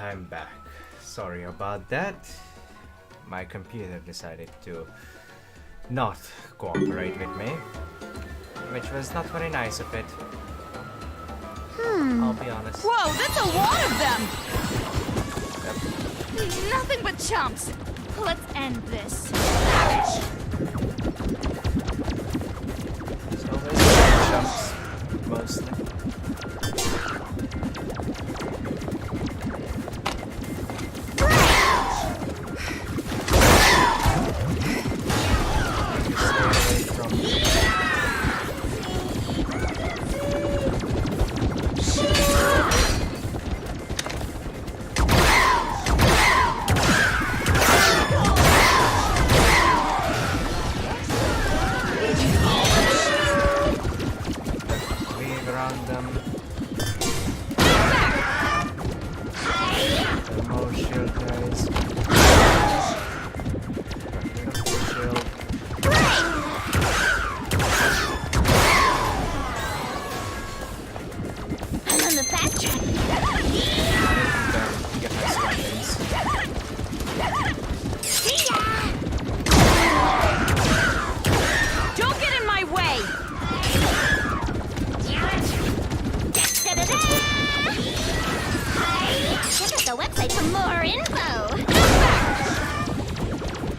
I'm back. Sorry about that. My computer decided to not cooperate with me, which was not very nice of it. I'll be honest. Whoa, that's a lot of them! Nothing but chumps. Let's end this. There's always jumps, mostly.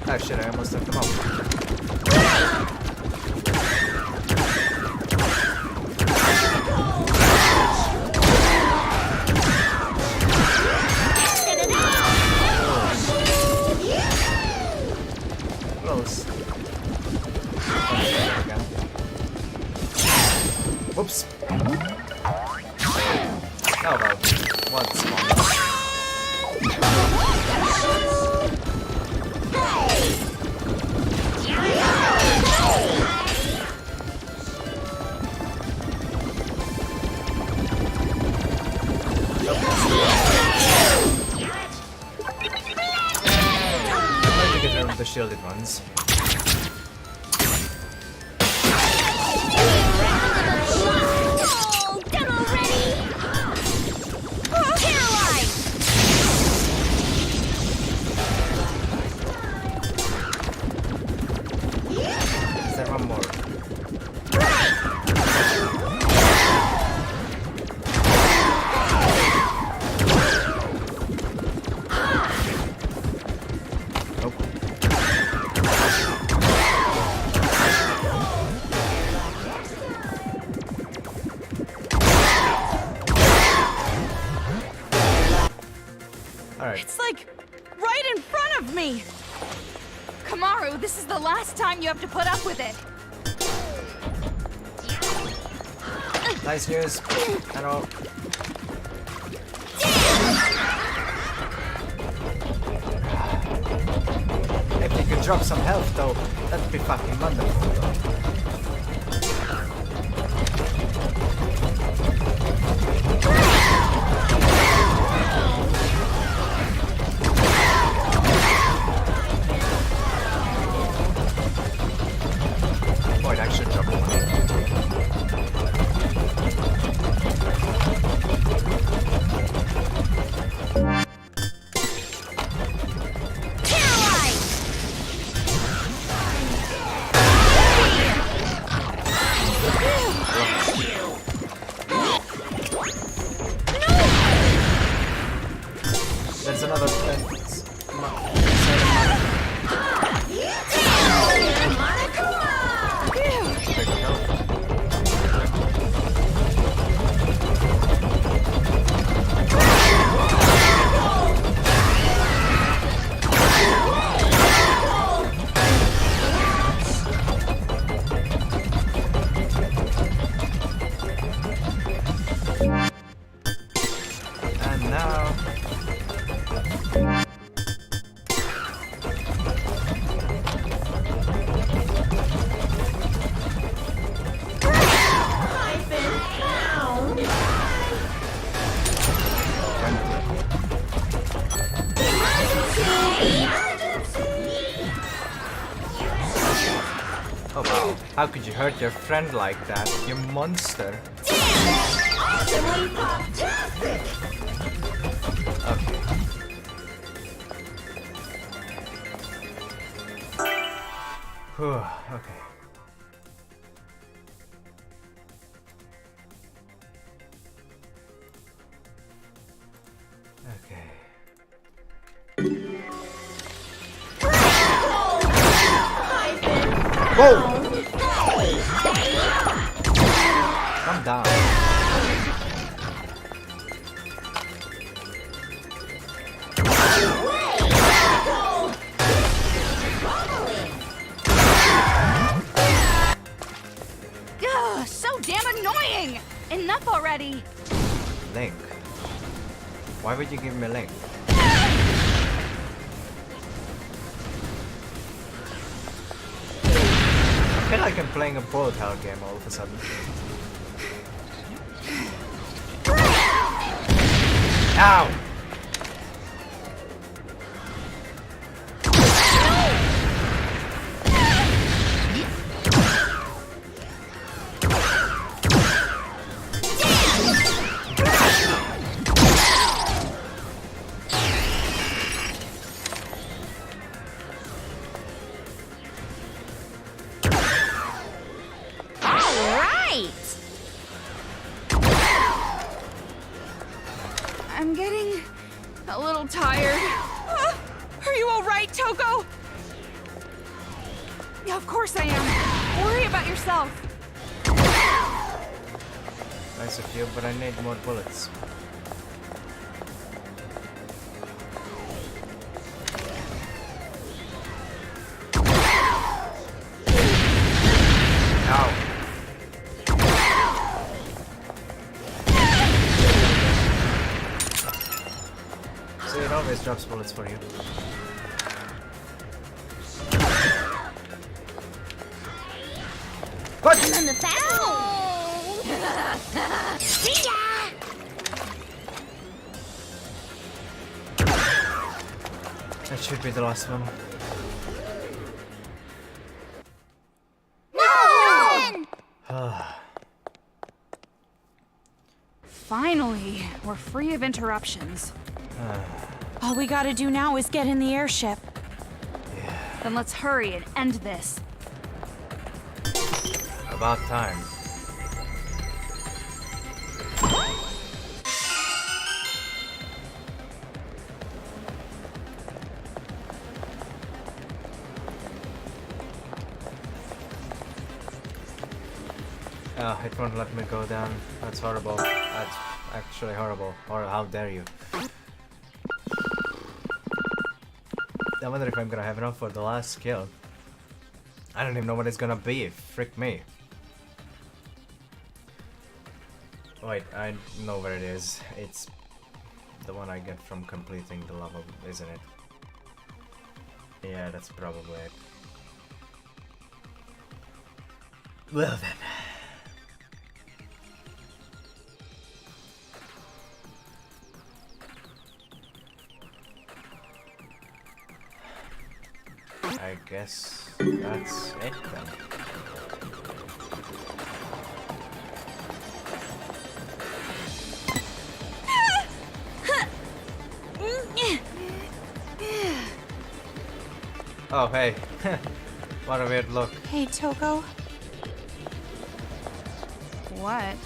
Oh shit, I almost took them out. Close. Whoops. Oh well, once more. The shielded ones. Demo ready! Paralyzed! Is there one more? It's like right in front of me! Kamaru, this is the last time you have to put up with it. Nice news. Hello. If you could drop some health though, that'd be fucking wonderful. There's another and now oh wow, how could you hurt your friend like that, you monster? Awesomely fantastic! Okay. Okay. Okay. Whoa! Calm down. Ugh, so damn annoying! Enough already! Link. Why would you give me a link? I feel like I'm playing a bullet hell game all of a sudden. Ow! I'm getting a little tired. Are you all right, Toko? Yeah, of course I am. Worry about yourself. Nice of you, but I need more bullets. Ow. So it always drops bullets for you. What? I'm on the phone. See ya. That should be the last one. Finally, we're free of interruptions. All we gotta do now is get in the airship. Yeah. Then let's hurry and end this. About time. Oh, it won't let me go down. That's horrible. That's actually horrible. Or how dare you? I wonder if I'm gonna have enough for the last skill. I don't even know what it's gonna be. Frick me. Wait, I know where it is. It's the one I get from completing the level, isn't it? Yeah, that's probably it. Well then. I guess that's it then. Oh, hey. What a weird look. Hey, Toko. What?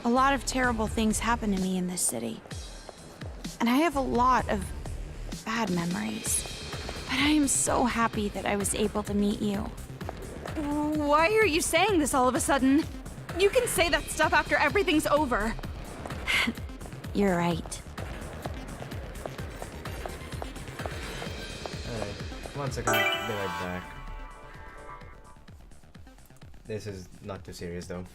A lot of terrible things happen to me in this city. And I have a lot of bad memories. But I am so happy that I was able to meet you. Why are you saying this all of a sudden? You can say that stuff after everything's over. You're right. Alright, 1 second, be right back. This is not too serious though.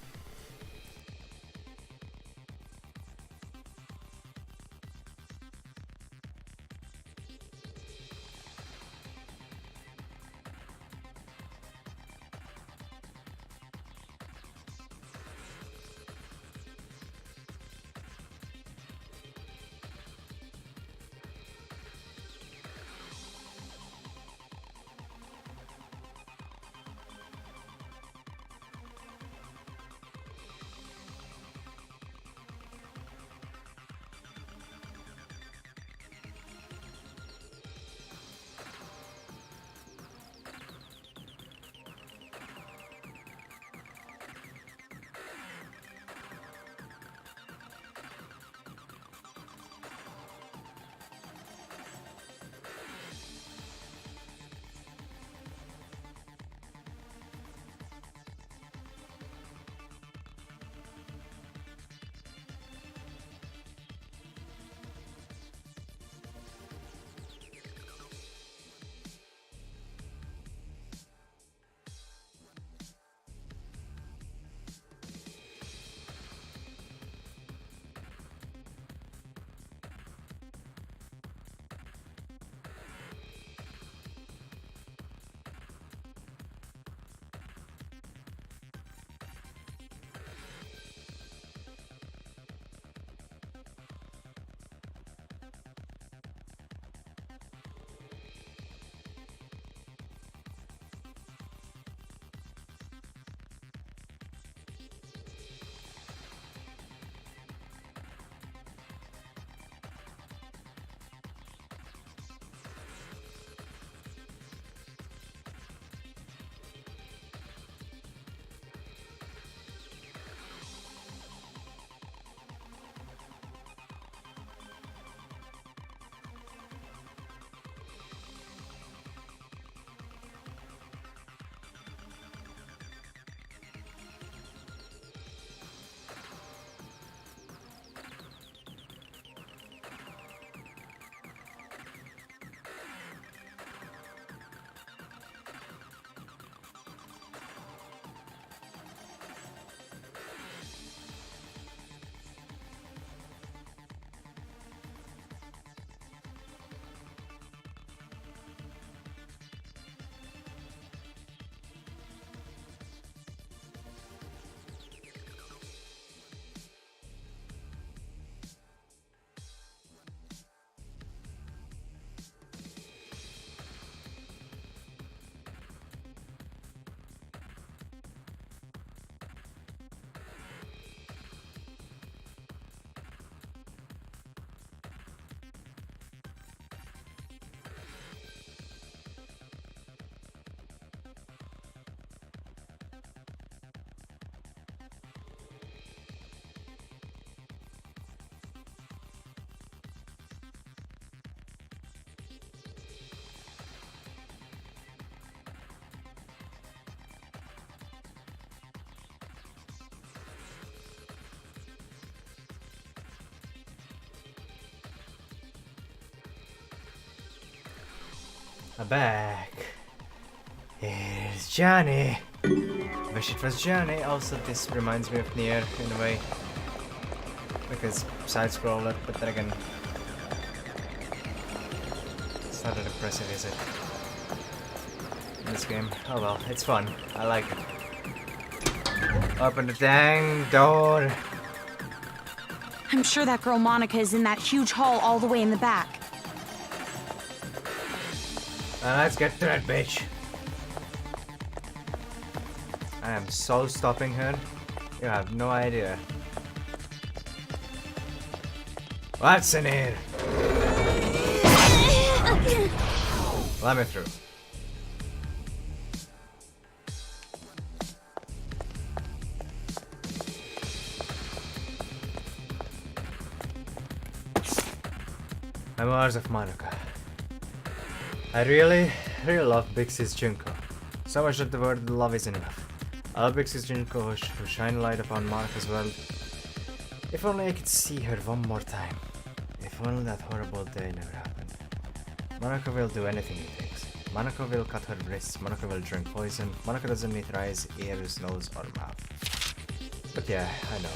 I'm back. Here's Johnny. Wish it was Johnny. Also, this reminds me of Nier in a way. Because side scroller, but then again, it's not that impressive, is it? In this game. Oh well, it's fun. I like it. Open the dang door. I'm sure that girl Monica is in that huge hall all the way in the back. Now let's get to that bitch. I am so stopping her. You have no idea. What's in here? Let me through. Memoirs of Monica. I really love Bixie's Junko. So much that the word love isn't enough. I love Bixie's Junko who shine light upon Monica's world. If only I could see her one more time. If only that horrible day never happened. Monica will do anything it takes. Monica will cut her wrists. Monica will drink poison. Monica doesn't need eyes, ears, nose, or mouth. But yeah, I know.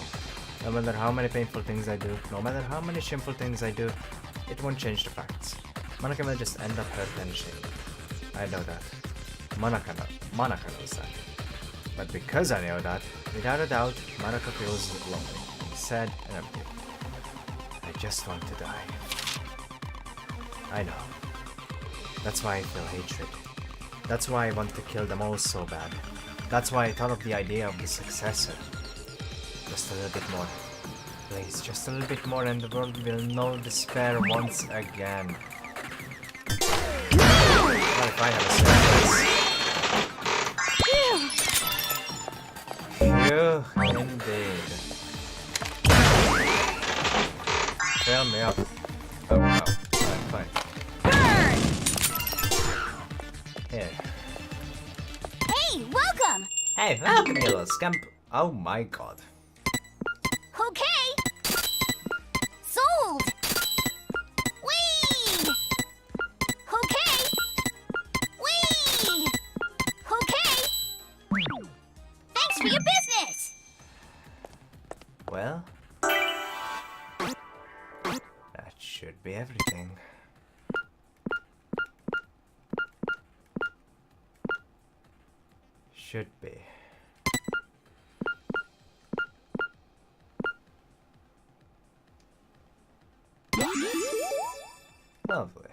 No matter how many painful things I do, no matter how many shameful things I do, it won't change the facts. Monica will just end up hurt and ashamed. I know that. Monica knows that. But because I know that, without a doubt, Monica feels lonely, sad, and empty. I just want to die. I know. That's why I feel hatred. That's why I want to kill them all so bad. That's why I thought of the idea of the successor. Just a little bit more. Please, just a little bit more and the world will know despair once again. What if I have a surprise? Phew, indeed. Fill me up. Oh no. Alright, fine. Here. Hey, welcome! Hey, welcome, you little scamp. Oh my god. Okay! Sold! Whee! Okay! Whee! Okay! Thanks for your business! Well, that should be everything. Should be. Lovely.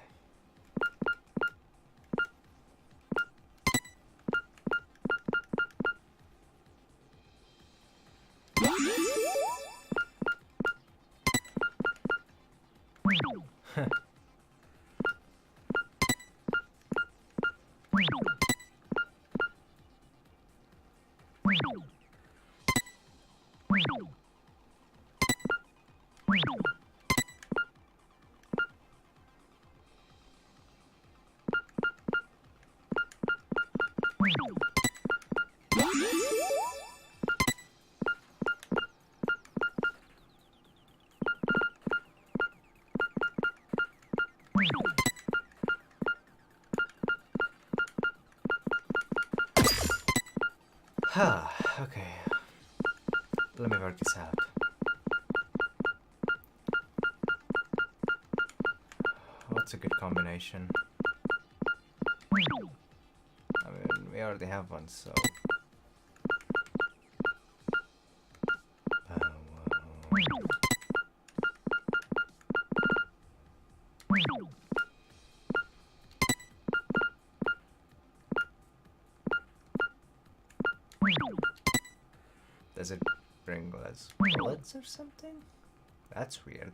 Okay. Let me work this out. What's a good combination? I mean, we already have one, so... Does it bring less bullets or something? That's weird.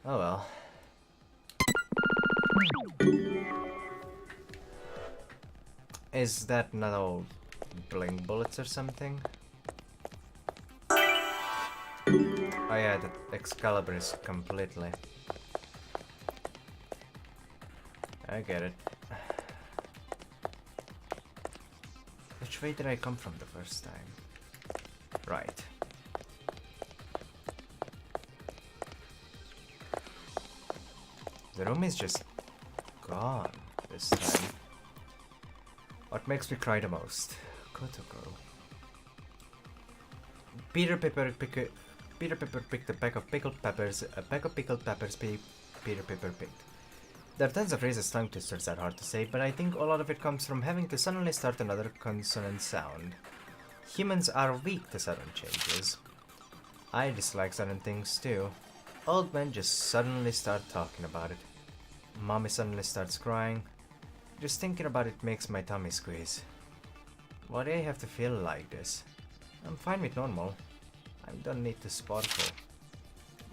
Oh well. Is that not all bling bullets or something? Oh yeah, the Excalibur is completely... I get it. Which way did I come from the first time? Right. The room is just gone this time. What makes me cry the most? Kotoko. Peter Pepper picked a pack of pickled peppers. A pack of pickled peppers Peter Pepper picked. There are tons of phrases, tongue twisters that are hard to say, but I think a lot of it comes from having to suddenly start another consonant sound. Humans are weak to sudden changes. I dislike sudden things too. Old men just suddenly start talking about it. Mommy suddenly starts crying. Just thinking about it makes my tummy squeeze. Why do I have to feel like this? I'm fine with normal. I don't need to sparkle.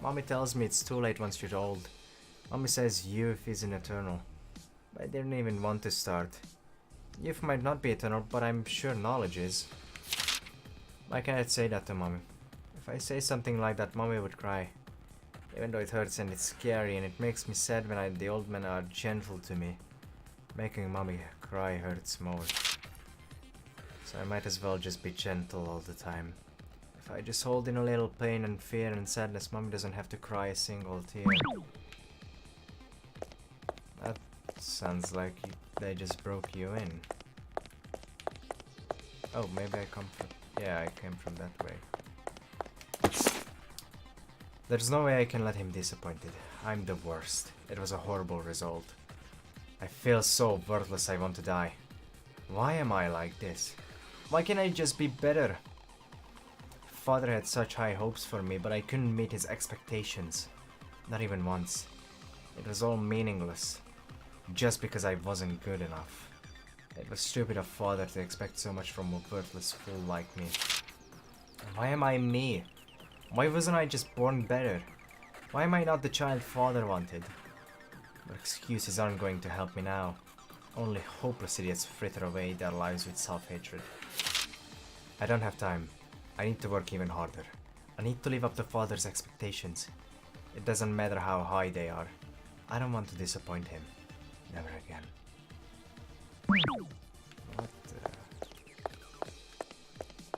Mommy tells me it's too late once you're old. Mommy says youth isn't eternal. I didn't even want to start. Youth might not be eternal, but I'm sure knowledge is. Why can't I say that to Mommy? If I say something like that, Mommy would cry. Even though it hurts and it's scary and it makes me sad when the old men are gentle to me. Making Mommy cry hurts more. So I might as well just be gentle all the time. If I just hold in a little pain and fear and sadness, Mommy doesn't have to cry a single tear. That sounds like they just broke you in. Oh, maybe I come from... Yeah, I came from that way. There's no way I can let him disappointed. I'm the worst. It was a horrible result. I feel so worthless I want to die. Why am I like this? Why can't I just be better? Father had such high hopes for me, but I couldn't meet his expectations. Not even once. It was all meaningless. Just because I wasn't good enough. It was stupid of Father to expect so much from a worthless fool like me. Why am I me? Why wasn't I just born better? Why am I not the child Father wanted? But excuses aren't going to help me now. Only hopeless idiots fritter away their lives with self-hatred. I don't have time. I need to work even harder. I need to live up to Father's expectations. It doesn't matter how high they are. I don't want to disappoint him. Never again. What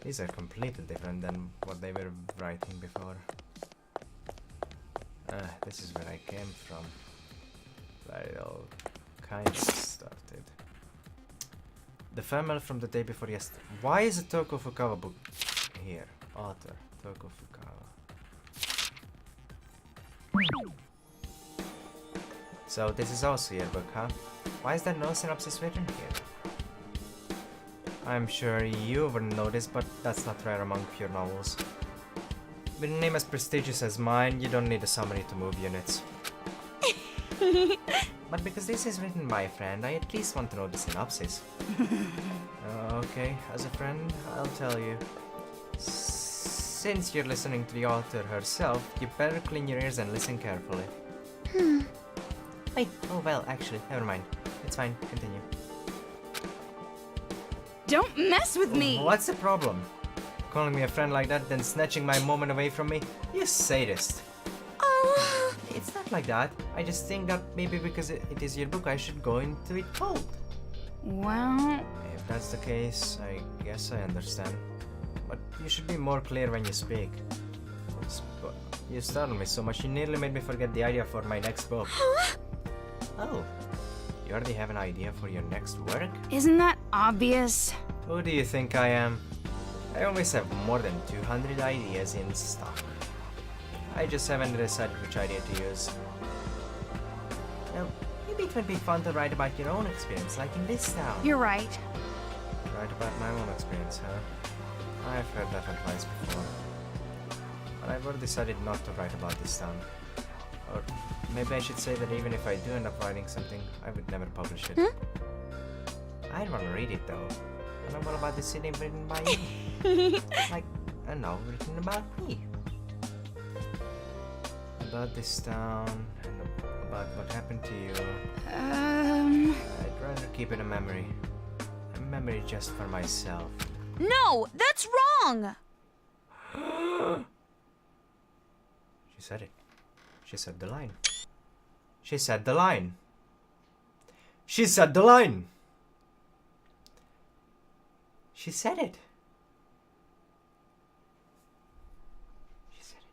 These are completely different than what they were writing before. This is where I came from. Where it all kind of started. The family from the day before yesterday. Why is a Toko Fukawa book here? Author, Toko Fukawa. So this is also your book, huh? Why is there no synopsis written here? I'm sure you wouldn't notice, but that's not rare among pure novels. With a name as prestigious as mine, you don't need a summary to move units. But because this is written by a friend, I at least want to know the synopsis. Okay, as a friend, I'll tell you. Since you're listening to the author herself, you better clean your ears and listen carefully. Wait, oh well, actually, never mind. It's fine, continue. Don't mess with me! What's the problem? Calling me a friend like that, then snatching my moment away from me? You sadist. Oh! It's not like that. I just think that maybe because it is your book, I should go into it cold. Well... If that's the case, I guess I understand. But you should be more clear when you speak. You startled me so much, you nearly made me forget the idea for my next book. Huh? Oh, you already have an idea for your next work? Isn't that obvious? Who do you think I am? I always have more than 200 ideas in stock. I just haven't decided which idea to use. Now, maybe it would be fun to write about your own experience, like in this town. You're right. Write about my own experience, huh? I've heard that advice before. But I've already decided not to write about this town. Or maybe I should say that even if I do end up writing something, I would never publish it. I'd want to read it though. A novel about the city written by you. Like a novel written about me. About this town, and about what happened to you. I'd rather keep it a memory. A memory just for myself. No, that's wrong! She said it. She said the line. She said the line. She said the line. She said it. She said it.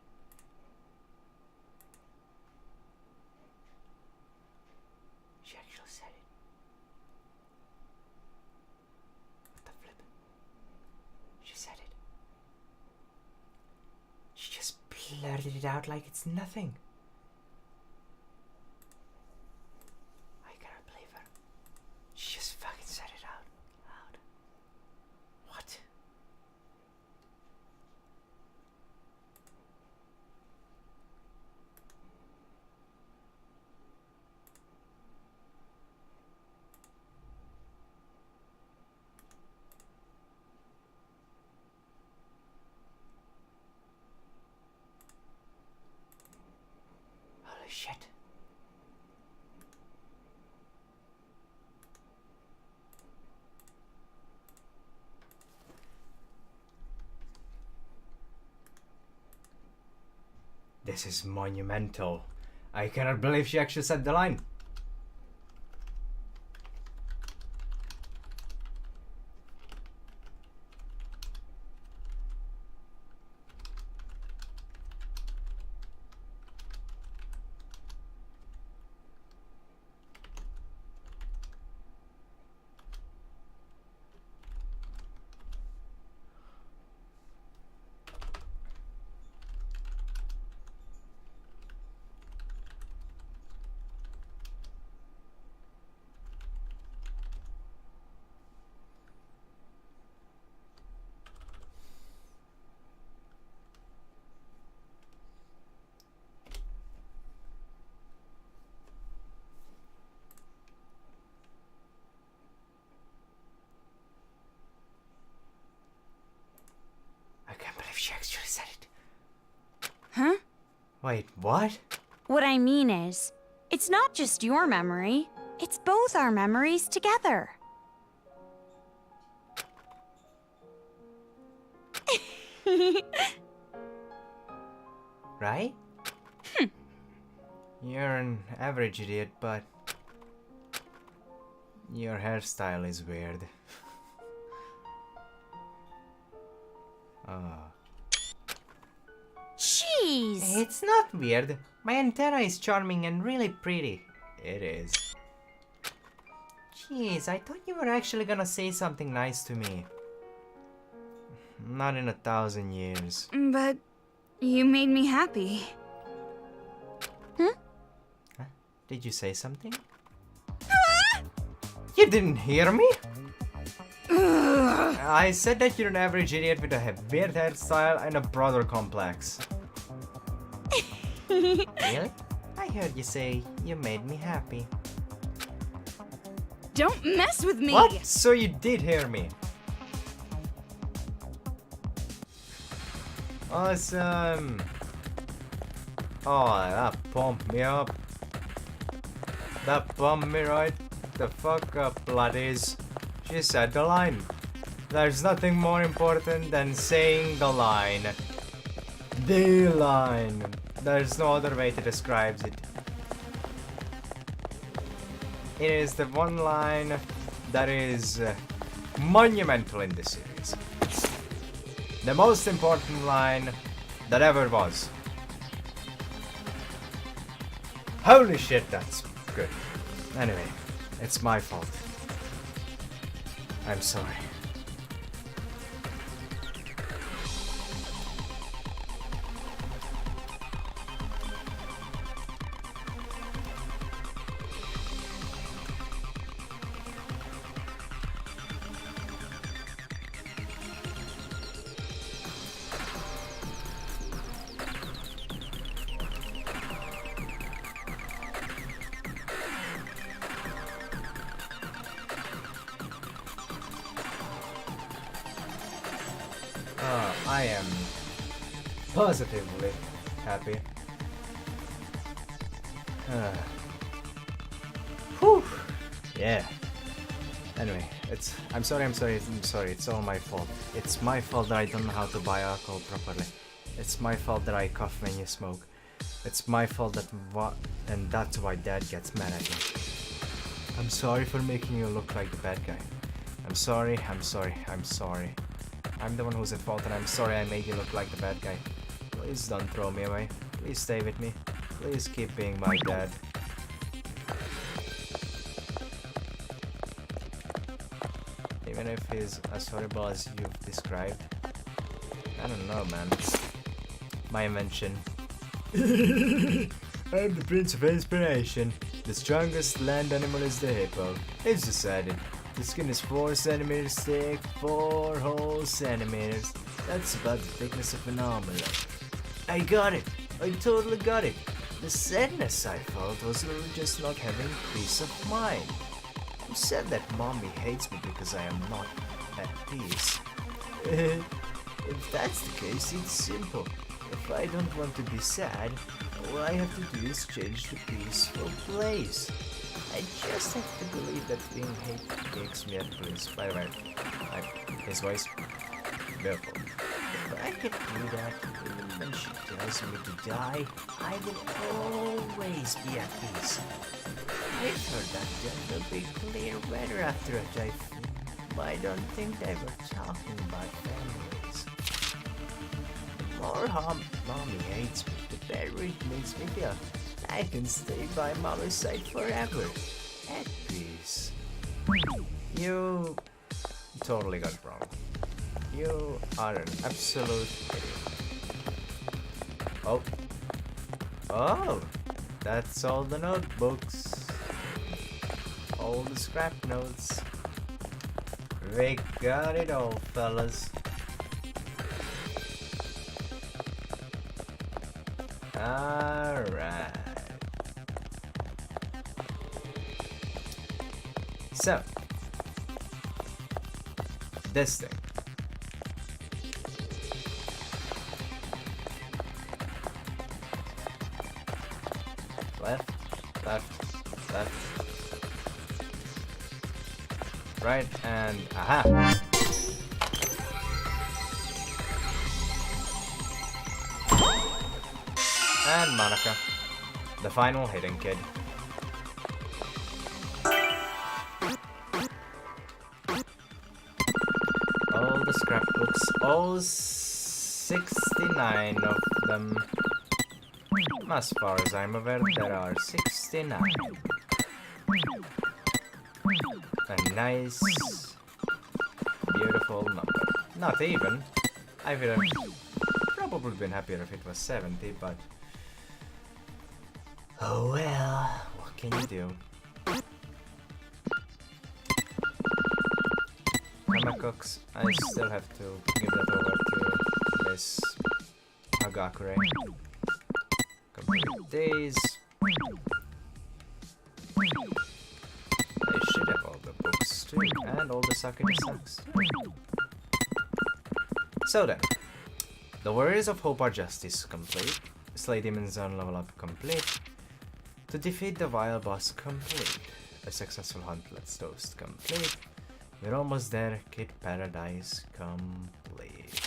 blurted it out like it's nothing. I cannot believe her. She just fucking said it out loud. What? Holy shit. This is monumental. I cannot believe she actually said the line. I can't believe she actually said it. Huh? Wait, what? What I mean is, it's not just your memory, it's both our memories together. Right? You're an average idiot, but your hairstyle is weird. Oh. Jeez! It's not weird. My antenna is charming and really pretty. It is. Jeez, I thought you were actually gonna say something nice to me. Not in 1,000 years. But you made me happy. Huh? Did you say something? You didn't hear me? I said that you're an average idiot with a weird hairstyle and a brother complex. Really? I heard you say you made me happy. Don't mess with me! What? So you did hear me. Awesome. Oh, that pumped me up. That pumped me right the fuck up, bloodies. She said the line. There's nothing more important than saying the line. The line. There's no other way to describe it. It is the one line that is monumental in this series. The most important line that ever was. Holy shit, that's good. Anyway, it's my fault. I'm sorry. I am positively happy. Whew. Yeah. Anyway, I'm sorry, it's all my fault. It's my fault that I don't know how to buy alcohol properly. It's my fault that I cough when you smoke. It's my fault and that's why Dad gets mad at me. I'm sorry for making you look like the bad guy. I'm sorry. I'm the one who's at fault, and I'm sorry I made you look like the bad guy. Please don't throw me away. Please stay with me. Please keep being my dad. Even if he's as horrible as you've described. I don't know, man. my invention. I'm the Prince of Inspiration. The strongest land animal is the hippo. It's decided. The skin is 4 centimeters thick, 4 whole centimeters. That's about the thickness of an omelette. I got it! I totally got it! The sadness I felt was literally just not having peace of mind. You said that mommy hates me because I am not at peace. If that's the case, it's simple. If I don't want to be sad, all I have to do is change the peaceful place. I just have to believe that being hated makes me at peace. By the way, his voice, beautiful. If I can do that, even when she tells me to die, I will always be at peace. I've heard that there will be clear weather after a typhoon, but I don't think they were talking about families. The more mommy hates me, the better it makes me feel. I can stay by mommy's side forever, at peace. You totally got it wrong. You are an absolute idiot. Oh. Oh! That's all the notebooks. All the scrap notes. We got it all, fellas. Alright. So, this thing. Left, left, left. Right, and aha! And Monica, the final hidden kid. All the scrapbooks, all 69 of them. As far as I'm aware, there are 69. A nice, beautiful number. Not even. I would have probably been happier if it was 70, but... oh well, what can you do? Kamakux, I still have to give that over to Miss Hagakure. Complete these. I should have all the books too, and all the Sakura sacks. So then, the Warriors of Hope are Justice complete, Slay Demon Zone level up complete, to defeat the Vile Boss complete, a successful hunt Let's Toast complete, we're almost there, Kid Paradise complete.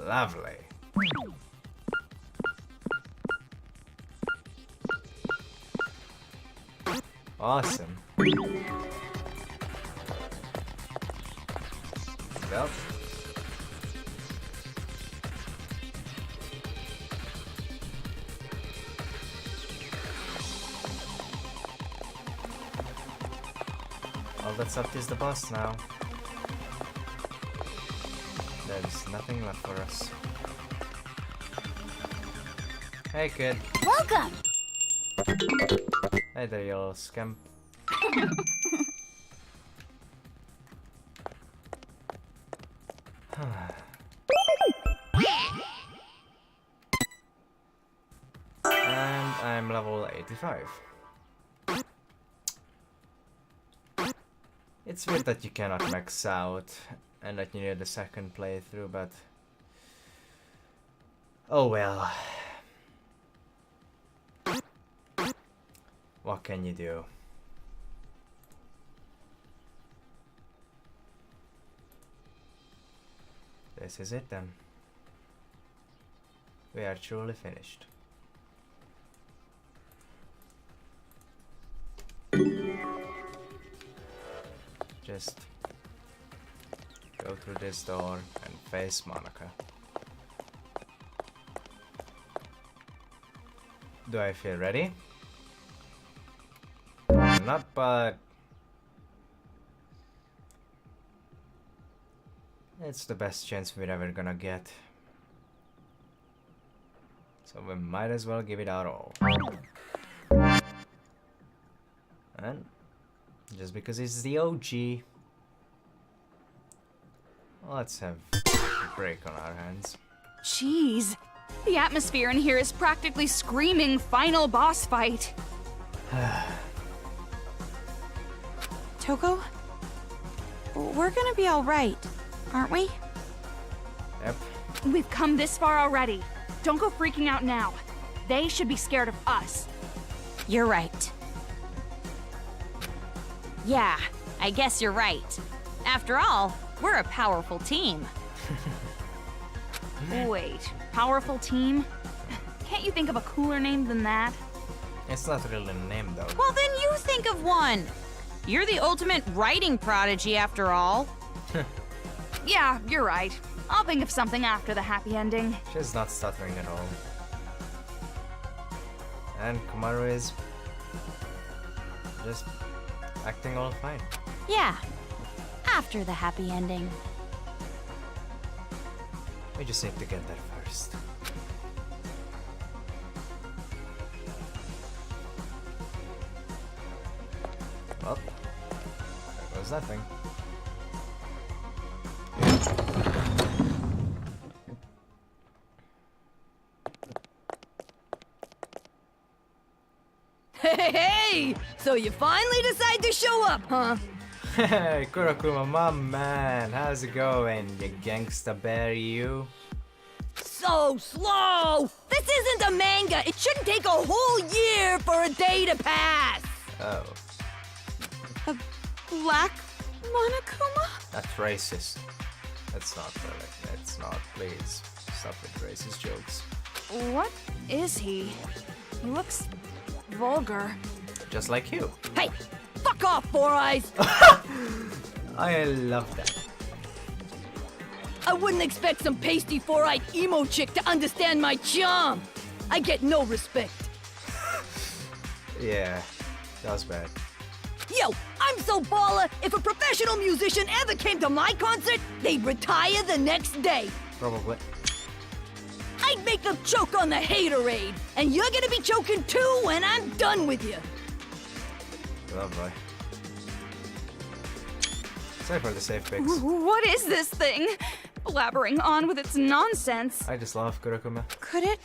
Lovely. Awesome. Well. All that's left is the boss now. There's nothing left for us. Hey kid. Welcome! Hey there, you little scamp. And I'm level 85. It's weird that you cannot max out and that you need the second playthrough, but... oh well. What can you do? This is it then. We are truly finished. Just go through this door and face Monica. Do I feel ready? Not, but It's the best chance we're ever gonna get. So we might as well give it our all. And just because he's the OG, let's have a break on our hands. Jeez, the atmosphere in here is practically screaming final boss fight. Toko? We're gonna be alright, aren't we? Yep. We've come this far already. Don't go freaking out now. They should be scared of us. You're right. Yeah, I guess you're right. After all, we're a powerful team. Wait, powerful team? Can't you think of a cooler name than that? It's not really a name though. Well, then you think of one. You're the ultimate writing prodigy, after all. Yeah, you're right. I'll think of something after the happy ending. She's not stuttering at all. And Komaru is just acting all fine. Yeah, after the happy ending. We just need to get there first. Well, there goes that thing. Hey! So you finally decide to show up, huh? Hey, Kurokuma, my man, how's it going, you gangsta bear, you? So slow! This isn't a manga! It shouldn't take a whole year for a day to pass! Oh, Black Monokuma? that's racist. That's not really. It's not. Please stop with racist jokes. What is he? He looks vulgar. Just like you. Hey! Fuck off, Four Eyes! I love that. I wouldn't expect some pasty four-eyed emo chick to understand my charm! I get no respect. Yeah, that was bad. Yo, I'm so baller, if a professional musician ever came to my concert, they'd retire the next day. Probably. I'd make them choke on the haterade, and you're gonna be choking too when I'm done with you. Oh boy. Sorry for the safe picks. What is this thing? Blabbering on with its nonsense. I just love Kurokuma. Could it?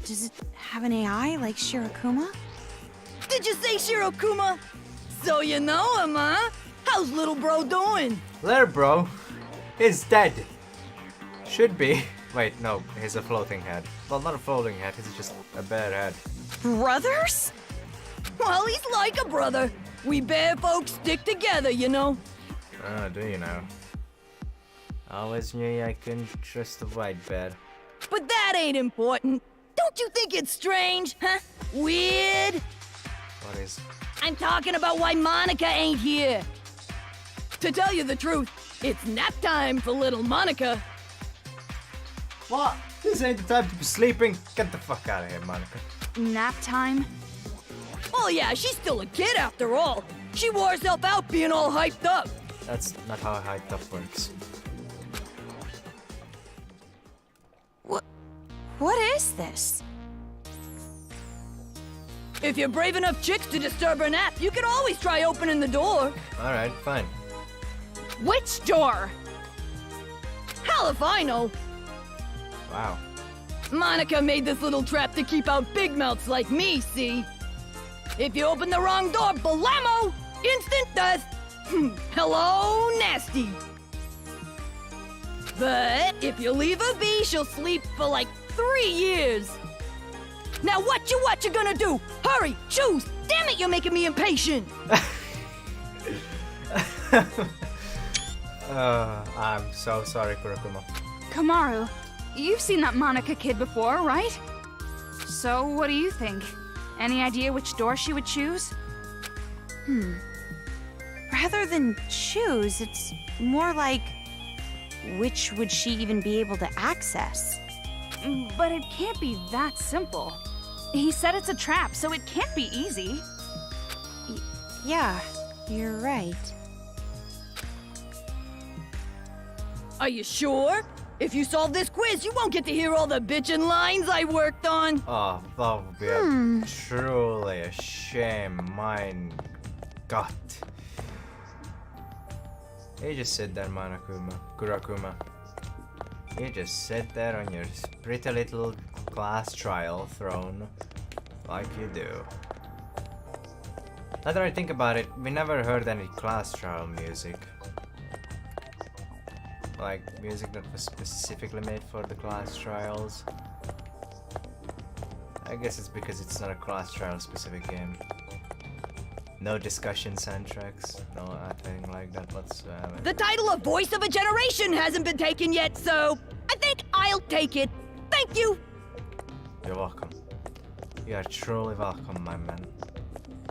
Does it have an AI like Shirakuma? Did you say Shirokuma? So you know him, huh? How's little bro doing? There, bro. He's dead. Should be. Wait, no, he's a floating head. Well, not a floating head, he's just a bear head. Brothers? Well, he's like a brother. We bear folks stick together, you know. Oh, do you know? Always knew I couldn't trust a white bear. But that ain't important. Don't you think it's strange, huh? Weird? What is? I'm talking about why Monica ain't here. To tell you the truth, it's nap time for little Monica. What? This ain't the time to be sleeping. Get the fuck out of here, Monica. Nap time? Oh yeah, she's still a kid after all. She wore herself out being all hyped up. That's not how hyped up works. What is this? If you're brave enough chicks to disturb her nap, you can always try opening the door. Alright, fine. Which door? Hell if I know. Wow. Monica made this little trap to keep out big mouths like me, see? If you open the wrong door, blammo! Instant death! Hello, nasty! But if you leave her be, she'll sleep for like 3 years. Now what you gonna do? Hurry, choose! Damn it, you're making me impatient! I'm so sorry, Kurokuma. Kamaru, you've seen that Monica kid before, right? So, what do you think? Any idea which door she would choose? Rather than choose, it's more like which would she even be able to access? But it can't be that simple. He said it's a trap, so it can't be easy. Yeah, you're right. Are you sure? If you solve this quiz, you won't get to hear all the bitchin' lines I worked on. Oh, that would be truly a shame. Mein Gott. You just sit there, Kurakuma. You just sit there on your pretty little class trial throne, like you do. Now that I think about it, we never heard any class trial music. Like, music that was specifically made for the class trials. I guess it's because it's not a class trial specific game. No discussion soundtracks, no nothing like that whatsoever. The title of Voice of a Generation hasn't been taken yet, so I think I'll take it. Thank you. You're welcome. You are truly welcome, my man.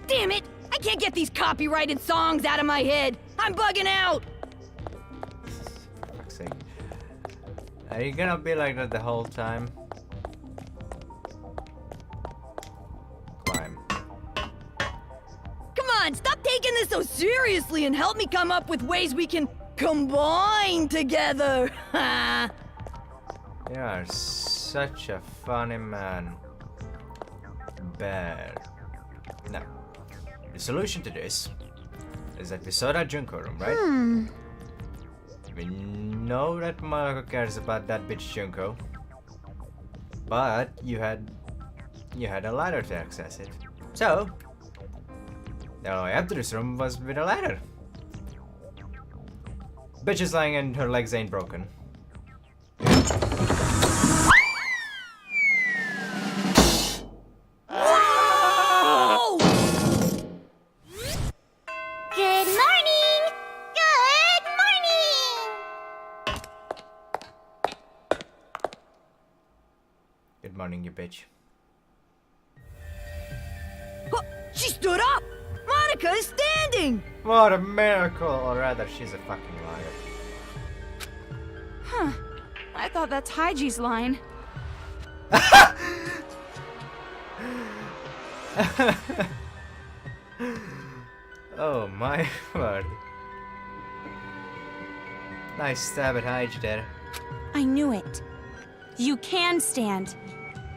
Damn it! I can't get these copyrighted songs out of my head. I'm bugging out. For fuck's sake. Are you gonna be like that the whole time? Climb. Come on, stop taking this so seriously and help me come up with ways we can combine together. Ha! You are such a funny man. Bear. Now, the solution to this is that we saw that Junko room, right? We know that Marco cares about that bitch Junko. But you had a ladder to access it. So the only way up to this room was with a ladder. Bitch is lying and her legs ain't broken. Oh! Good morning! Good morning! Good morning, you bitch. Oh, she stood up! Monica is standing! What a miracle! Or rather, she's a fucking liar. Huh. I thought that's Haiji's line. Oh my word. Nice stab at Haiji there. I knew it. You can stand.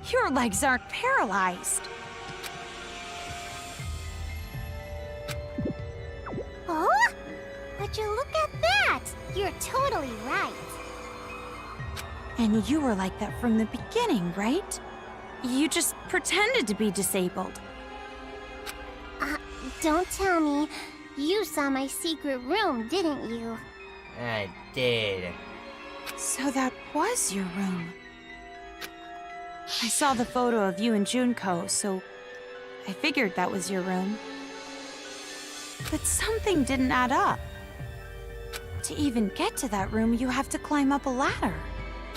Your legs aren't paralyzed. Oh? Would you look at that? You're totally right. And you were like that from the beginning, right? You just pretended to be disabled. Don't tell me. You saw my secret room, didn't you? I did. So that was your room. I saw the photo of you and Junko, so I figured that was your room. But something didn't add up. To even get to that room, you have to climb up a ladder.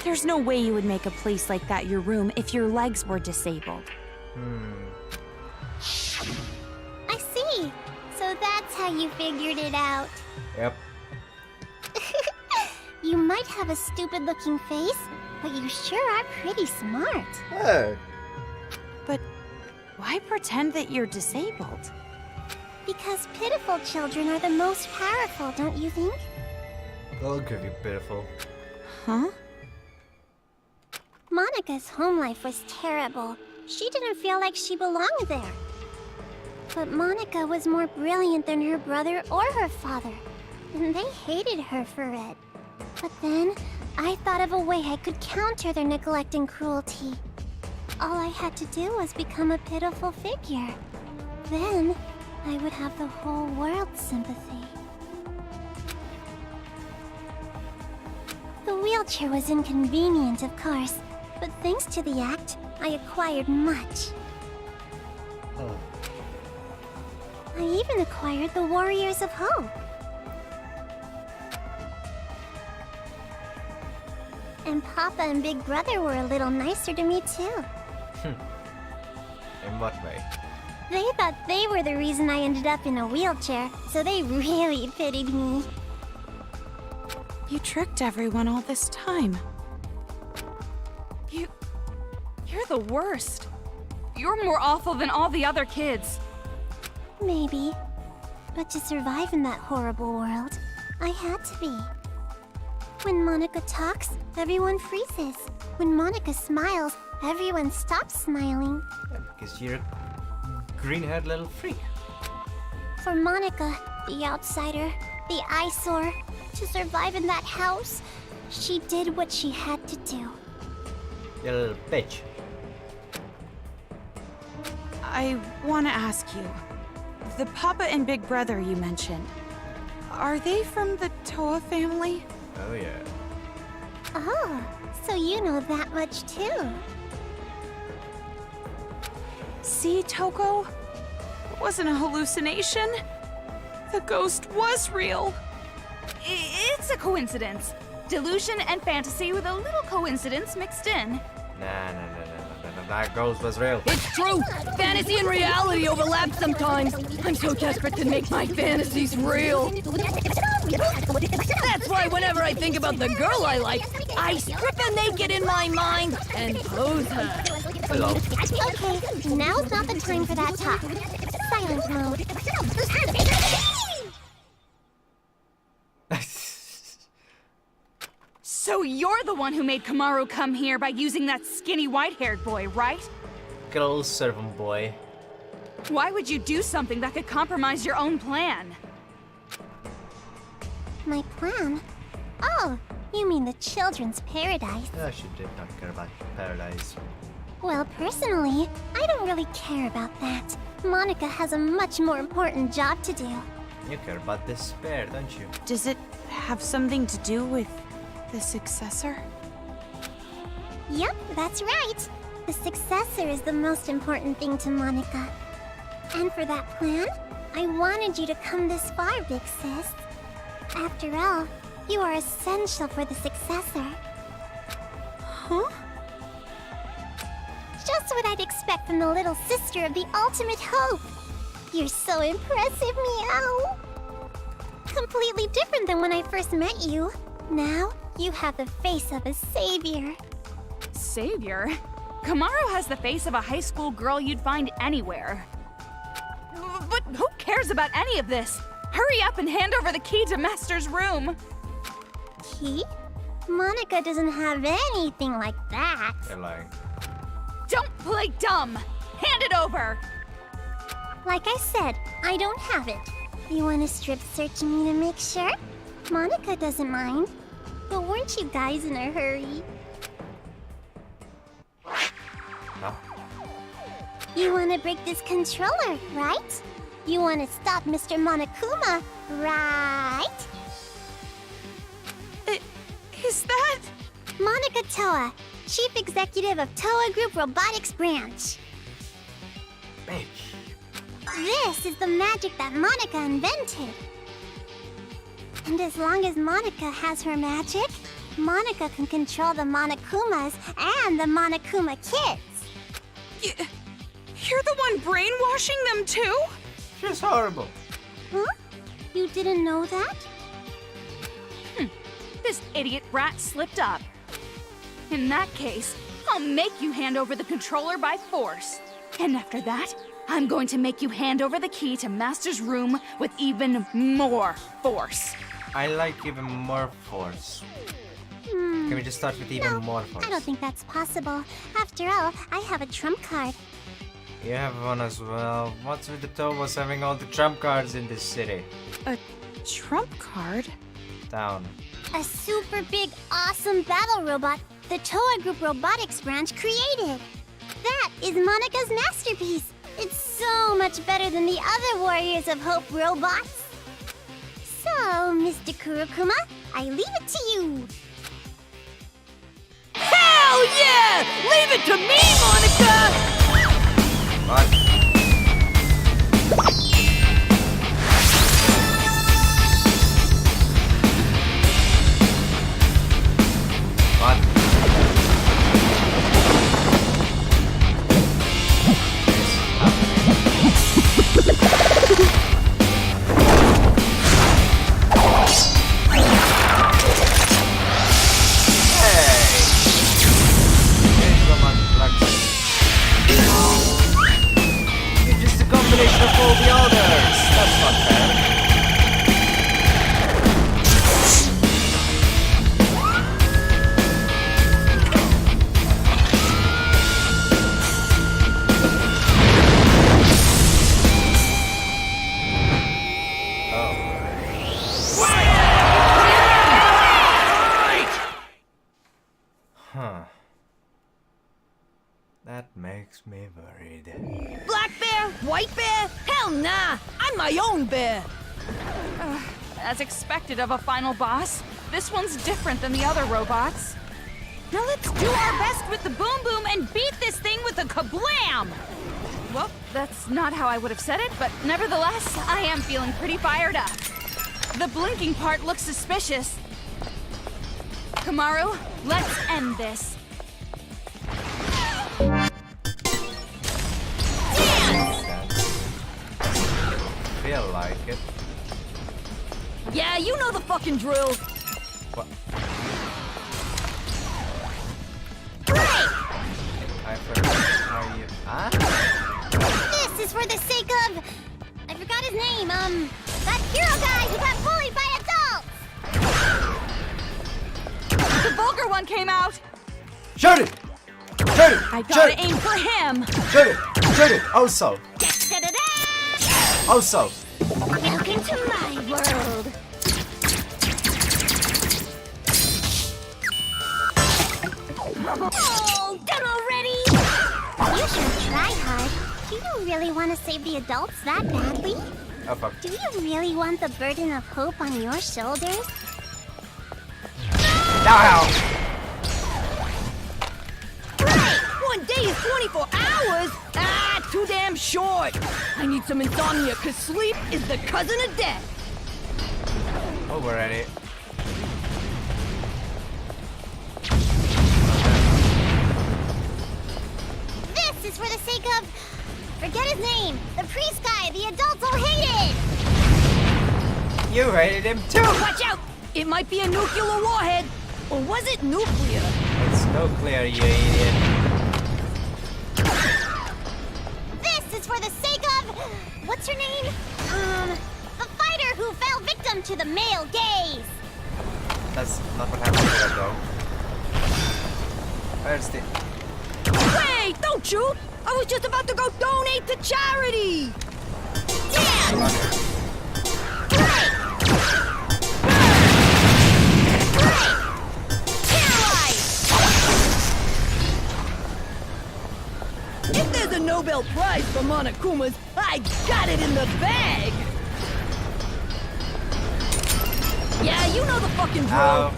There's no way you would make a place like that your room if your legs were disabled. I see. So that's how you figured it out. Yep. You might have a stupid-looking face, but you sure are pretty smart. Oh. But why pretend that you're disabled? Because pitiful children are the most powerful, don't you think? I'll give you pitiful. Huh? Monica's home life was terrible. She didn't feel like she belonged there. But Monica was more brilliant than her brother or her father, and they hated her for it. But then, I thought of a way I could counter their neglect and cruelty. All I had to do was become a pitiful figure. Then, I would have the whole world's sympathy. The wheelchair was inconvenient, of course, but thanks to the act, I acquired much. Oh. I even acquired the Warriors of Hope. And Papa and Big Brother were a little nicer to me, too. In what way? They thought they were the reason I ended up in a wheelchair, so they really pitied me. You tricked everyone all this time. You're the worst. You're more awful than all the other kids. Maybe. But to survive in that horrible world, I had to be. When Monica talks, everyone freezes. When Monica smiles, everyone stops smiling. Because you're a green-haired little freak. For Monica, the outsider, the eyesore, to survive in that house, she did what she had to do. You little bitch. I want to ask you, the Papa and Big Brother you mentioned, are they from the Toa family? Oh yeah. Oh, so you know that much too. See, Toko? It wasn't a hallucination. The ghost was real. It's a coincidence. Delusion and fantasy with a little coincidence mixed in. Nah. That ghost was real. It's true! Fantasy and reality overlap sometimes. I'm so desperate to make my fantasies real. That's why whenever I think about the girl I like, I strip her naked in my mind and pose her. Hello. Okay, now's not the time for that talk. Silent mode. So you're the one who made Kamaru come here by using that skinny white-haired boy, right? Good old servant boy. Why would you do something that could compromise your own plan? My plan? Oh, you mean the children's paradise. Oh, she did not care about paradise. Well, personally, I don't really care about that. Monica has a much more important job to do. You care about despair, don't you? Does it have something to do with the successor? Yep, that's right. The successor is the most important thing to Monica. And for that plan, I wanted you to come this far, Big Sis. After all, you are essential for the successor. Huh? Just what I'd expect from the little sister of the ultimate hope. You're so impressive, Meow. Completely different than when I first met you. Now, you have the face of a savior. Savior? Kamaru has the face of a high school girl you'd find anywhere. But who cares about any of this? Hurry up and hand over the key to Master's room. Key? Monica doesn't have anything like that. You're lying. Don't play dumb. Hand it over. Like I said, I don't have it. You want to strip search me to make sure? Monica doesn't mind. But weren't you guys in a hurry? No? You want to break this controller, right? You want to stop Mr. Monokuma, right? Is that... Monica Toa, Chief Executive of Toa Group Robotics Branch. Bitch. This is the magic that Monica invented. And as long as Monica has her magic, Monica can control the Monokumas and the Monokuma kids. You're the one brainwashing them too? She's horrible. Huh? You didn't know that? This idiot brat slipped up. In that case, I'll make you hand over the controller by force. And after that, I'm going to make you hand over the key to Master's room with even more force. I like even more force. Can we just start with even more force? I don't think that's possible. After all, I have a trump card. You have one as well. What's with the Tobos having all the trump cards in this city? A trump card? Down. A super big, awesome battle robot the Toa Group Robotics Branch created. That is Monica's masterpiece. It's so much better than the other Warriors of Hope robots. So, Mr. Kurokuma, I leave it to you. Hell yeah! Leave it to me, Monica! What? What? Hey! Come on, Flux. That makes me worried. Black bear? White bear? Hell nah! I'm my own bear! As expected of a final boss, this one's different than the other robots. Now let's do our best with the boom boom and beat this thing with a kablam! Well, that's not how I would have said it, but nevertheless, I am feeling pretty fired up. The blinking part looks suspicious. Kamaru, let's end this. Feel like it. Yeah, you know the fucking drill. What? I forgot how you. Huh? This is for the sake of... I forgot his name, that hero guy who got bullied by adults! The vulgar one came out! Shoot it! Shoot it! I Shoot gotta it! aim for him! Shoot it! Shoot it! Also! Da-da-da! Also! Welcome to my world! Oh, done already? You should try hard. Do you really want to save the adults that badly? Oh fuck. Do you really want the burden of hope on your shoulders? Now! Right! 1 day is 24 hours? Ah, too damn short! I need some insomnia, cause sleep is the cousin of death! Over it. This is for the sake of... Forget his name! The priest guy the adults all hated! You hated him too! Watch out! It might be a nuclear warhead! Or was it nuclear? It's nuclear, you idiot. This is for the sake of... What's her name? The fighter who fell victim to the male gaze! That's not what happened to her though. Where's the... Wait, don't shoot! I was just about to go donate to charity! Damn! If there's a Nobel Prize for Monokumas, I got it in the bag! Yeah, you know the fucking drill. Ow.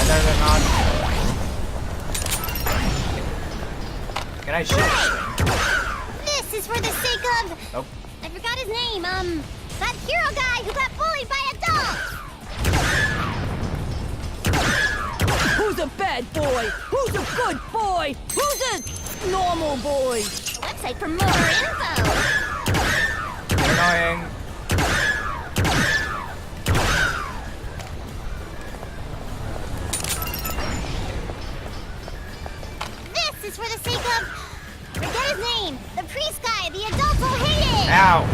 They're not. Can I shoot this thing? This is for the sake of... Nope. I forgot his name, that hero guy who got bullied by adults! Who's a bad boy? Who's a good boy? Who's a normal boy? Website for more info! Annoying. This is for the sake of... Forget his name! The priest guy the adults all hated! Ow!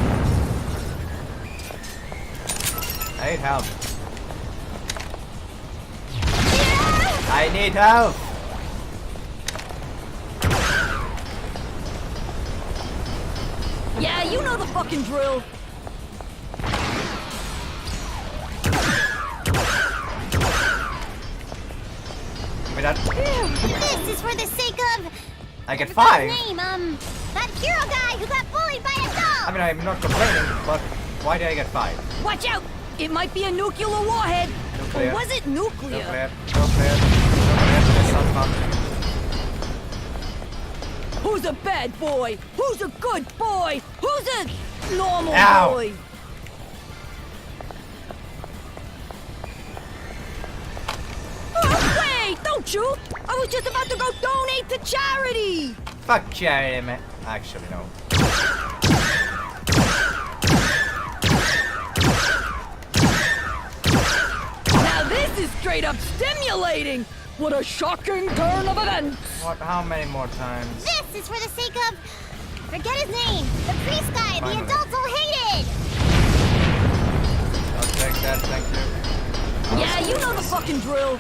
I need help. I need help! Yeah, you know the fucking drill. Give me that. This is for the sake of... I get forgot 5. his name, that hero guy who got bullied by adults! I mean, I'm not complaining, but why did I get 5? Watch out! It might be a nuclear warhead. Nuclear. Or was it nuclear? Nuclear. It's not fun. Who's a bad boy? Who's a good boy? Who's a normal Ow. boy? Oh, wait! Don't shoot! I was just about to go donate to charity! Fuck charity, man. Actually, no. Now this is straight up stimulating! What a shocking turn of events! What? How many more times? This is for the sake of... Forget his name! The priest guy Finally. the adults all hated! I'll take that, thank you. Yeah, you know the fucking drill.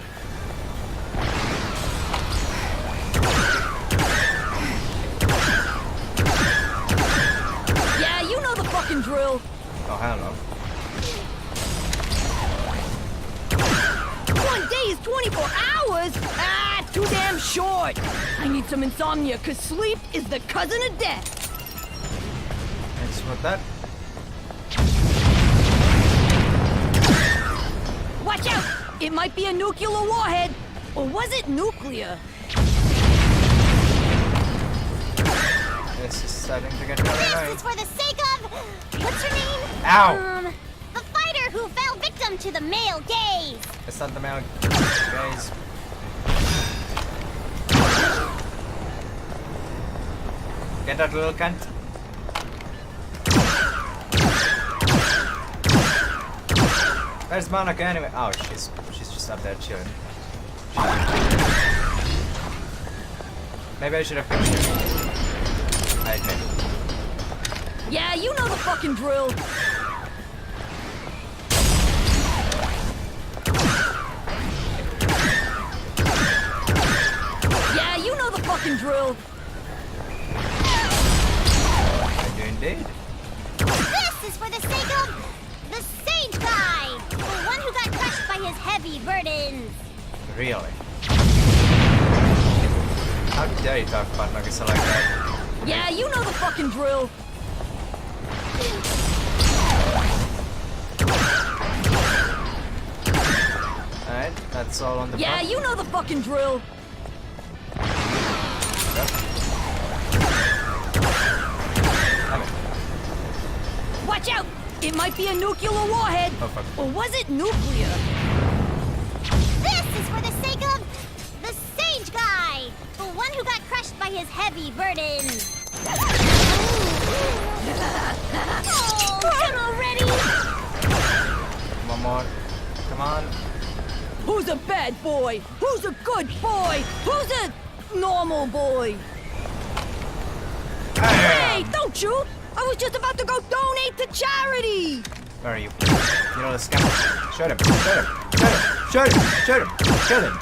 Yeah, you know the fucking drill. Oh, hell no. 1 day is 24 hours? Ah, too damn short. I need some insomnia, cause sleep is the cousin of death. Let's put that. Watch out! It might be a nuclear warhead. Or was it nuclear? This is starting to get really This annoying. is for the sake of... What's her name? Ow! The fighter who fell victim to the male gaze. It's not the male guys. Get that little cunt. Where's Monica anyway? Oh, she's just up there chilling. Maybe I should have picked her. I admit. Yeah, you know the fucking drill. Yeah, you know the fucking drill. I do indeed. This is for the sake of the sage guy, the one who got crushed by his heavy burdens. Really? How dare you talk about Nagisa like that? Yeah, you know the fucking drill. Alright, that's all on the Yeah, front. you know the fucking drill. Watch out! It might be a nuclear warhead. Oh, fuck. Or was it nuclear? This is for the sake of the sage guy, the one who got crushed by his heavy burdens. Oh, done already! One more. Come on. Who's a bad boy? Who's a good boy? Who's a normal boy? Hey, don't you! I was just about to go donate to charity! Where are you? You know the scam. Shoot him. Shoot him. Shoot him. Shoot him. Shoot him.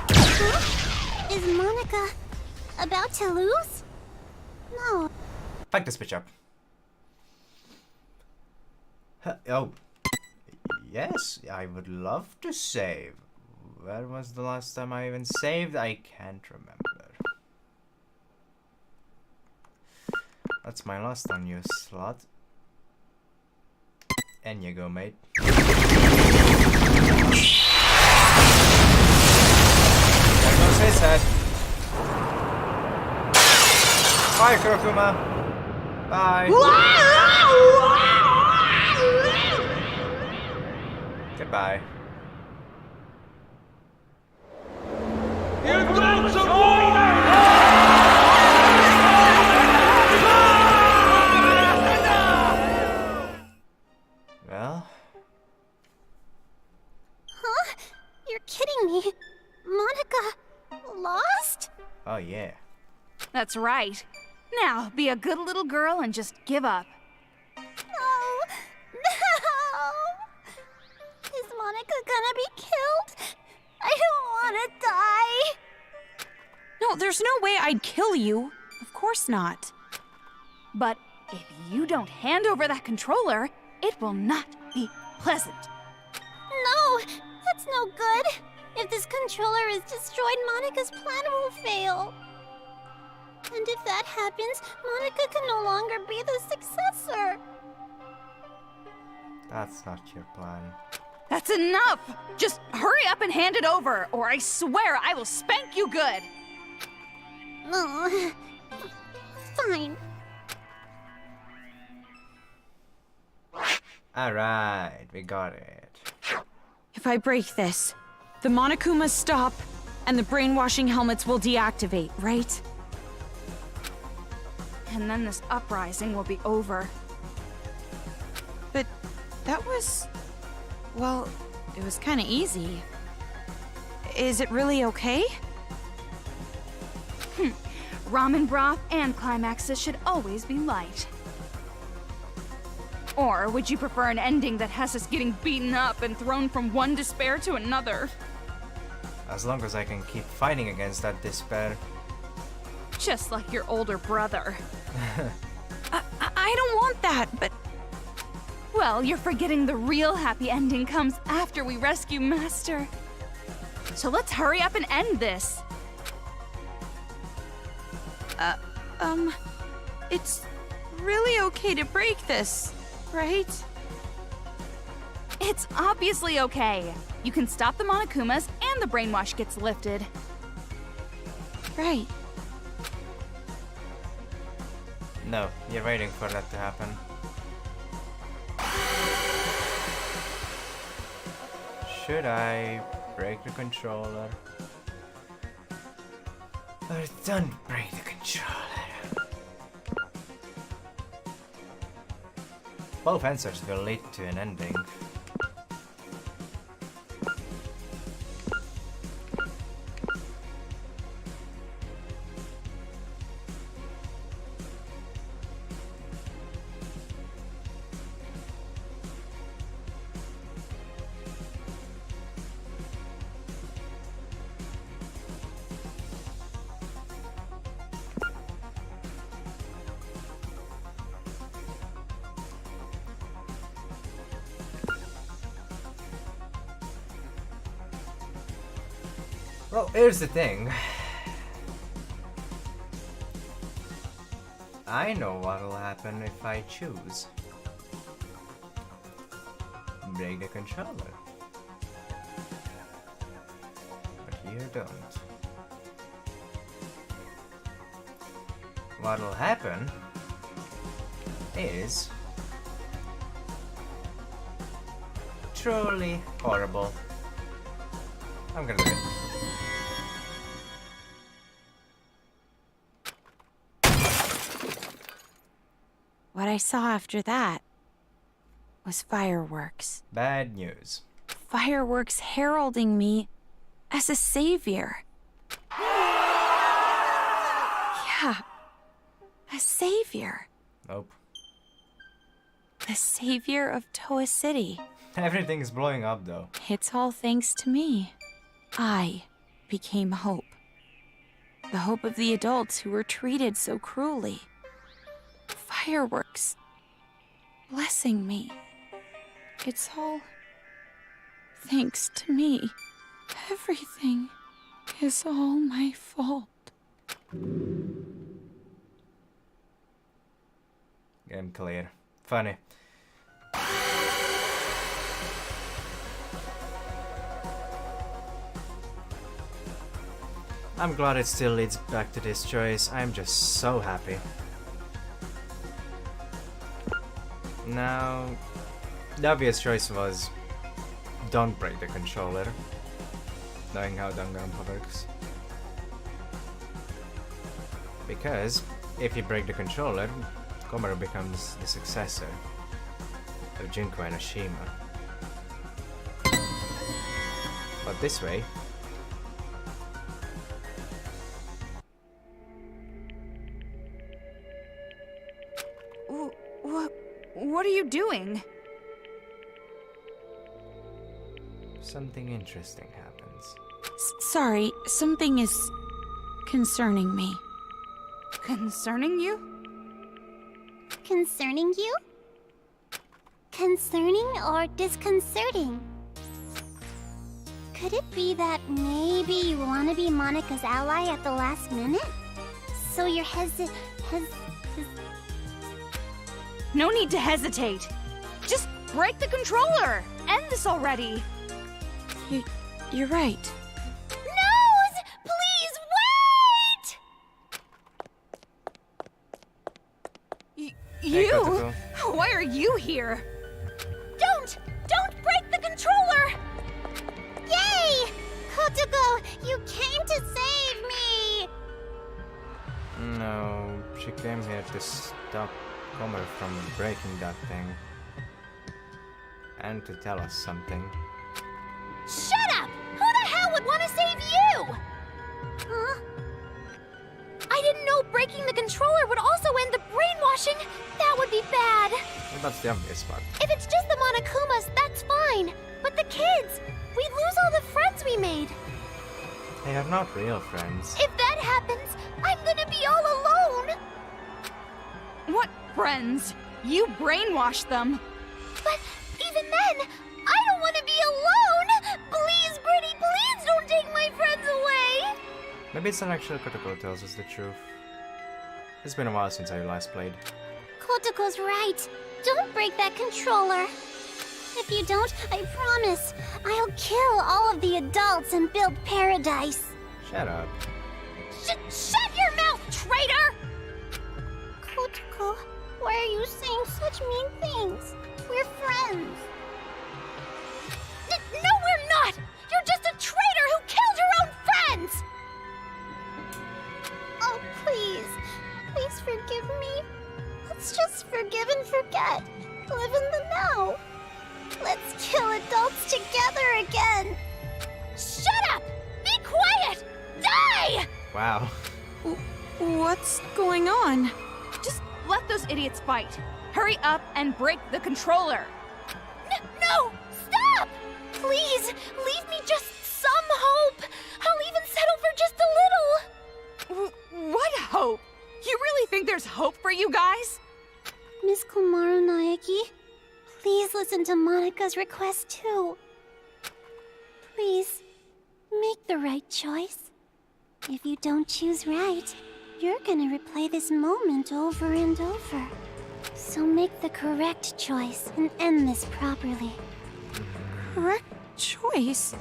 Is Monica about to lose? No. Fuck this bitch up. Oh. Yes, I would love to save. Where was the last time I even saved? I can't remember. That's my last unused slot. And you go, mate. There goes his head. Bye, Kurokuma. Bye. Goodbye. Well, Huh? You're kidding me. Monica lost? oh yeah. That's right. Now, be a good little girl and just give up. No. No. Is Monica gonna be killed? I don't want to die. No, there's no way I'd kill you. Of course not. But if you don't hand over that controller, it will not be pleasant. No, that's no good. If this controller is destroyed, Monica's plan will fail. And if that happens, Monica can no longer be the successor. That's not your plan. That's enough! Just hurry up and hand it over, or I swear I will spank you good! No. Fine. Alright, we got it. If I break this, the Monokumas stop, and the brainwashing helmets will deactivate, right? And then this uprising will be over. But that was... well, it was kind of easy. Is it really okay? Ramen broth and climaxes should always be light. Or would you prefer an ending that has us getting beaten up and thrown from one despair to another? As long as I can keep fighting against that despair. Just like your older brother. I don't want that, but... Well, you're forgetting the real happy ending comes after we rescue Master. So let's hurry up and end this. It's really okay to break this, right? It's obviously okay. You can stop the Monokumas and the brainwash gets lifted. Right. No, you're waiting for that to happen. Should I break the controller? Or don't break the controller? Both answers will lead to an ending. Well, here's the thing. I know what'll happen if I choose. Break the controller. But you don't. What'll happen is truly horrible. I'm gonna do it. What I saw after that was fireworks. Bad news. Fireworks heralding me as a savior. Yeah, a savior. Nope. The savior of Toa City. Everything's blowing up though. It's all thanks to me. I became hope. The hope of the adults who were treated so cruelly. Fireworks. Blessing me. It's all thanks to me. Everything is all my fault. Game clear. Funny. I'm glad it still leads back to this choice. I'm just so happy. Now, the obvious choice was don't break the controller, knowing how Danganronpa works. Because if you break the controller, Komaru becomes the successor of Junko and Oshima. But this way, What are you doing? something interesting happens. Sorry, something is concerning me. Concerning you? Concerning you? Concerning or disconcerting? Could it be that maybe you want to be Monika's ally at the last minute? So you're No need to hesitate. Just break the controller. End this already. You're right. Nose! Please wait! You? Kotoko. Why are you here? Don't break the controller! Yay! Kotoko, you came to save me! No, she came here to stop Komaru from breaking that thing. And to tell us something. Shut up! Who the hell would want to save you? Huh? I didn't know breaking the controller would also end the brainwashing. That would be bad. Well, that's the obvious part. If it's just the Monokumas, that's fine. But the kids, we'd lose all the friends we made. They are not real friends. If that happens, I'm gonna be all alone. What friends? You brainwashed them. But even then, I don't want to be alone. Please, Gritty, please don't take my friends away. Maybe it's not actually Kotoko who tells us the truth. It's been a while since I last played. Kotoko's right. Don't break that controller. If you don't, I promise, I'll kill all of the adults and build paradise. Shut up. Shut your mouth, traitor! Kotoko, why are you saying such mean things? We're friends. No, we're not! You're just a traitor who killed her own friends! Oh, please. Please forgive me. Let's just forgive and forget. Live in the now. Let's kill adults together again. Shut up! Be quiet! Die! Wow. What's going on? Just let those idiots fight. Hurry up and break the controller. No! Stop! Please, leave me just some hope. I'll even settle for just a little. What hope? You really think there's hope for you guys? Miss Komaru Naegi, please listen to Monika's request too. Please, make the right choice. If you don't choose right, you're gonna replay this moment over and over. So make the correct choice and end this properly. Correct choice?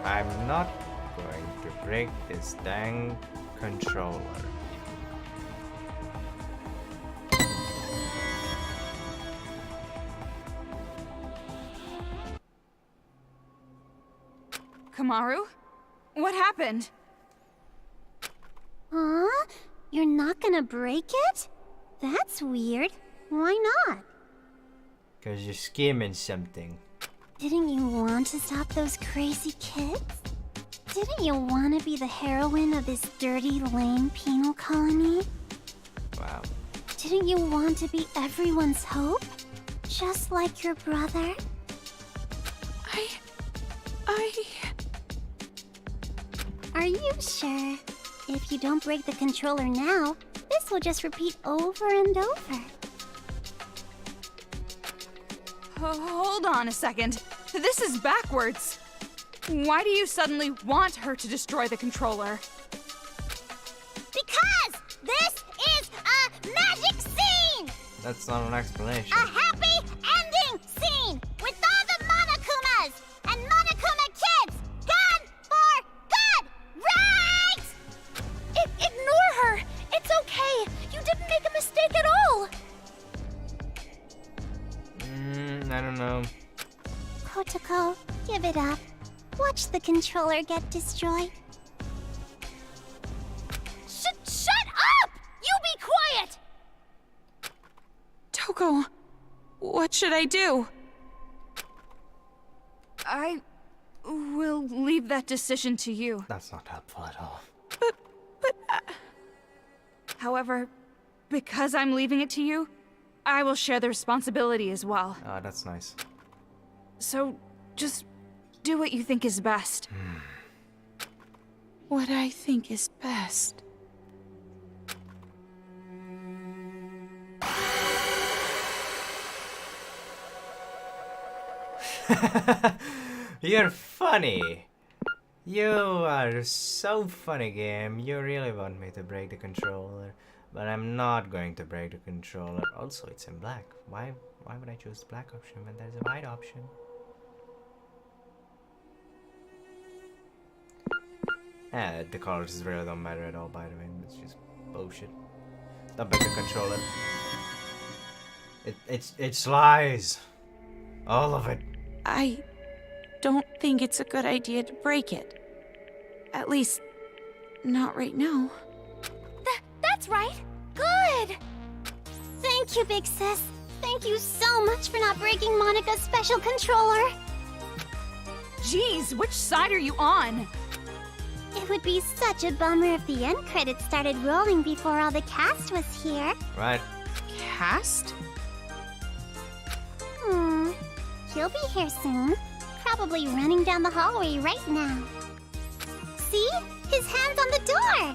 I'm not going to break this dang controller. Komaru? What happened? Huh? You're not gonna break it? That's weird. Why not? Cause you're scheming something. Didn't you want to stop those crazy kids? Didn't you want to be the heroine of this dirty, lame penal colony? Wow. Didn't you want to be everyone's hope? Just like your brother? Are you sure? If you don't break the controller now, this will just repeat over and over. Hold on a second. This is backwards. Why do you suddenly want her to destroy the controller? Because this is a magic scene! That's not an explanation. A happy ending scene with all the Monokumas and Monokuma kids gone for good, right? Ignore her! It's okay! You didn't make a mistake at all! I don't know. Kotoko, give it up. Watch the controller get destroyed. Shut up! You be quiet! Toko, what should I do? I will leave that decision to you. That's not helpful at all. However, because I'm leaving it to you, I will share the responsibility as well. Ah, that's nice. So, just do what you think is best. What I think is best. You're funny. You are so funny, game. You really want me to break the controller, but I'm not going to break the controller. Also, it's in black. Why would I choose the black option when there's a white option? The colors really don't matter at all, by the way. It's just bullshit. Don't break the controller. It's lies. All of it. I don't think it's a good idea to break it. At least, not right now. That's right. Good. Thank you, big sis. Thank you so much for not breaking Monika's special controller. Jeez, which side are you on? It would be such a bummer if the end credits started rolling before all the cast was here. Right. Cast? He'll be here soon. Probably running down the hallway right now. See? His hand's on the door!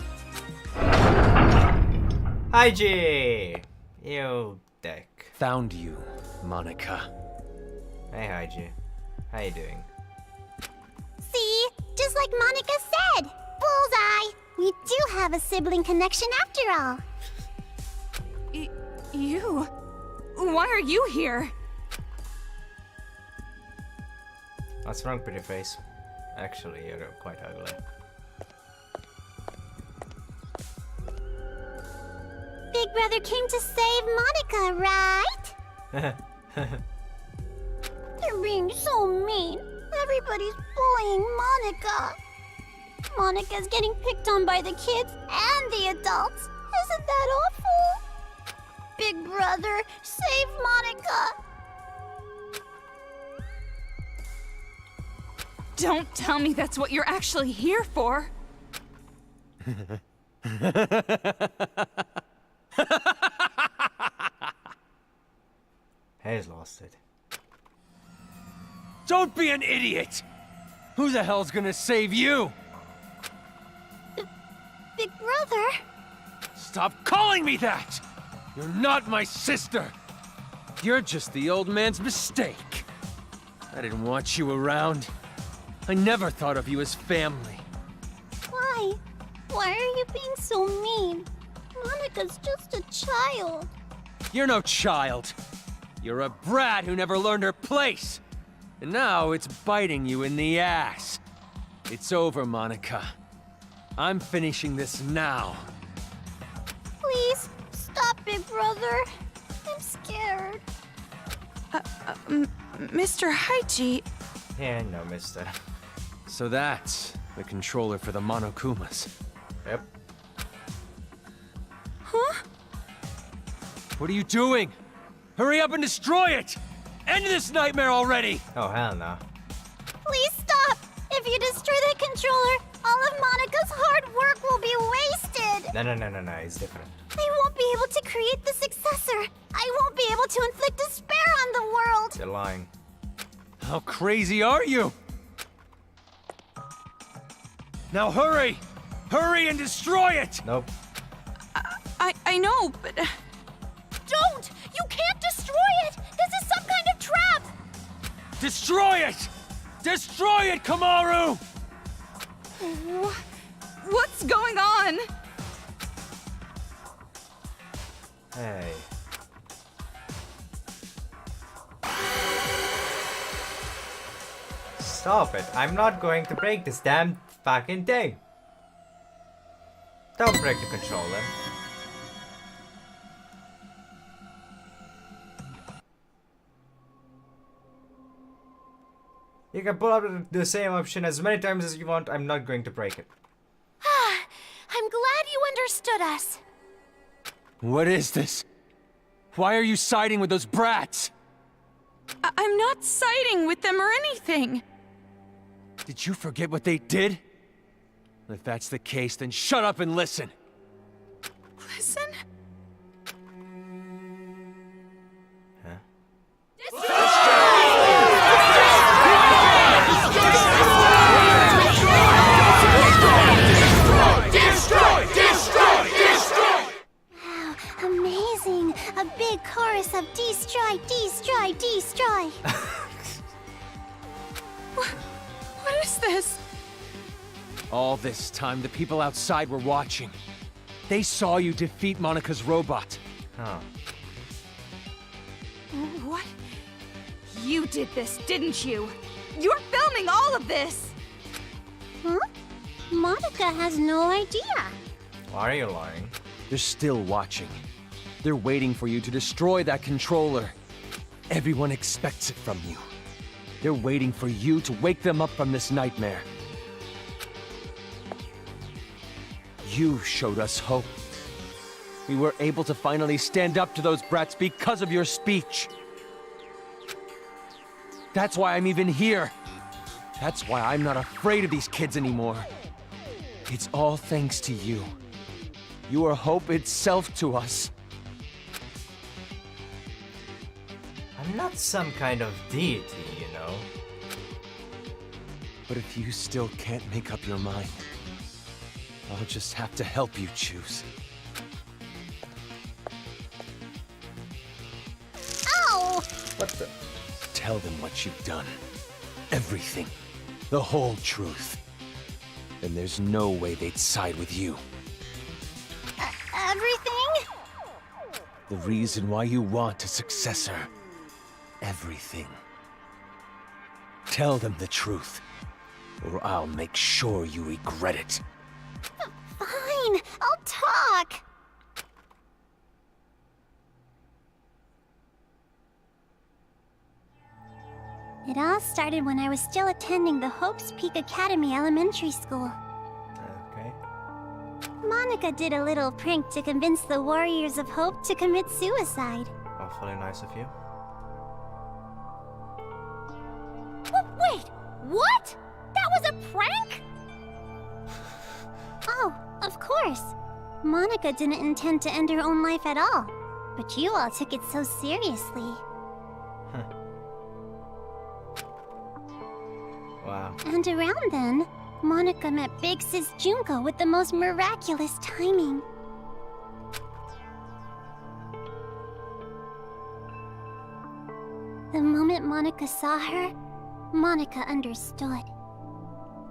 Hi, G! You dick. Found you, Monica. Hey, Haiji. How you doing? See? Just like Monica said! Bullseye! We do have a sibling connection after all. You? Why are you here? What's wrong, pretty face? Actually, you're quite ugly. Big Brother came to save Monica, right? They're being so mean. Everybody's bullying Monica. Monica's getting picked on by the kids and the adults. Isn't that awful? Big Brother, save Monica! Don't tell me that's what you're actually here for. Hayes lost it. Don't be an idiot! Who the hell's gonna save you? Big Brother? Stop calling me that! You're not my sister! You're just the old man's mistake. I didn't want you around. I never thought of you as family. Why? Why are you being so mean? Monica's just a child. You're no child. You're a brat who never learned her place. And now it's biting you in the ass. It's over, Monica. I'm finishing this now. Please, stop, Big Brother. I'm scared. Mr. Haiji, Yeah, no, mister. So that's the controller for the Monokumas. Yep. huh? What are you doing? Hurry up and destroy it! End this nightmare already! Oh, hell no. Please stop! If you destroy that controller, all of Monica's hard work will be wasted! No, it's different. I won't be able to create the successor! I won't be able to inflict despair on the world! You're lying. How crazy are you? Now hurry! Hurry and destroy it! Nope. I know, but Don't! You can't destroy it! This is some kind of trap! Destroy it! Destroy it, Kamaru! What's going on? Hey. Stop it. I'm not going to break this damn fucking thing. Don't break the controller. You can pull up the same option as many times as you want. I'm not going to break it. I'm glad you understood us. What is this? Why are you siding with those brats? I'm not siding with them or anything. Did you forget what they did? If that's the case, then shut up and listen. Listen? Wow, amazing! A big chorus of destroy, destroy, destroy! What is this? All this time, the people outside were watching. They saw you defeat Monica's robot. Huh. What? You did this, didn't you? You're filming all of this! Huh? Monica has no idea. Why are you lying? They're still watching. They're waiting for you to destroy that controller. Everyone expects it from you. They're waiting for you to wake them up from this nightmare. You showed us hope. We were able to finally stand up to those brats because of your speech. That's why I'm even here. That's why I'm not afraid of these kids anymore. It's all thanks to you. You are hope itself to us. I'm not some kind of deity, you know. But if you still can't make up your mind, I'll just have to help you choose. Ow! What the? Tell them what you've done. everything. The whole truth. Then there's no way they'd side with you. Everything? The reason why you want a successor. Everything. Tell them the truth, or I'll make sure you regret it. Fine, I'll talk. It all started when I was still attending the Hope's Peak Academy Elementary School. Okay. Monica did a little prank to convince the Warriors of Hope to commit suicide. Awfully nice of you. Wait, what? That was a prank? Oh, of course. Monica didn't intend to end her own life at all. But you all took it so seriously. Wow. And around then, Monica met Big Sis Junko with the most miraculous timing. The moment Monica saw her, Monica understood.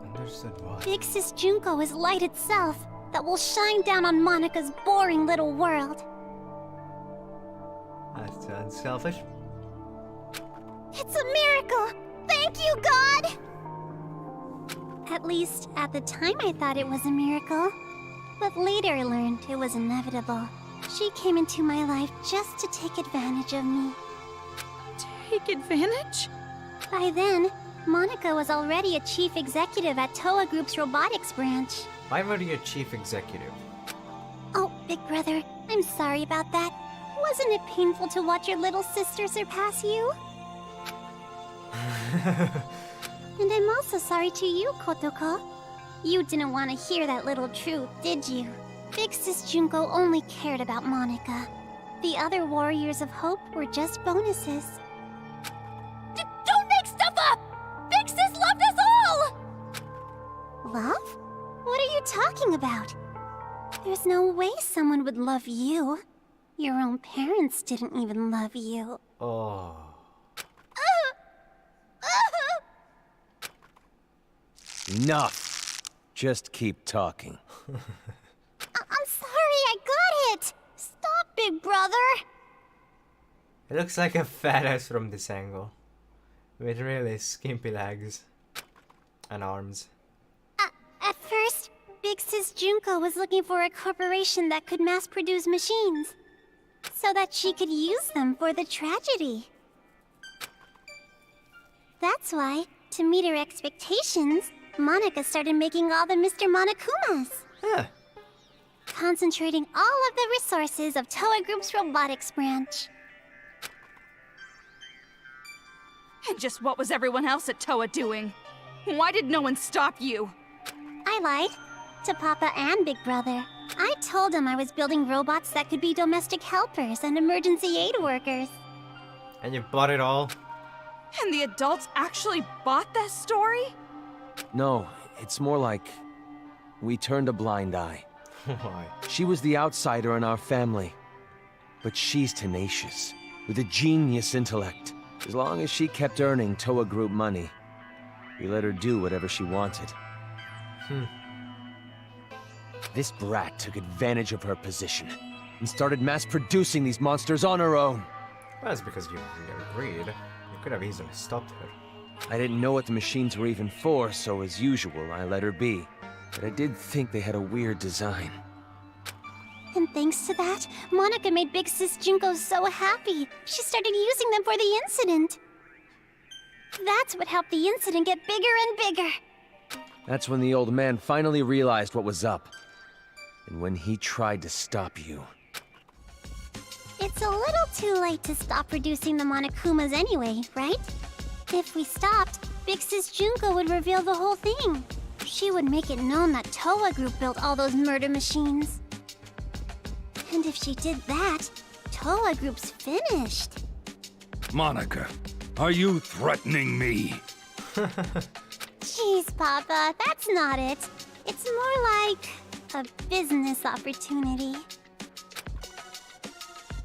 Understood what? Big Sis Junko is light itself that will shine down on Monica's boring little world. That's unselfish. It's a miracle! Thank you, God! At least, at the time I thought it was a miracle. But later I learned it was inevitable. She came into my life just to take advantage of me. Take advantage? By then, Monica was already a chief executive at Toa Group's robotics branch. Why were you chief executive? Oh, Big Brother, I'm sorry about that. Wasn't it painful to watch your little sister surpass you? And I'm also sorry to you, Kotoko. You didn't want to hear that little truth, did you? Big Sis Junko only cared about Monica. The other Warriors of Hope were just bonuses. Don't make stuff up! Big Sis loved us all! Love? What are you talking about? There's no way someone would love you. Your own parents didn't even love you. Oh. Enough. Just keep talking. I'm sorry, I got it! Stop, Big Brother! It looks like a fat ass from this angle. With really skimpy legs. And arms. At first, Big Sis Junko was looking for a corporation that could mass-produce machines. So that she could use them for the tragedy. That's why, to meet her expectations, Monica started making all the Mr. Monokumas. Huh. Concentrating all of the resources of Toa Group's robotics branch. And just what was everyone else at Toa doing? Why did no one stop you? I lied. To Papa and Big Brother. I told them I was building robots that could be domestic helpers and emergency aid workers. And you bought it all? And the adults actually bought that story? No, it's more like we turned a blind eye. Why? She was the outsider in our family. But she's tenacious, with a genius intellect. As long as she kept earning Toa Group money, we let her do whatever she wanted. This brat took advantage of her position and started mass-producing these monsters on her own. Well, that's because you agreed. You could have easily stopped her. I didn't know what the machines were even for, so as usual, I let her be. But I did think they had a weird design. And thanks to that, Monica made Big Sis Junko so happy. She started using them for the incident. That's what helped the incident get bigger and bigger. That's when the old man finally realized what was up. And when he tried to stop you. It's a little too late to stop producing the Monokumas anyway, right? If we stopped, Big Sis Junko would reveal the whole thing. She would make it known that Toa Group built all those murder machines. And if she did that, Toa Group's finished. Monica, are you threatening me? Jeez, Papa, that's not it. It's more like a business opportunity.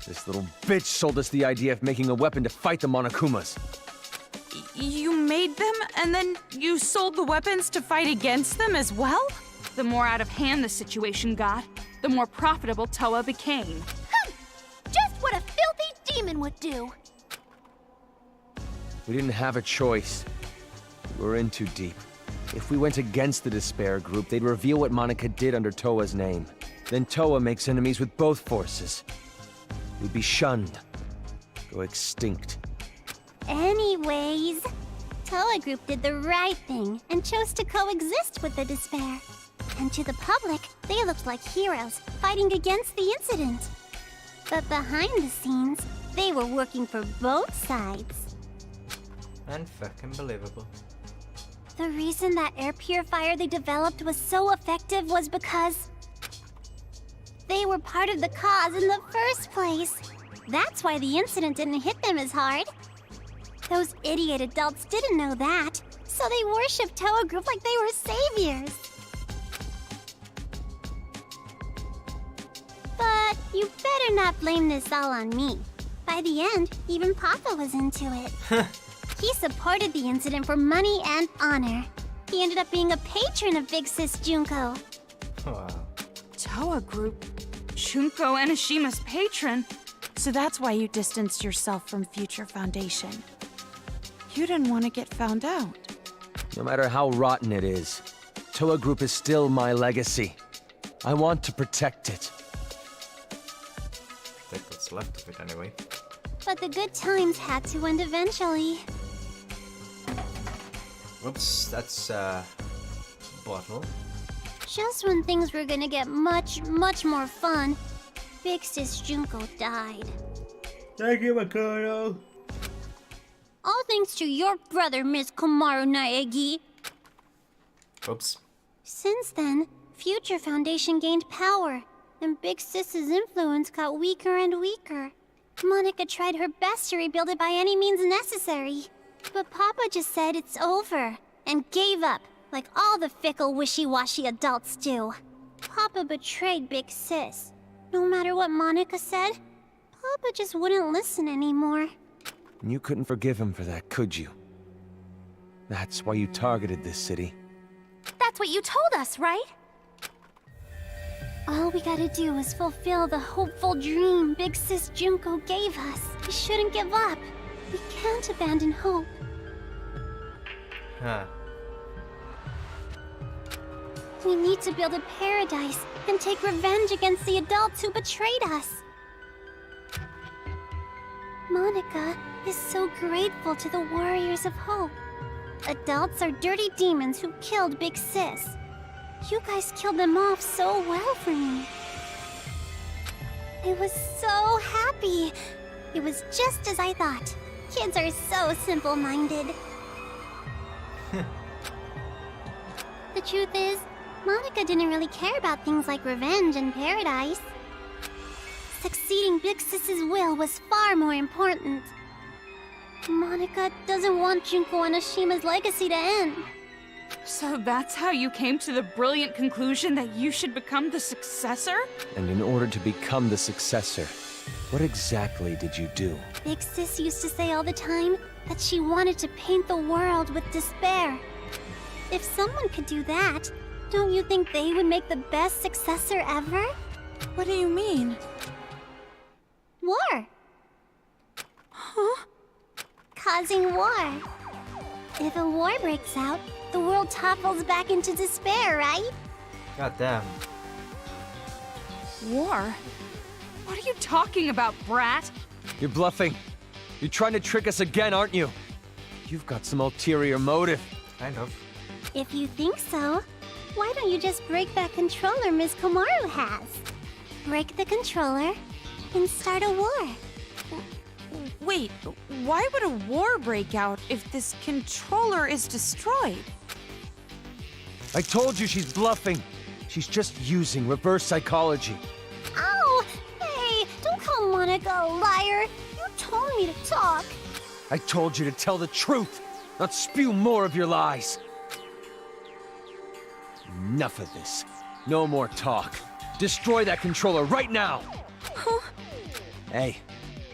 This little bitch sold us the idea of making a weapon to fight the Monokumas. you made them and then you sold the weapons to fight against them as well? The more out of hand the situation got, the more profitable Toa became. Just what a filthy demon would do. We didn't have a choice. We were in too deep. If we went against the Despair group, they'd reveal what Monica did under Toa's name. Then Toa makes enemies with both forces. We'd be shunned. Go extinct. Anyways, Toa Group did the right thing and chose to coexist with the Despair. And to the public, they looked like heroes fighting against the incident. But behind the scenes, they were working for both sides. And fucking believable. The reason that air purifier they developed was so effective was because they were part of the cause in the first place. That's why the incident didn't hit them as hard. Those idiot adults didn't know that, so they worshipped Toa Group like they were saviors. But you better not blame this all on me. By the end, even Papa was into it. He supported the incident for money and honor. He ended up being a patron of Big Sis Junko. Wow. Toa Group? Junko Enishima's patron? So that's why you distanced yourself from Future Foundation. You didn't want to get found out. No matter how rotten it is, Toa Group is still my legacy. I want to protect it. Take what's left of it anyway. But the good times had to end eventually. Whoops, that's bottle. Just when things were gonna get much more fun, Big Sis Junko died. Thank you, Makoto. All thanks to your brother, Miss Komaru Naegi. Oops. Since then, Future Foundation gained power, and Big Sis's influence got weaker and weaker. Monica tried her best to rebuild it by any means necessary. But Papa just said it's over, and gave up, like all the fickle, wishy-washy adults do. Papa betrayed Big Sis. No matter what Monica said, Papa just wouldn't listen anymore. And you couldn't forgive him for that, could you? That's why you targeted this city. That's what you told us, right? All we gotta do is fulfill the hopeful dream Big Sis Junko gave us. We shouldn't give up. We can't abandon hope. Huh. We need to build a paradise and take revenge against the adults who betrayed us. Monica is so grateful to the Warriors of Hope. Adults are dirty demons who killed Big Sis. You guys killed them off so well for me. I was so happy. It was just as I thought. Kids are so simple-minded. The truth is, Monica didn't really care about things like revenge and paradise. Succeeding Big Sis's will was far more important. Monica doesn't want Junko Anoshima's legacy to end. So that's how you came to the brilliant conclusion that you should become the successor? And in order to become the successor, what exactly did you do? Big Sis used to say all the time that she wanted to paint the world with despair. If someone could do that, don't you think they would make the best successor ever? What do you mean? War. Huh? Causing war. If a war breaks out, the world topples back into despair, right? God damn. War? What are you talking about, brat? You're bluffing. You're trying to trick us again, aren't you? You've got some ulterior motive. Kind of. If you think so, why don't you just break that controller Miss Komaru has? Break the controller and start a war. Wait, why would a war break out if this controller is destroyed? I told you she's bluffing. She's just using reverse psychology. Ow! Hey, don't call Monica a liar. You told me to talk. I told you to tell the truth, not spew more of your lies. Enough of this. No more talk. Destroy that controller right now! Huh? Hey,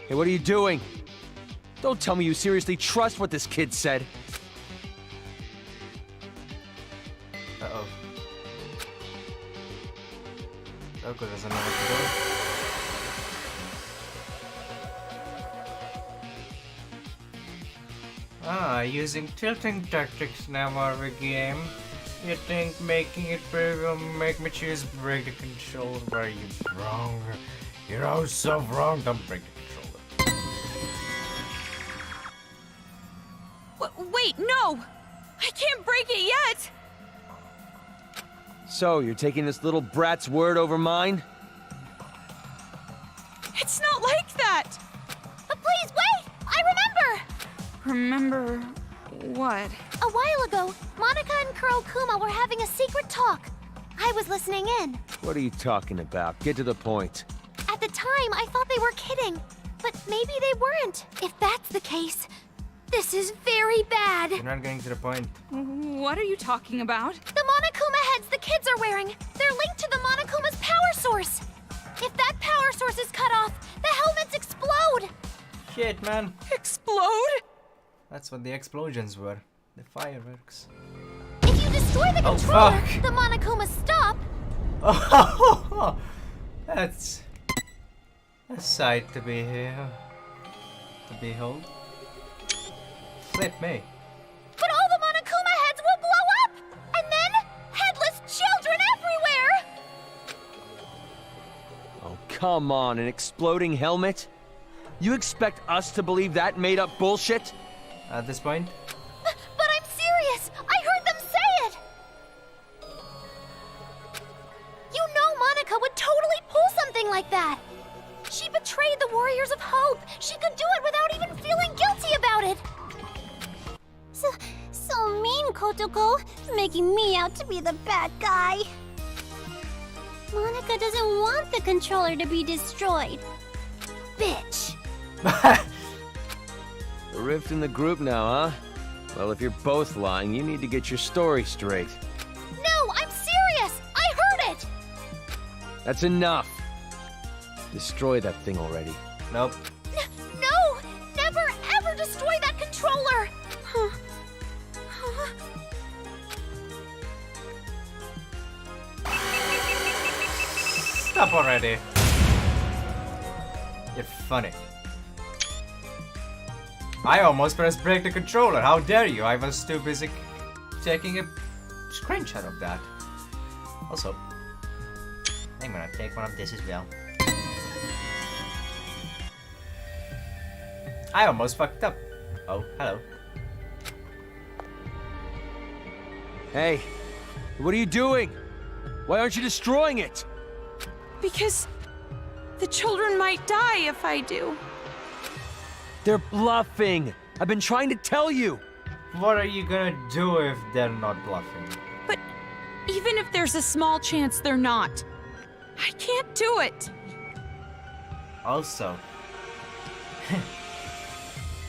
what are you doing? Don't tell me you seriously trust what this kid said. Uh-oh. Goku doesn't know what to do. Ah, using tilting tactics now our game. You think making it brave will make me choose break the controller? Are you wrong? You're all so wrong. Don't break the controller. Wait, no! I can't break it yet! So, you're taking this little brat's word over mine? It's not like that! But please wait! I remember! Remember what? A while ago, Monica and Kurokuma were having a secret talk. I was listening in. What are you talking about? Get to the point. At the time, I thought they were kidding. But maybe they weren't. If that's the case, this is very bad. You're not getting to the point. What are you talking about? The Monokuma heads the kids are wearing, they're linked to the Monokuma's power source. If that power source is cut off, the helmets explode. Shit, man. Explode? That's what the explosions were. The fireworks. If you destroy the Oh, controller, fuck. the Monokuma stop. Oh, that's a sight to be here. To behold. Flip me. But all the Monokuma heads will blow up! And then, headless children everywhere! Oh, come on, an exploding helmet? You expect us to believe that made-up bullshit? At this point, But I'm serious! I heard them say it! You know Monica would totally pull something like that! She betrayed the Warriors of Hope! She could do it without even feeling guilty about it! So mean, Kotoko, making me out to be the bad guy. Monica doesn't want the controller to be destroyed. Bitch. A rift in the group now, huh? Well, if you're both lying, you need to get your story straight. No, I'm serious! I heard it! That's enough. Destroy that thing already. nope. No! Never ever destroy that controller! Stop already. You're funny. I almost pressed break the controller. How dare you? I was too busy taking a screenshot of that. Also, I'm gonna take one of this as well. I almost fucked up. Oh, hello. Hey, what are you doing? Why aren't you destroying it? Because the children might die if I do. They're bluffing. I've been trying to tell you. What are you gonna do if they're not bluffing? But even if there's a small chance they're not, I can't do it. Also,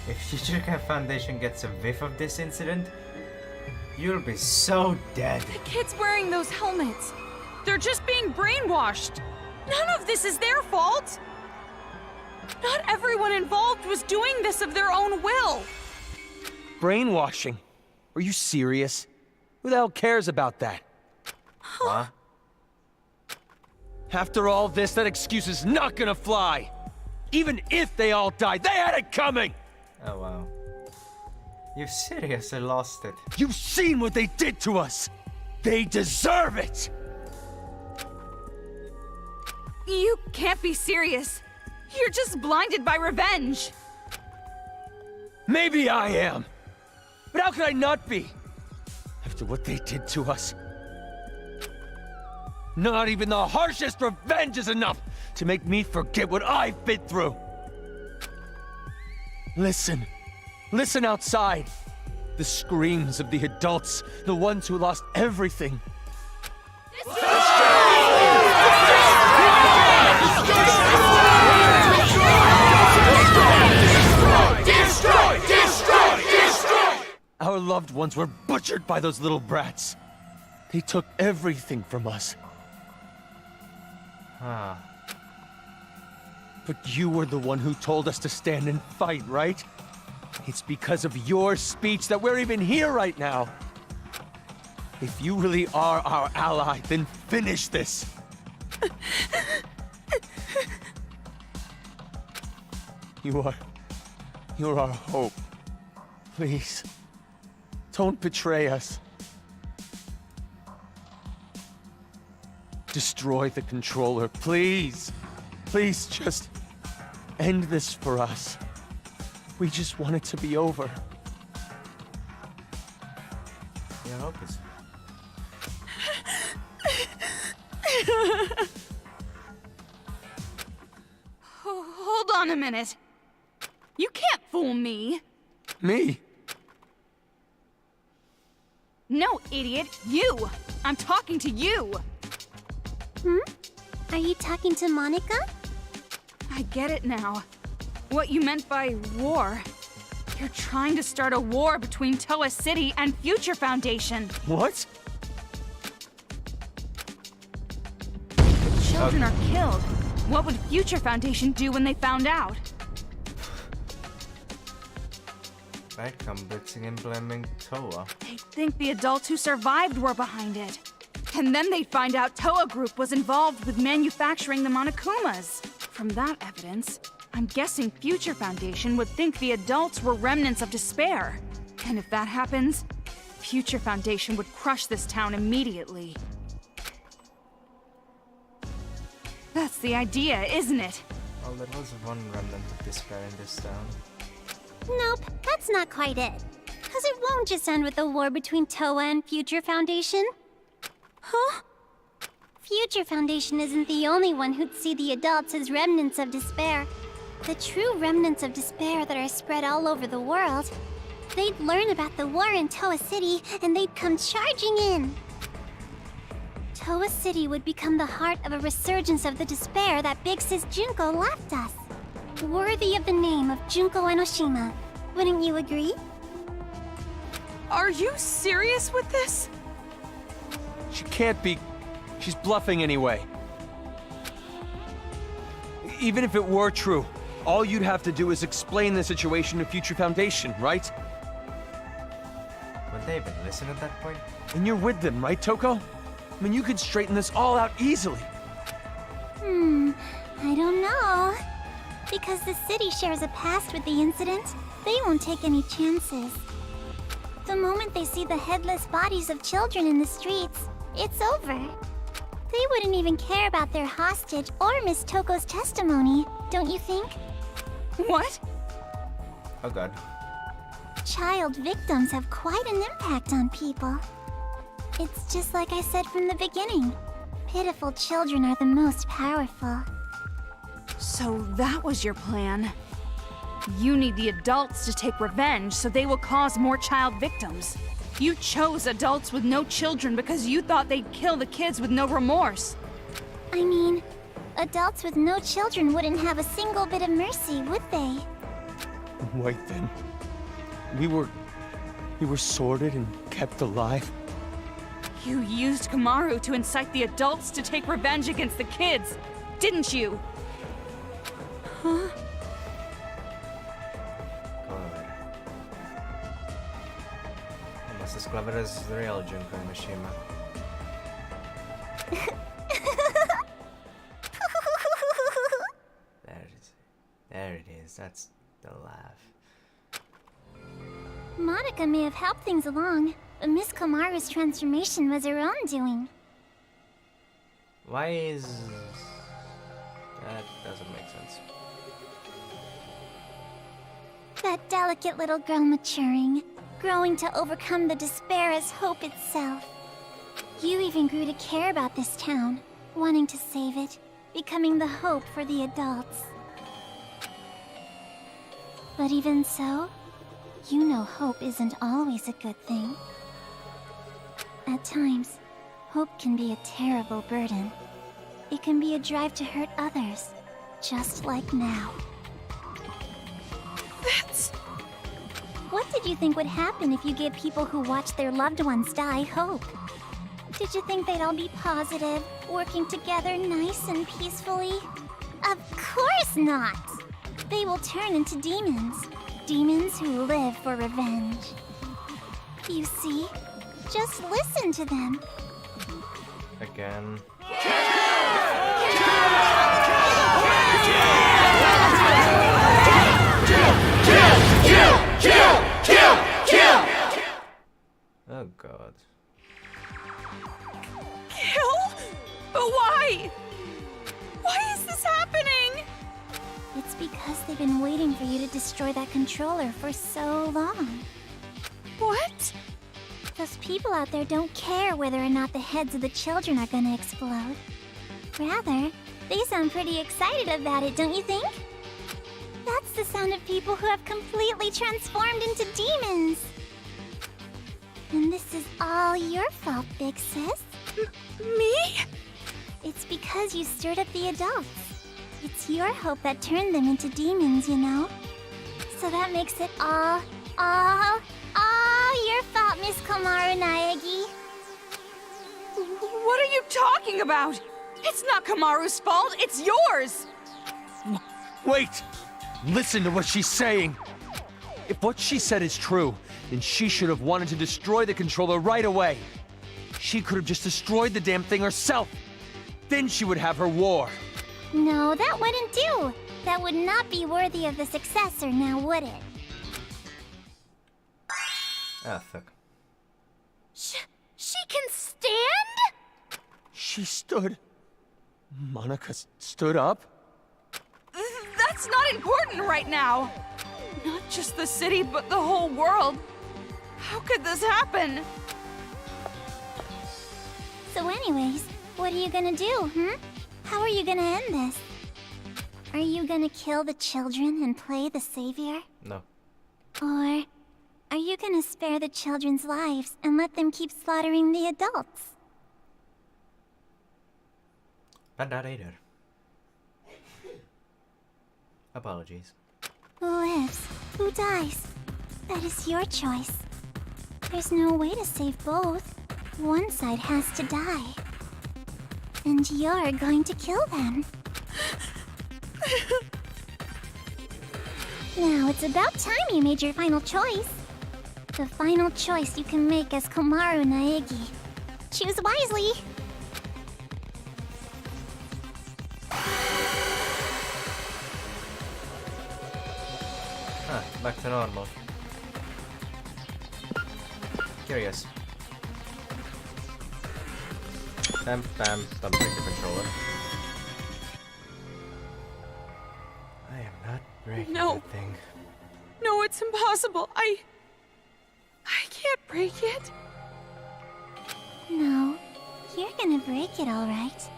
if Shichibukai Foundation gets a whiff of this incident, you'll be so dead. The kids wearing those helmets, they're just being brainwashed. None of this is their fault. Not everyone involved was doing this of their own will. Brainwashing? Are you serious? Who the hell cares about that? Huh? After all this, that excuse is not gonna fly. Even if they all died, they had it coming! Oh wow. You seriously lost it. You've seen what they did to us! They deserve it! You can't be serious. You're just blinded by revenge. Maybe I am. But how could I not be? After what they did to us. Not even the harshest revenge is enough to make me forget what I've been through. Listen. Listen outside. The screams of the adults, the ones who lost everything. Our loved ones were butchered by those little brats. They took everything from us. Huh. But you were the one who told us to stand and fight, right? It's because of your speech that we're even here right now. If you really are our ally, then finish this. You're our hope. Please, don't betray us. Destroy the controller, please. Please, just end this for us. We just want it to be over. Yeah, I hope it's... Hold on a minute. You can't fool me. Me? No, idiot. You. I'm talking to you. Are you talking to Monica? I get it now. What you meant by war. You're trying to start a war between Toa City and Future Foundation. What? Children are killed. What would Future Foundation do when they found out? Right, come blitzing and blaming Toa. They'd think the adults who survived were behind it. And then they'd find out Toa Group was involved with manufacturing the Monokumas. From that evidence, I'm guessing Future Foundation would think the adults were remnants of despair. And if that happens, Future Foundation would crush this town immediately. That's the idea, isn't it? Well, there was one remnant of despair in this town. Nope, that's not quite it. Because it won't just end with a war between Toa and Future Foundation. Huh? Future Foundation isn't the only one who'd see the adults as remnants of despair. The true remnants of despair that are spread all over the world. They'd learn about the war in Toa City, and they'd come charging in. Toa City would become the heart of a resurgence of the despair that Big Sis Junko left us. Worthy of the name of Junko Enoshima. Wouldn't you agree? Are you serious with this? She can't be. She's bluffing anyway. Even if it were true, all you'd have to do is explain the situation to Future Foundation, right? Would they even listen at that point? And you're with them, right, Toko? I mean, you could straighten this all out easily. I don't know. Because the city shares a past with the incident, they won't take any chances. The moment they see the headless bodies of children in the streets, it's over. They wouldn't even care about their hostage or Miss Toko's testimony, don't you think? What? Oh god. Child victims have quite an impact on people. It's just like I said from the beginning. Pitiful children are the most powerful. So that was your plan. You need the adults to take revenge so they will cause more child victims. You chose adults with no children because you thought they'd kill the kids with no remorse. I mean, adults with no children wouldn't have a single bit of mercy, would they? Wait then. We were sorted and kept alive. You used Kamaru to incite the adults to take revenge against the kids, didn't you? Huh? Clever. Almost as clever as the real Junko Enoshima. There it is. That's the laugh. Monica may have helped things along, but Miss Komaru's transformation was her own doing. Why is... That doesn't make sense. That delicate little girl maturing, growing to overcome the despair as hope itself. You even grew to care about this town, wanting to save it, becoming the hope for the adults. But even so, you know hope isn't always a good thing. At times, hope can be a terrible burden. It can be a drive to hurt others, just like now. That's... What did you think would happen if you gave people who watched their loved ones die hope? Did you think they'd all be positive, working together nice and peacefully? Of course not! They will turn into demons. demons who live for revenge. You see? Just listen to them. Again. Oh god. Kill? But why? Why is this happening? It's because they've been waiting for you to destroy that controller for so long. What? Those people out there don't care whether or not the heads of the children are gonna explode. Rather, they sound pretty excited about it, don't you think? That's the sound of people who have completely transformed into demons. And this is all your fault, Big Sis. Me? It's because you stirred up the adults. It's your hope that turned them into demons, you know? So that makes it all your fault, Miss Komaru Naegi. What are you talking about? It's not Kamaru's fault, it's yours! Wait! Listen to what she's saying! If what she said is true, then she should have wanted to destroy the controller right away. She could have just destroyed the damn thing herself. Then she would have her war. No, that wouldn't do. That would not be worthy of the successor, now would it? Ah, fuck. She can stand? She stood. Monica stood up? That's not important right now. Not just the city, but the whole world. How could this happen? So anyways, what are you gonna do, How are you gonna end this? Are you gonna kill the children and play the savior? No. Or are you gonna spare the children's lives and let them keep slaughtering the adults? Not that either. Apologies. Who lives? Who dies? That is your choice. There's no way to save both. One side has to die. And you're going to kill them. Now, it's about time you made your final choice. The final choice you can make as Komaru Naegi. Choose wisely. Ah, back to normal. Curious. Bam, bam, bumping the controller. I am not breaking No. that thing. No, it's impossible. I can't break it. No, you're gonna break it all right.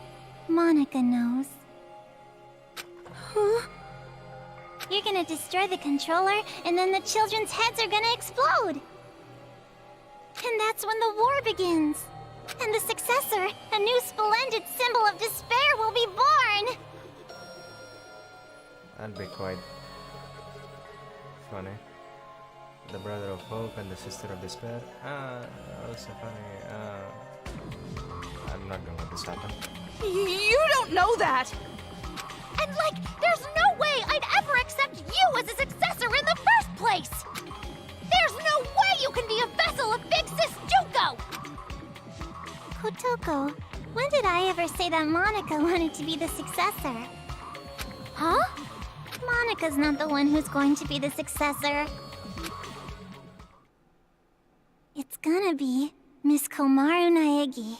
Monica knows. Huh? You're gonna destroy the controller, and then the children's heads are gonna explode. And that's when the war begins. And the successor, a new splendid symbol of despair, will be born. That'd be quite funny. The brother of hope and the sister of despair. Ah, also funny. I'm not gonna let this happen. You don't know that. And like, there's no way I'd ever accept you as a successor in the first place! There's no way you can be a vessel of Big Sis Junko! Kotoko, when did I ever say that Monica wanted to be the successor? Huh? Monica's not the one who's going to be the successor. It's gonna be Miss Komaru Naegi.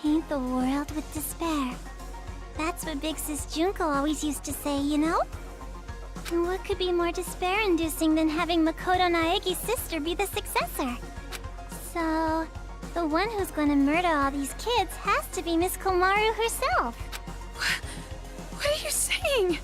Paint the world with despair. That's what Big Sis Junko always used to say, you know? And what could be more despair-inducing than having Makoto Naegi's sister be the successor? So, the one who's gonna murder all these kids has to be Miss Komaru herself. What are you saying?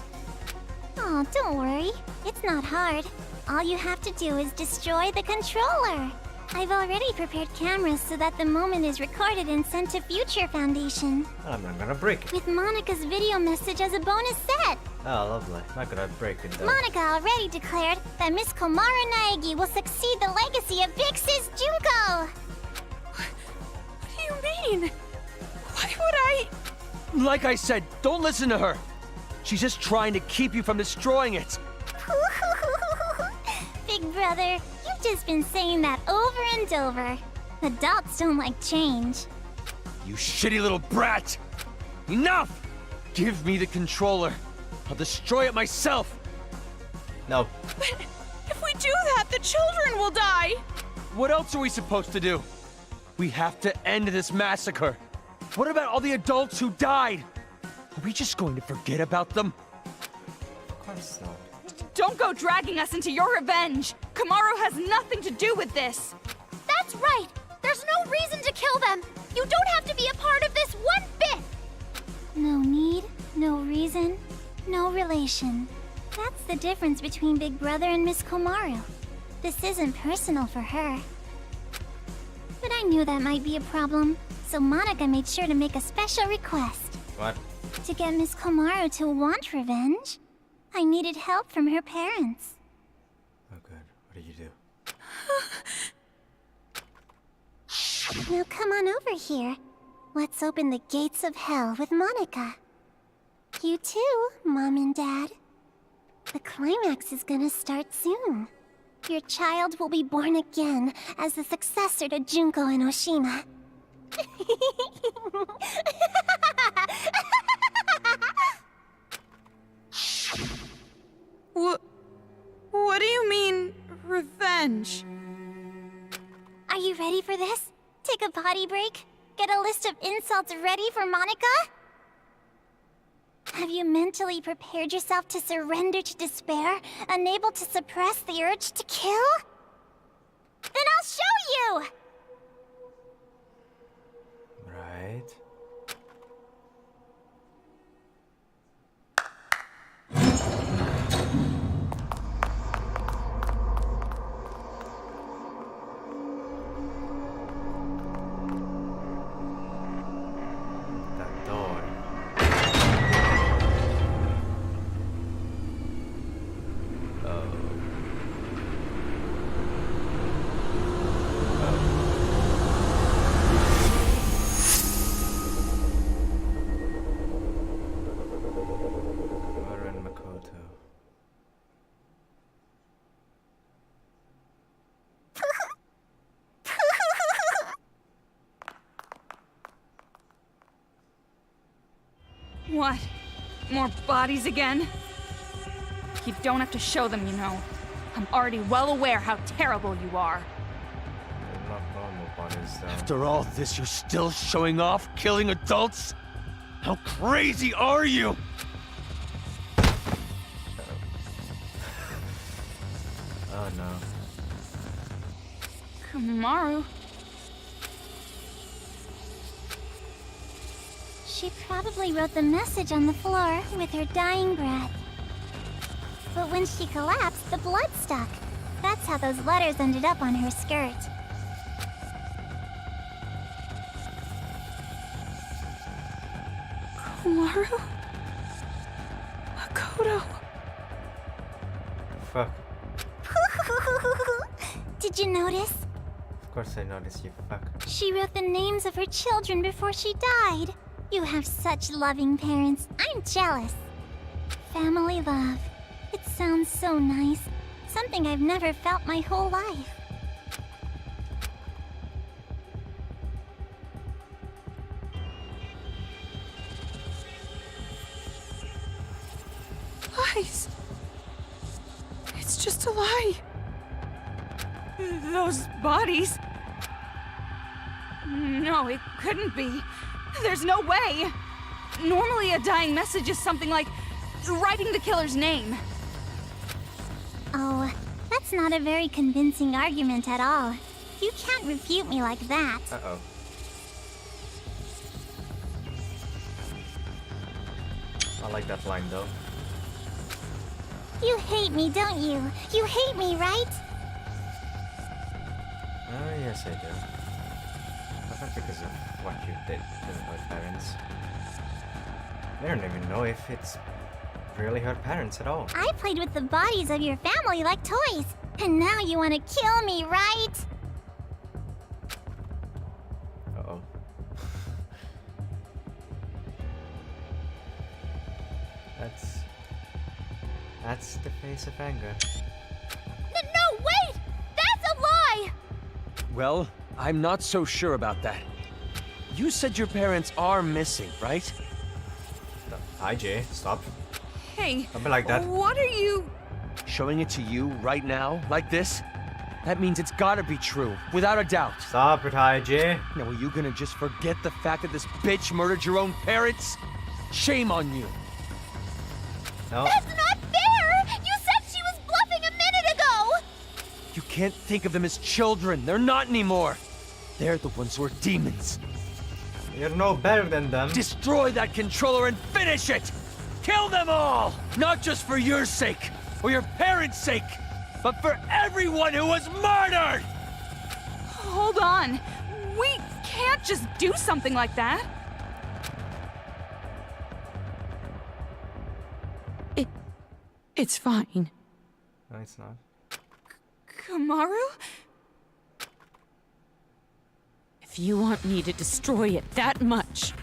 Oh, don't worry. It's not hard. All you have to do is destroy the controller. I've already prepared cameras so that the moment is recorded and sent to Future Foundation. I'm not gonna break it. With Monica's video message as a bonus set. Oh, lovely. Not gonna break it though. Monica already declared that Miss Komaru Naegi will succeed the legacy of Big Sis Junko. What do you mean? Why would I? Like I said, don't listen to her. She's just trying to keep you from destroying it. Who brother. You've just been saying that over and over. Adults don't like change. You shitty little brat! Enough! Give me the controller. I'll destroy it myself. No. But if we do that, the children will die! What else are we supposed to do? We have to end this massacre. What about all the adults who died? Are we just going to forget about them? Of course not. Don't go dragging us into your revenge! Kamaru has nothing to do with this! That's right! There's no reason to kill them! You don't have to be a part of this one bit! No need, no reason, no relation. That's the difference between Big Brother and Miss Komaru. This isn't personal for her. But I knew that might be a problem, so Monica made sure to make a special request. What? To get Miss Komaru to want revenge, I needed help from her parents. Oh good. What did you do? Now come on over here. Let's open the gates of hell with Monica. You too, Mom and Dad. The climax is gonna start soon. Your child will be born again as the successor to Junko and Oshima. What do you mean, revenge? Are you ready for this? Take a potty break? Get a list of insults ready for Monica? Have you mentally prepared yourself to surrender to despair, unable to suppress the urge to kill? Then I'll show you! Right. That door. Kamaru and Makoto. What? More bodies again? You don't have to show them, you know. I'm already well aware how terrible you are. They're not normal bodies though. After all this, you're still showing off, killing adults? How crazy are you? Oh no. Kamaru? She probably wrote the message on the floor with her dying breath. But when she collapsed, the blood stuck. That's how those letters ended up on her skirt. Kamaru? Makoto? Fuck. Did you notice? Of course I noticed, you fuck. She wrote the names of her children before she died. You have such loving parents. I'm jealous. Family love. It sounds so nice. Something I've never felt my whole life. Lies. It's just a lie. Those bodies? No, it couldn't be. There's no way. Normally a dying message is something like writing the killer's name. Oh, that's not a very convincing argument at all. You can't refute me like that. Uh-oh. I like that line though. You hate me, don't you? You hate me, right? Oh, yes I do. But not because of what you did to her parents. They don't even know if it's really her parents at all. I played with the bodies of your family like toys. And now you want to kill me, right? Uh-oh. That's the face of anger. No, wait! Well, I'm not so sure about that. You said your parents are missing, right? Hi, Jay. Stop. Hey, Don't be like that. what are you... Showing it to you right now, like this? That means it's gotta be true, without a doubt. Stop it, Hi, Jay. Now, are you gonna just forget the fact that this bitch murdered your own parents? Shame on you. No. That's not fair! You said she was bluffing a minute ago! You can't think of them as children. They're not anymore. They're the ones who are demons. You're no better than them. Destroy that controller and finish it! Kill them all! Not just for your sake, or your parents' sake, but for everyone who was murdered! Hold on. We can't just do something like that. It's fine. No, it's not. Kamaru? If you want me to destroy it that much,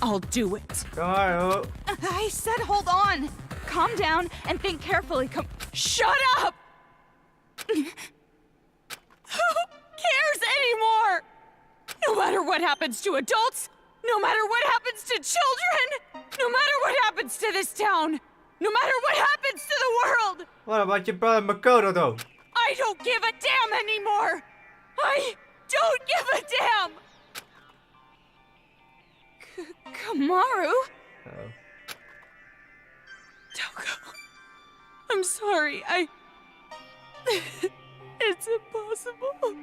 I'll do it. Kamaru. I said hold on. Calm down and think carefully. Shut up! Who cares anymore? No matter what happens to adults, no matter what happens to children, no matter what happens to this town, no matter what happens to the world, What about your brother Makoto, though? I don't give a damn anymore! I don't give a damn! Kamaru? Oh. Toko, I'm sorry. It's impossible.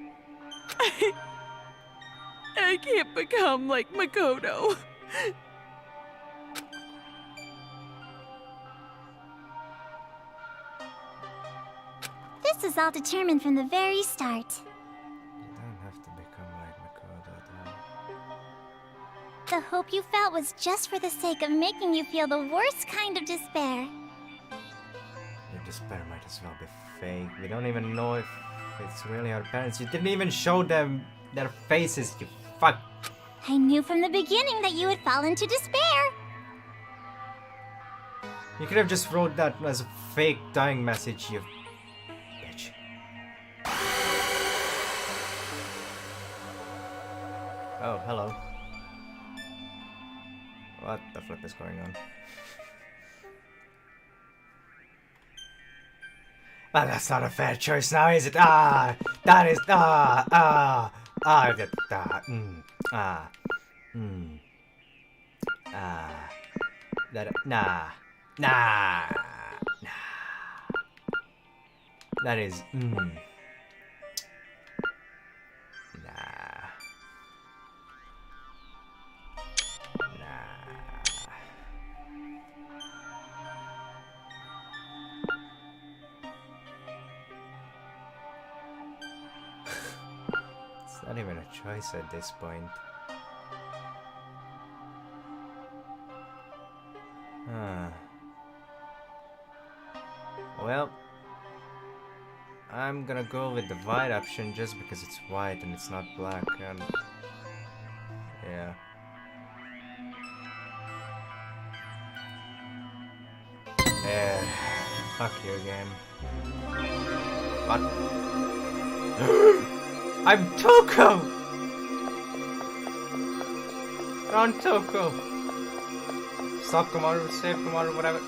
I can't become like Makoto. This is all determined from the very start. You don't have to become like Makoto, though. The hope you felt was just for the sake of making you feel the worst kind of despair. Your despair might as well be fake. We don't even know if it's really our parents. You didn't even show them their faces, you fuck. I knew from the beginning that you would fall into despair. You could have just wrote that as a fake dying message, you bitch. Oh, hello. What the flip is going on? Well, that's not a fair choice now, is it? That is, that, that is, nah. It's not even a choice at this point. Well, I'm gonna go with the white option just because it's white and it's not black, and yeah. Yeah, fuck you game. What? I'm Toko! Run, Toko! Stop Kamaru, save Kamaru, whatever.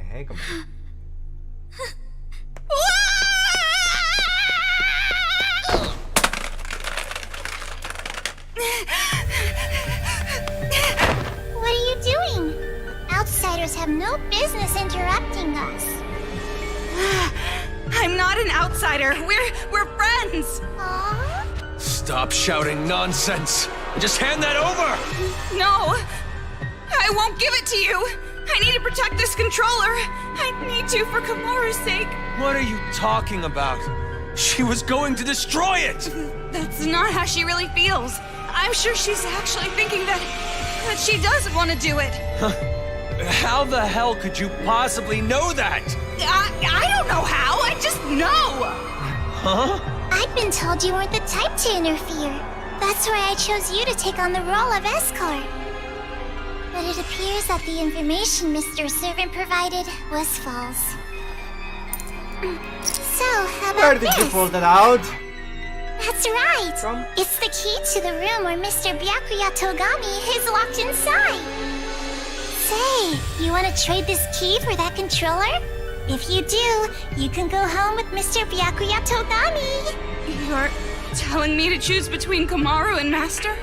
Hey, Kamaru. What are you doing? Outsiders have no business interrupting us. I'm not an outsider. We're friends. Aww. Stop shouting nonsense and just hand that over! No, I won't give it to you. I need to protect this controller. I need to for Kamaru's sake. What are you talking about? She was going to destroy it! That's not how she really feels. I'm sure she's actually thinking that she does want to do it. How the hell could you possibly know that? I don't know how. I just know. Huh? I've been told you weren't the type to interfere. That's why I chose you to take on the role of escort. But it appears that the information Mr. Servant provided was false. So, how Where about did you this? pull that out? That's right! From? It's the key to the room where Mr. Byakuya Togami is locked inside! Say, you want to trade this key for that controller? If you do, you can go home with Mr. Byakuya Togami! You're telling me to choose between Kamaru and Master?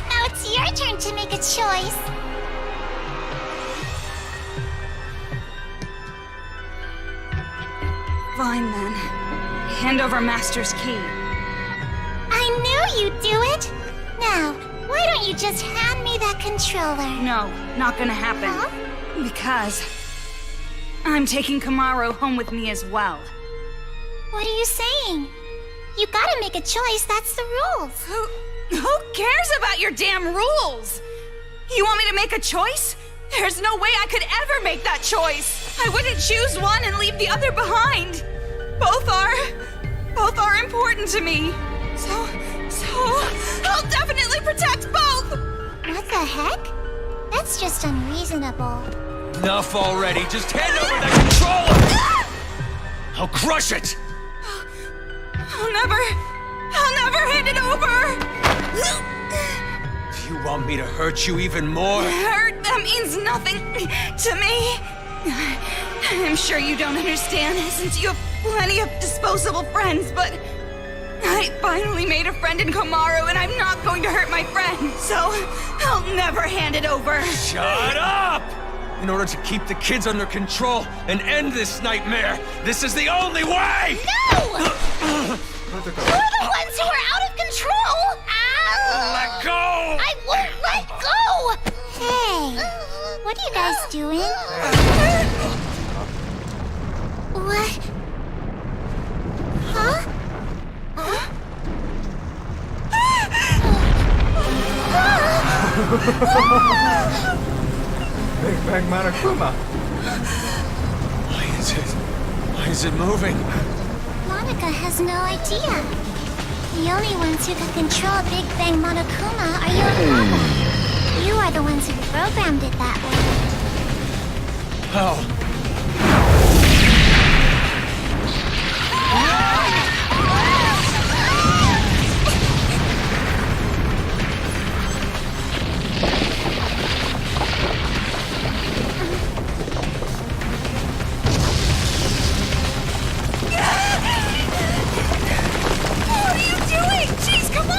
Now it's your turn to make a choice. Fine then. Hand over Master's key. I knew you'd do it! Now, why don't you just hand me that controller? No, not gonna happen. Huh? Because I'm taking Kamaru home with me as well. What are you saying? You gotta make a choice, that's the rules. Who cares about your damn rules? You want me to make a choice? There's no way I could ever make that choice. I wouldn't choose one and leave the other behind. Both are important to me. So I'll definitely protect both. What the heck? That's just unreasonable. Enough already. Just hand over that controller! I'll crush it! I'll never hand it over. Do you want me to hurt you even more? Hurt, that means nothing to me. I'm sure you don't understand since you have plenty of disposable friends, but I finally made a friend in Kamaru and I'm not going to hurt my friend, so I'll never hand it over. Shut up! In order to keep the kids under control and end this nightmare, this is the only way! No! You're the ones who are out of control! Ow! Let go! I won't let go! Hey, what are you guys doing? What? Huh? Big Bang Monokuma. Why is it moving? Monica has no idea. The only ones who can control Big Bang Monokuma are you and Papa. You are the ones who programmed it that way. Oh. What are you doing? Jeez, come on!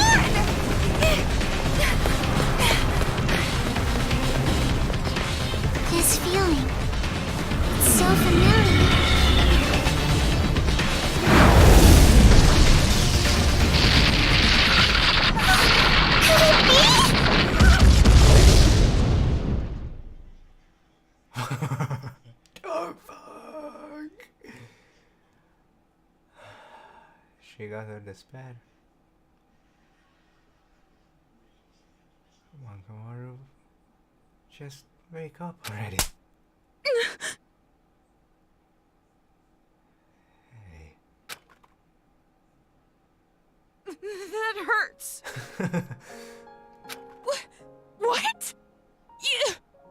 This feeling. It's so familiar. Could it be? Oh, fuck. She got her despair. Come on, Kamaru. Just wake up already. Hey. That hurts. What?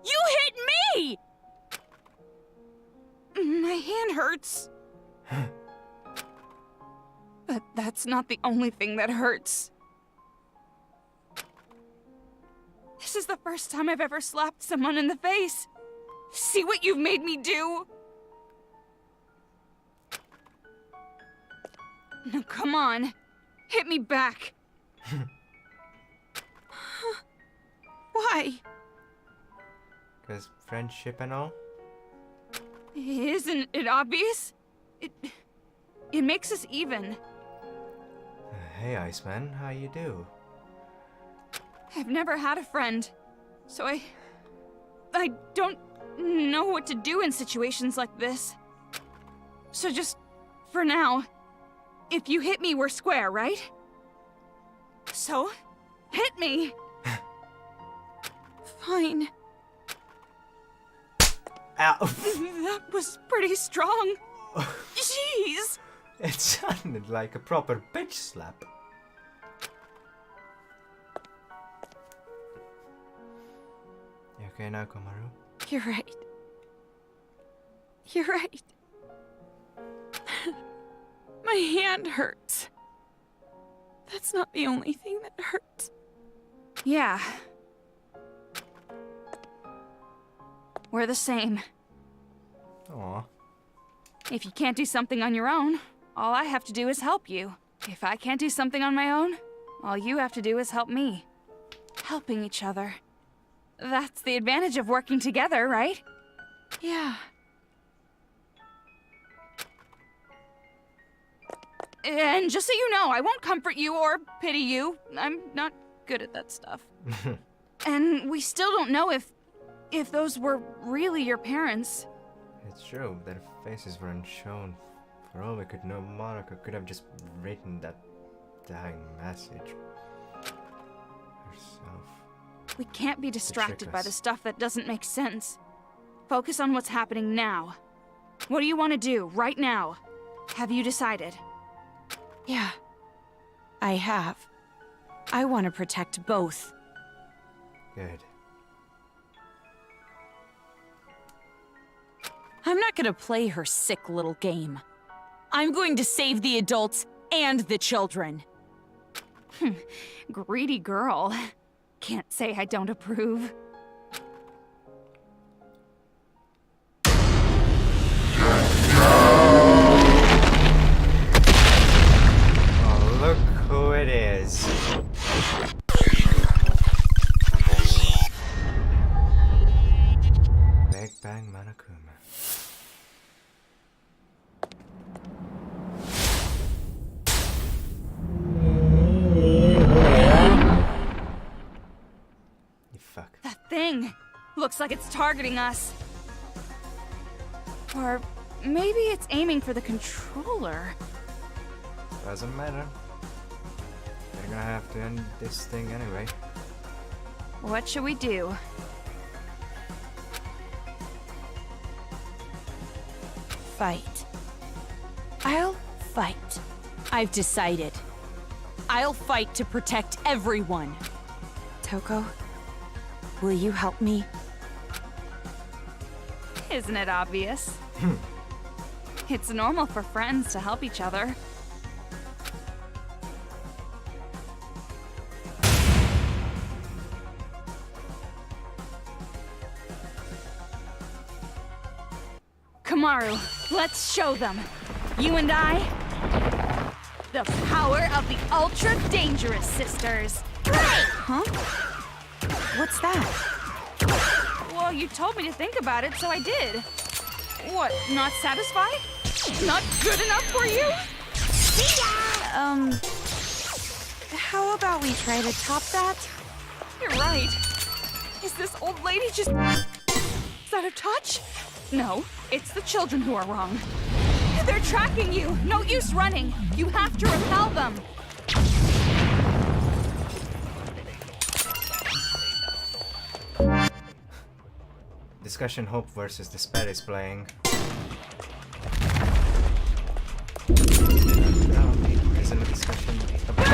You hit me! My hand hurts. But that's not the only thing that hurts. This is the first time I've ever slapped someone in the face. See what you've made me do? Now come on. Hit me back. Why? Because friendship and all? Isn't it obvious? It makes us even. Hey, Iceman, how you do? I've never had a friend, so I don't know what to do in situations like this. So just, for now, if you hit me, we're square, right? So, hit me! Fine. Ow! That was pretty strong. Jeez! It sounded like a proper bitch slap. okay now, Komaru? You're right. You're right. My hand hurts. That's not the only thing that hurts. Yeah. We're the same. Aw. If you can't do something on your own, all I have to do is help you. If I can't do something on my own, all you have to do is help me. Helping each other. That's the advantage of working together, right? Yeah. And just so you know, I won't comfort you or pity you. I'm not good at that stuff. And we still don't know if those were really your parents. It's true, their faces weren't shown. For all we could know, Monica could have just written that dying message herself. We can't be distracted by us. the stuff that doesn't make sense. Focus on what's happening now. What do you want to do right now? Have you decided? Yeah. I have. I want to protect both. Good. I'm not gonna play her sick little game. I'm going to save the adults and the children. Greedy girl. Can't say I don't approve. Oh, look who it is. Big Bang Monokuma. You fuck. That thing! Looks like it's targeting us. Or maybe it's aiming for the controller. Doesn't matter. They're gonna have to end this thing anyway. What should we do? Fight. I'll fight. I've decided. I'll fight to protect everyone. Toko, will you help me? Isn't it obvious? It's normal for friends to help each other. Kamaru, let's show them. You and I, the power of the Ultra Dangerous Sisters. Huh? What's that? Well, you told me to think about it, so I did. What, not satisfied? Not good enough for you? How about we try to top that? You're right. Is this old lady just out of touch? No, it's the children who are wrong. They're tracking you. No use running. You have to repel them. Discussion Hope versus Despair is playing. Isn't a discussion about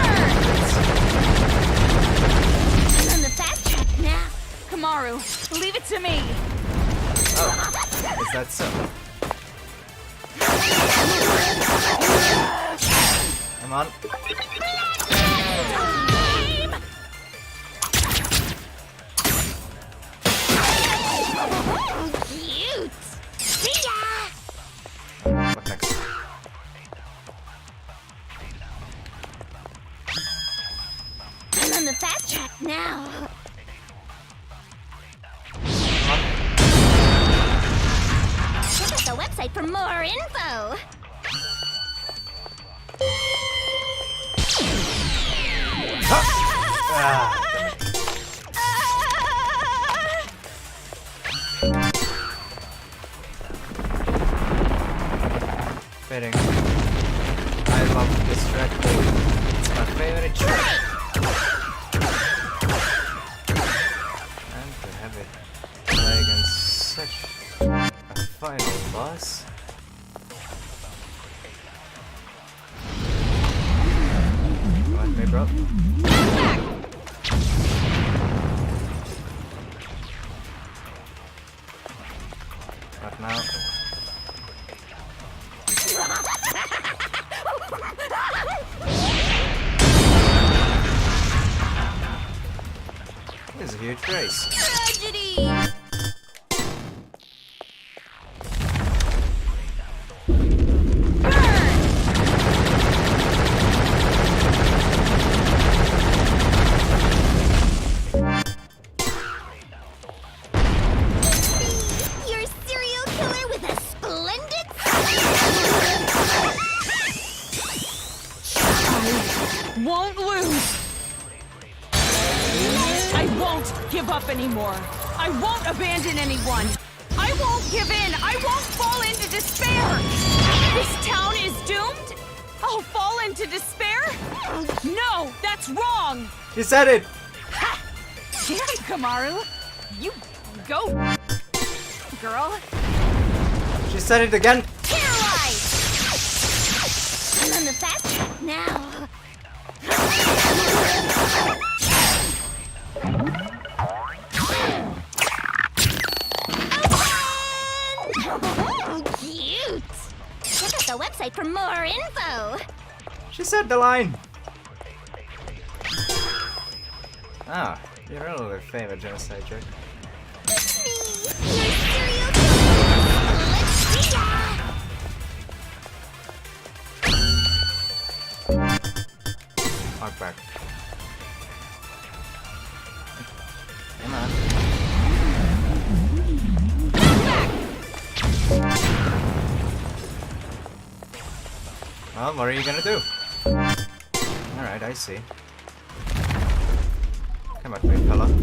On the fast track now. Kamaru, leave it to me. Oh, is that so? Come on. Cute. See ya. What next? I'm on the fast track now. Check out the website for more info. Fitting. I love this track. It's my favorite track. And to have it play against such a final boss. Come me, bro. Not now. This is a huge race. Tragedy! Your serial killer with a splendid Won't lose. I won't give up anymore. I won't abandon anyone. I won't give in. I won't fall into despair. This town is doomed? I'll fall into despair? No, that's wrong. He said it! Damn, Kamaru. You go, girl. She said it again! paralyzed! I'm on the fast track now. Oh, cute! Check out the website for more info. She said the line! Ah, your really favorite genocide joke. Your serial killer. Let's see ya! Hark back. Come on. Well, what are you gonna do? Alright, I see. Come at me, fella. I'm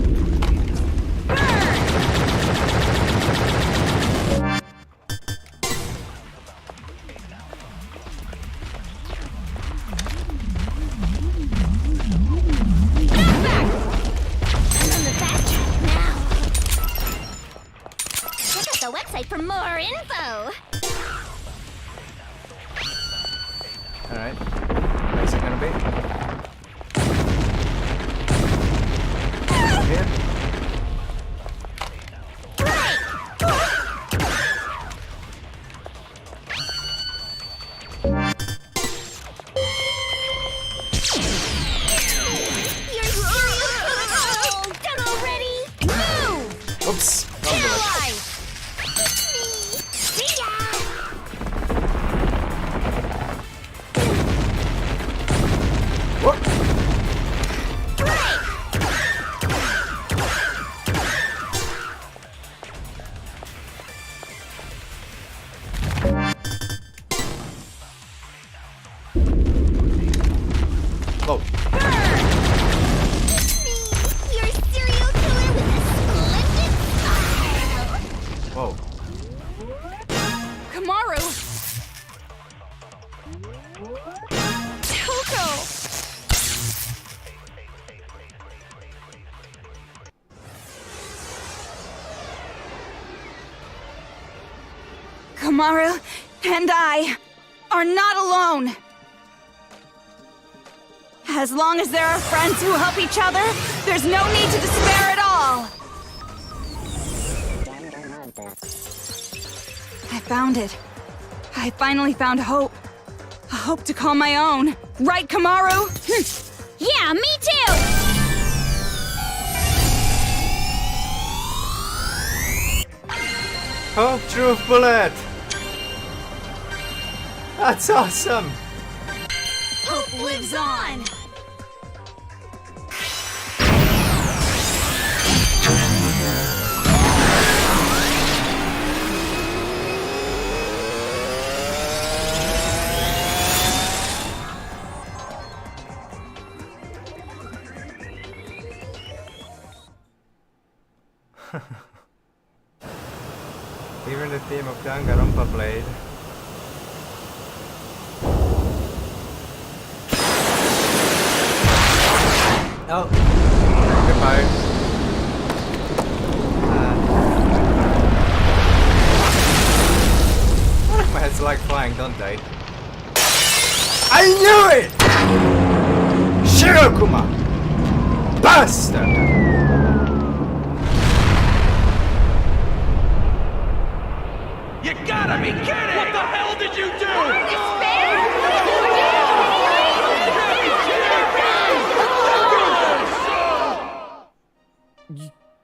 on the fast track now. Check out the website for more info. Alright. Where's it gonna be? Here? Your serial killer. Done already. Move. Oops! Wrong direction. Paralyzed. See ya. Whoop! Whoa. Your serial killer with a splendid style. Whoa. Kamaru. Toko. Kamaru and I are not alone. As long as there are friends who help each other, there's no need to despair at all. I found it. I finally found hope. A hope to call my own. Right, Kamaru? Yeah, me too. Oh, truth bullet! That's awesome! Hope lives on. Even the theme of Danganronpa played. Oh. Goodbye. My heads like flying, don't they? I knew it! Shirokuma! Bastard! You gotta be kidding! What the hell did you do?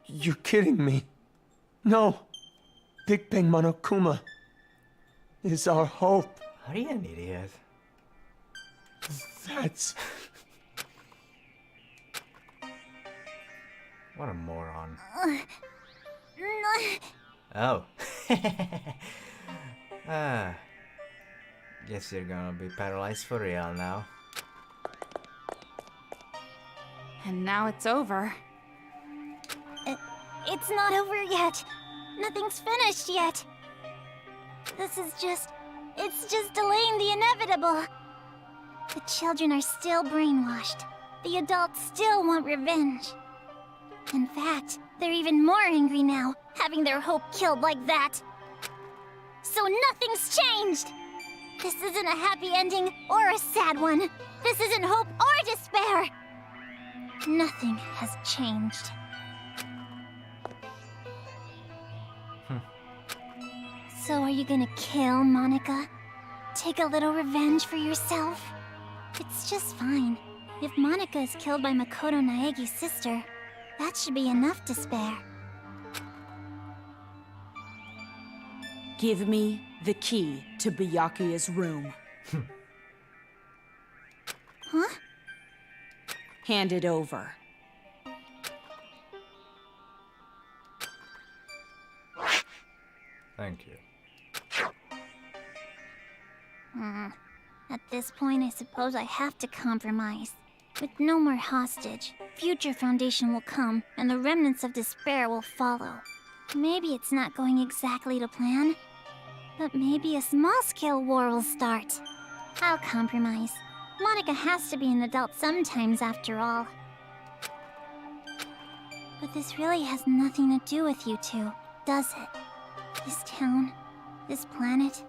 You're kidding me. No. Big Bang Monokuma is our hope. Are you an idiot? That's... What a moron. Oh. Ah. Guess you're gonna be paralyzed for real now. And now it's over. It's not over yet. Nothing's finished yet. This is just... It's just delaying the inevitable. The children are still brainwashed. The adults still want revenge. In fact, they're even more angry now, having their hope killed like that. So nothing's changed! This isn't a happy ending or a sad one. This isn't hope or despair. Nothing has changed. So are you gonna kill Monica? Take a little revenge for yourself? It's just fine. If Monica is killed by Makoto Naegi's sister, that should be enough to spare. Give me the key to Byakuya's room. Huh? Hand it over. Thank you. At this point, I suppose I have to compromise. With no more hostage, future Foundation will come, and the remnants of despair will follow. Maybe it's not going exactly to plan, but maybe a small-scale war will start. I'll compromise. Monica has to be an adult sometimes, after all. But this really has nothing to do with you two, does it? This town, this planet,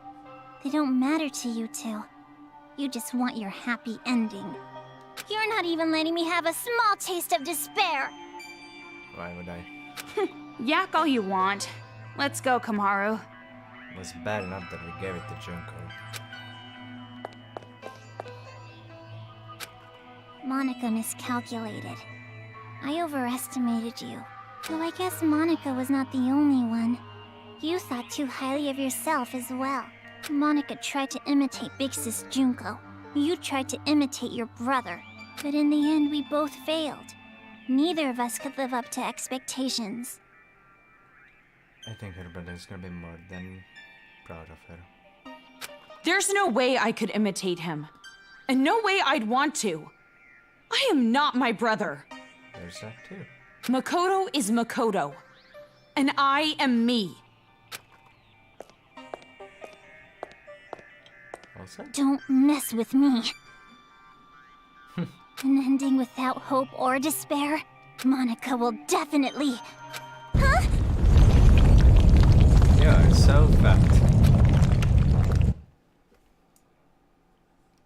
they don't matter to you two. You just want your happy ending. You're not even letting me have a small taste of despair! Why would I? Yak all you want. Let's go, Kamaru. It was bad enough that we gave it to Junko. Monica miscalculated. I overestimated you. Though I guess Monica was not the only one. You thought too highly of yourself as well. Monica tried to imitate Big Sis Junko. You tried to imitate your brother. But in the end, we both failed. Neither of us could live up to expectations. I think her brother's gonna be more than proud of her. There's no way I could imitate him. And no way I'd want to. I am not my brother. There's that too. Makoto is Makoto. And I am me. All set? Don't mess with me. An ending without hope or despair? Monica will definitely... Huh? You're so fucked.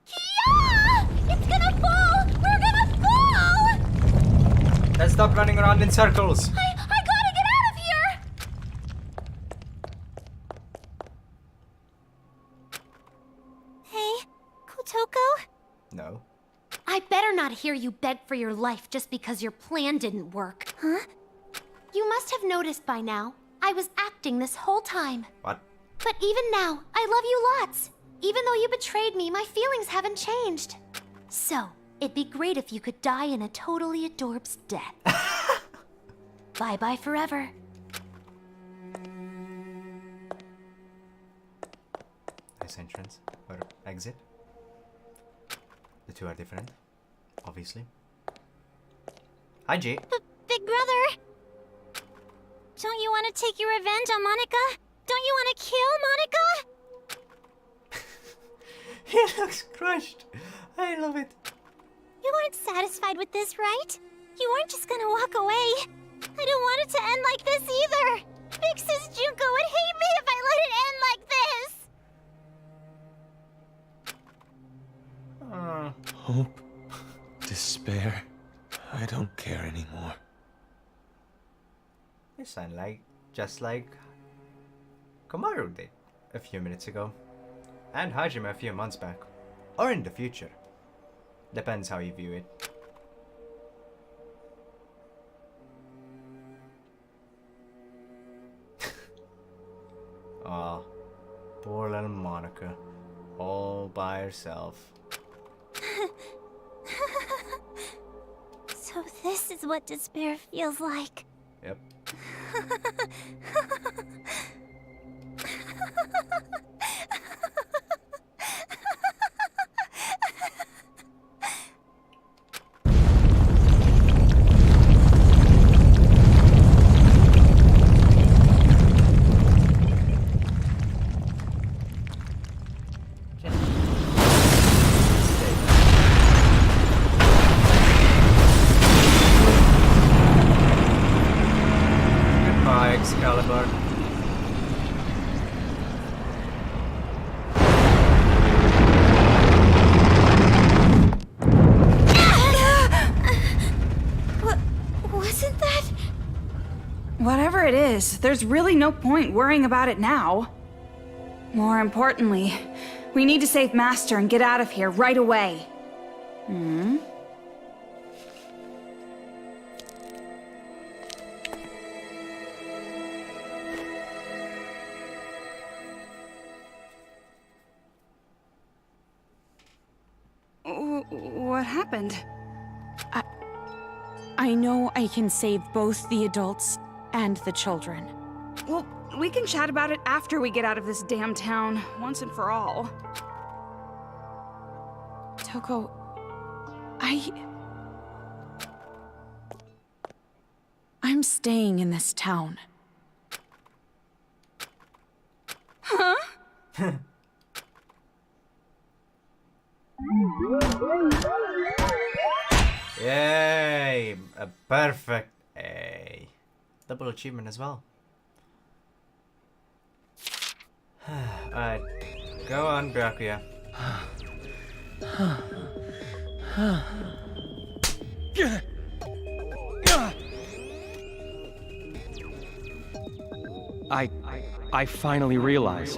Yeah! It's gonna fall! We're gonna fall! Let's stop running around in circles. I gotta get out of here! Hey, Kotoko? No. I better not hear you beg for your life just because your plan didn't work. Huh? You must have noticed by now. I was acting this whole time. What? But even now, I love you lots. Even though you betrayed me, my feelings haven't changed. So, it'd be great if you could die in a totally adorbs death. Bye-bye forever. Nice entrance or exit. The two are different, obviously. Hi, G. Big brother! Don't you want to take your revenge on Monica? Don't you want to kill Monica? He looks crushed. I love it. You weren't satisfied with this, right? You weren't just gonna walk away. I don't want it to end like this either. Big Sis Junko would hate me if I let it end like this. Hope, despair. I don't care anymore. You sound like just like Kamaru did. a few minutes ago, and Hajime a few months back, or in the future. Depends how you view it. Aw, poor little Monica, all by herself. So this is what despair feels like. Yep. Goodbye, Excalibur. Wasn't that? Whatever it is, there's really no point worrying about it now. More importantly, we need to save Master and get out of here right away. Hmm? What happened? I know I can save both the adults and the children. Well, we can chat about it after we get out of this damn town, once and for all. Toko, I'm staying in this town. Huh? Yay! A perfect A. Double achievement as well. Alright, go on, Byakuya. I finally realize.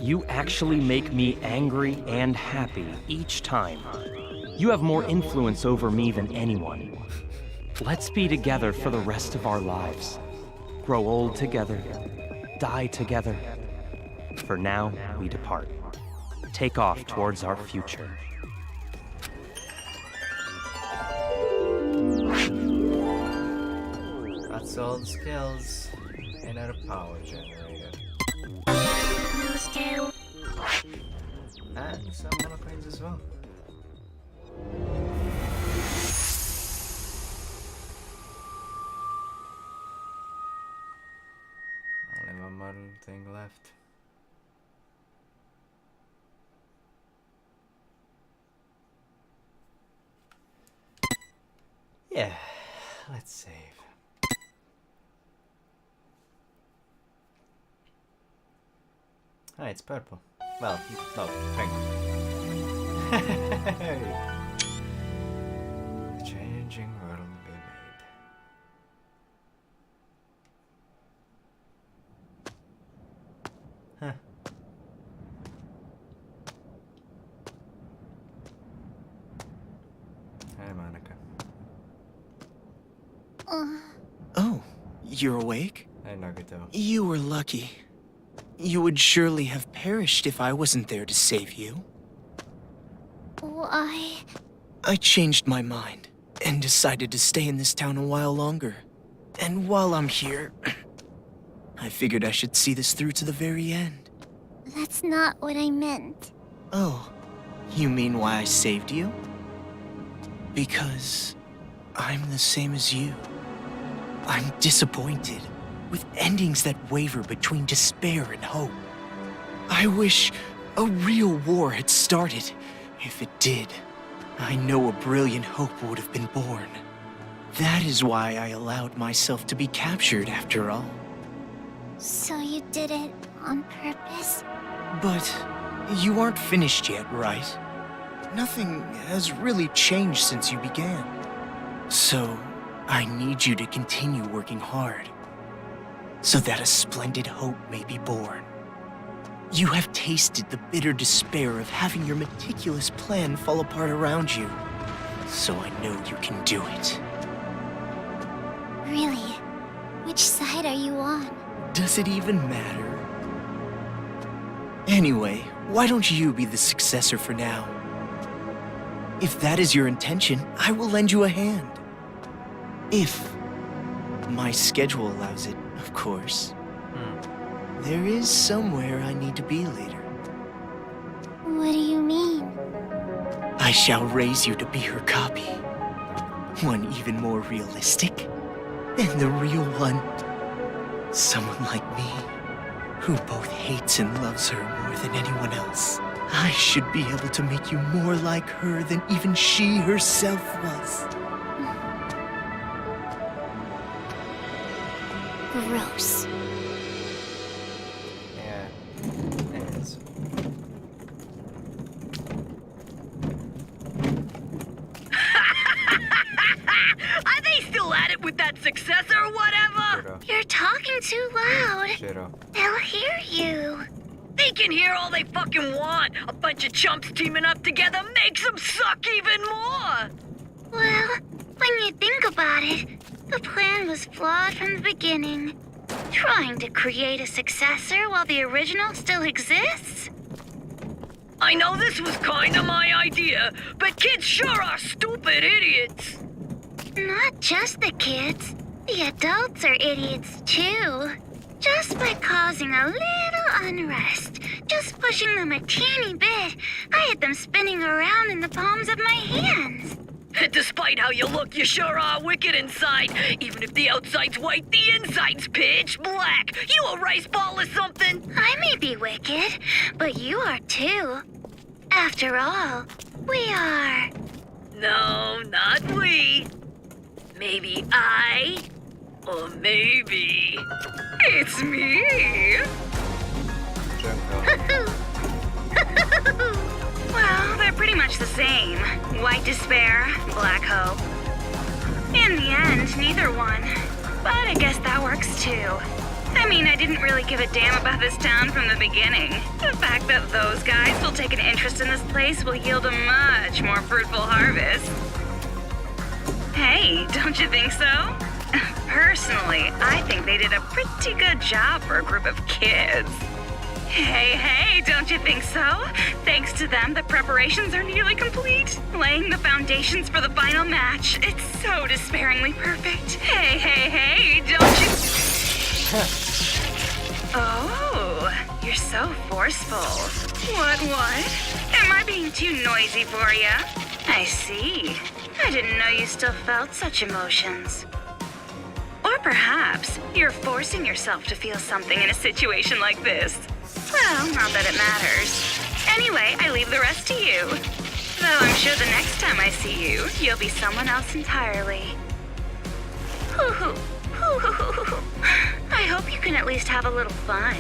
You actually make me angry and happy each time. You have more influence over me than anyone. Let's be together for the rest of our lives. Grow old together, die together. For now, we depart. Take off towards our future. That's all the skills in our power generator. And some monocoins as well. Only one more thing left. Yeah, let's save. Ah, it's purple. Well, no, pink. The changing world we made. Huh. Hi, Monica. Oh, you're awake? Hi, Nagito. You were lucky. You would surely have perished if I wasn't there to save you. Why? I changed my mind and decided to stay in this town a while longer. And while I'm here, I figured I should see this through to the very end. That's not what I meant. Oh, you mean why I saved you? Because I'm the same as you. I'm disappointed, with endings that waver between despair and hope. I wish a real war had started. If it did, I know a brilliant hope would have been born. That is why I allowed myself to be captured after all. So you did it on purpose? But you aren't finished yet, right? Nothing has really changed since you began. So, I need you to continue working hard, so that a splendid hope may be born. You have tasted the bitter despair of having your meticulous plan fall apart around you. So I know you can do it. Really? Which side are you on? Does it even matter? Anyway, why don't you be the successor for now? If that is your intention, I will lend you a hand. If my schedule allows it, of course. There is somewhere I need to be later. What do you mean? I shall raise you to be her copy. One even more realistic than the real one. Someone like me, who both hates and loves her more than anyone else. I should be able to make you more like her than even she herself was. Gross. Yeah, it is. Are they still at it with that successor or whatever? You're talking too loud. Shiro. They'll hear you. They can hear all they fucking want. A bunch of chumps teaming up together makes them suck even more. Well, when you think about it, the plan was flawed from the beginning. Trying to create a successor while the original still exists? I know this was kinda my idea, but kids sure are stupid idiots. Not just the kids. The adults are idiots too. Just by causing a little unrest, just pushing them a teeny bit, I had them spinning around in the palms of my hands. Despite how you look, you sure are wicked inside. Even if the outside's white, the inside's pitch black. You a rice ball or something? I may be wicked, but you are too. After all, we are. No, not we. Maybe I, or maybe it's me. Junko. Well, they're pretty much the same. White despair, black hope. In the end, neither one. But I guess that works too. I mean, I didn't really give a damn about this town from the beginning. The fact that those guys will take an interest in this place will yield a much more fruitful harvest. Hey, don't you think so? Personally, I think they did a pretty good job for a group of kids. Hey, don't you think so? Thanks to them, the preparations are nearly complete. Laying the foundations for the final match. It's so despairingly perfect. Hey, don't you... Oh, you're so forceful. What? Am I being too noisy for you? I see. I didn't know you still felt such emotions. Or perhaps you're forcing yourself to feel something in a situation like this. Well, not that it matters. Anyway, I leave the rest to you. Though I'm sure the next time I see you, you'll be someone else entirely. I hope you can at least have a little fun.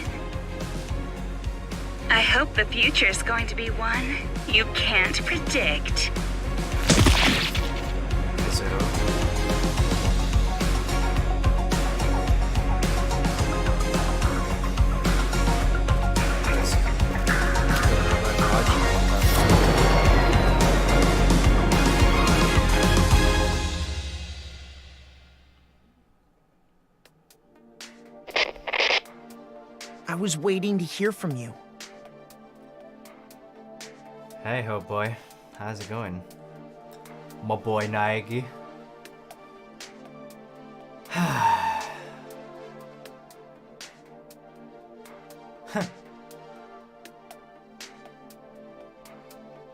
I hope the future's going to be one you can't predict. I was waiting to hear from you. Hey ho boy, how's it going? My boy Naegi.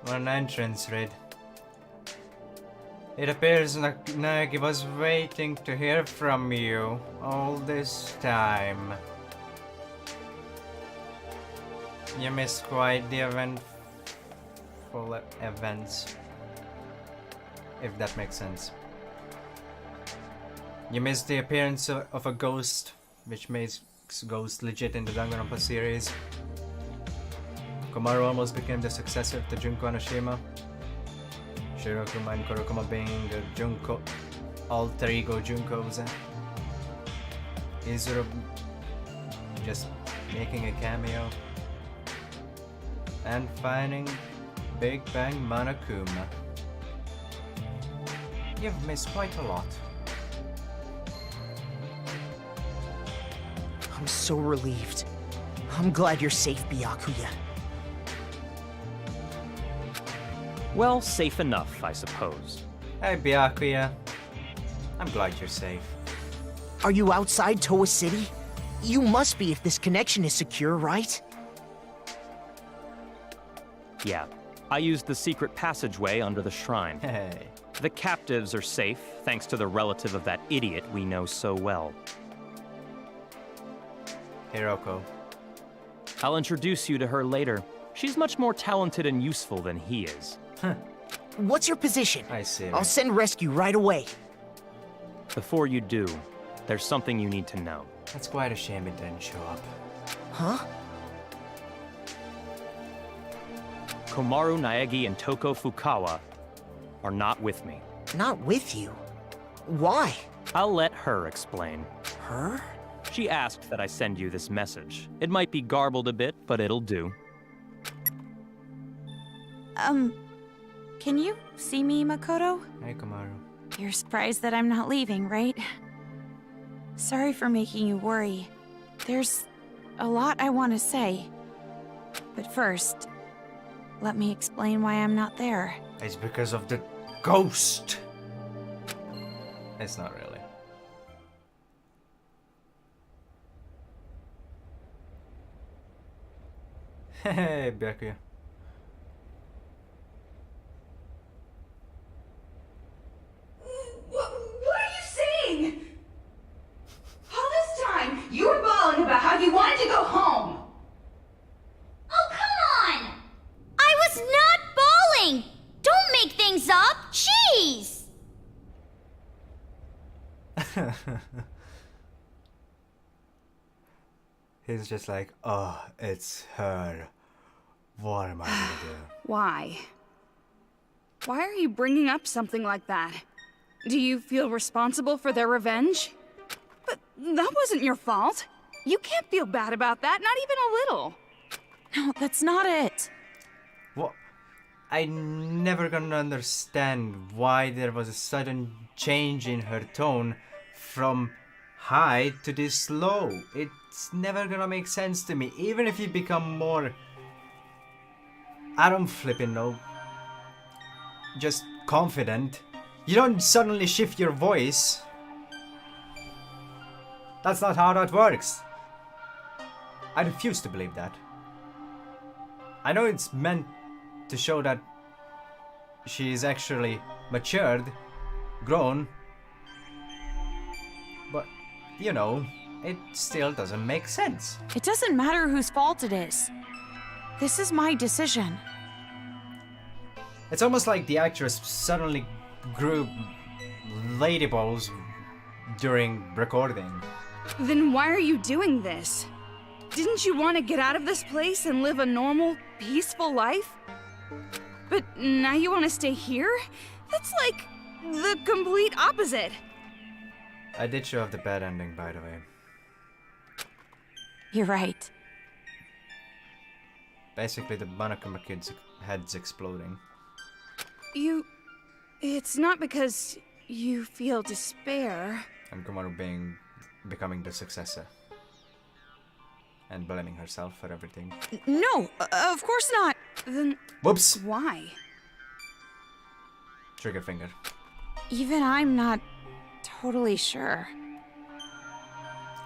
What an entrance raid. It appears Naegi was waiting to hear from you all this time. You missed quite the eventful events, if that makes sense. You missed the appearance of a ghost, which makes Ghost legit in the Danganronpa series. Komaru almost became the successor to Junko Anoshima. Shirokuma and Kurokuma being the Junko alter ego Junkos. Izuru just making a cameo. and finding Big Bang Monokuma. You've missed quite a lot. I'm so relieved. I'm glad you're safe, Byakuya. Well, safe enough, I suppose. Hey Byakuya, I'm glad you're safe. Are you outside Toa City? You must be if this connection is secure, right? Yeah, I used the secret passageway under the shrine. Hey. The captives are safe, thanks to the relative of that idiot we know so well. Hiroko. I'll introduce you to her later. She's much more talented and useful than he is. What's your position? I see. I'll send rescue right away. Before you do, there's something you need to know. That's quite a shame it didn't show up. Huh? Komaru Naegi and Toko Fukawa are not with me. Not with you? Why? I'll let her explain. Her? She asked that I send you this message. It might be garbled a bit, but it'll do. Can you see me, Makoto? Hey Komaru. You're surprised that I'm not leaving, right? Sorry for making you worry. There's a lot I want to say. But first, let me explain why I'm not there. It's because of the ghost. It's not really. Hey, Byakuya. What are you saying? All this time, you were bawling about how you wanted to go home. Oh, come on! I was not bawling! Don't make things up! Jeez! He's just like, oh, it's her. What am I gonna do? Why? Why are you bringing up something like that? Do you feel responsible for their revenge? But that wasn't your fault. You can't feel bad about that, not even a little. No, that's not it. What? I never gonna understand why there was a sudden change in her tone from high to this low. It's never gonna make sense to me. Even if you become more... I don't flipping know. Just confident. You don't suddenly shift your voice. That's not how that works. I refuse to believe that. I know it's meant to show that she is actually matured, grown, but, you know, it still doesn't make sense. It doesn't matter whose fault it is. This is my decision. It's almost like the actress suddenly grew ladyballs during recording. Then why are you doing this? Didn't you want to get out of this place and live a normal, peaceful life? But now you want to stay here? That's like the complete opposite. I did show off the bad ending, by the way. You're right. Basically, the Monokuma kid's head's exploding. It's not because you feel despair. And Komaru becoming the successor. And blaming herself for everything. No, of course not. Then Whoops! why? Trigger finger. Even I'm not totally sure.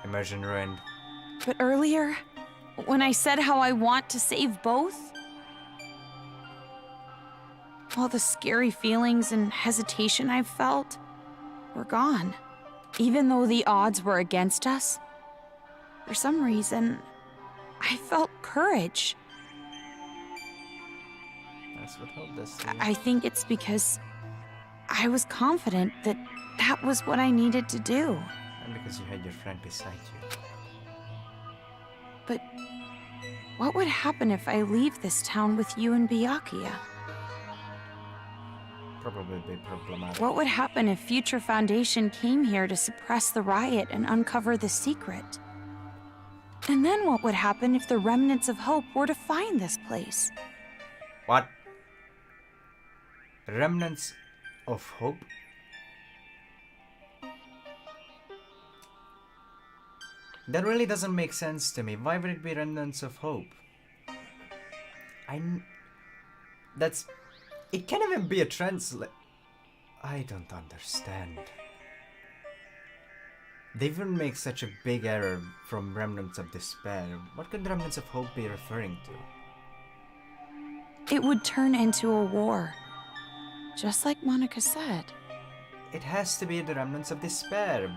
Immersion ruined. But earlier, when I said how I want to save both, all the scary feelings and hesitation I've felt were gone. Even though the odds were against us, for some reason, I felt courage. That's what hope does. I think it's because I was confident that that was what I needed to do. And because you had your friend beside you. But what would happen if I leave this town with you and Byakuya? Probably be problematic. What would happen if Future Foundation came here to suppress the riot and uncover the secret? And then what would happen if the remnants of hope were to find this place? What? Remnants of hope? That really doesn't make sense to me. Why would it be remnants of hope? That's... It can't even be a translate... I don't understand. They wouldn't make such a big error from Remnants of Despair. What could Remnants of Hope be referring to? It would turn into a war. Just like Monica said. It has to be the Remnants of Despair.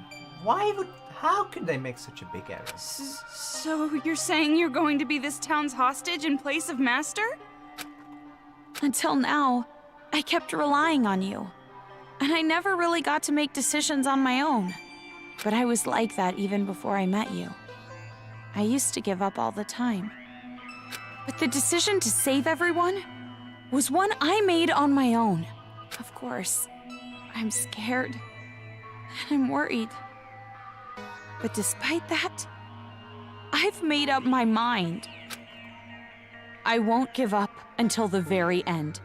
How could they make such a big error? So you're saying you're going to be this town's hostage in place of Master? Until now, I kept relying on you. And I never really got to make decisions on my own. But I was like that even before I met you. I used to give up all the time. But the decision to save everyone was one I made on my own. Of course, I'm scared. And I'm worried. But despite that, I've made up my mind. I won't give up until the very end.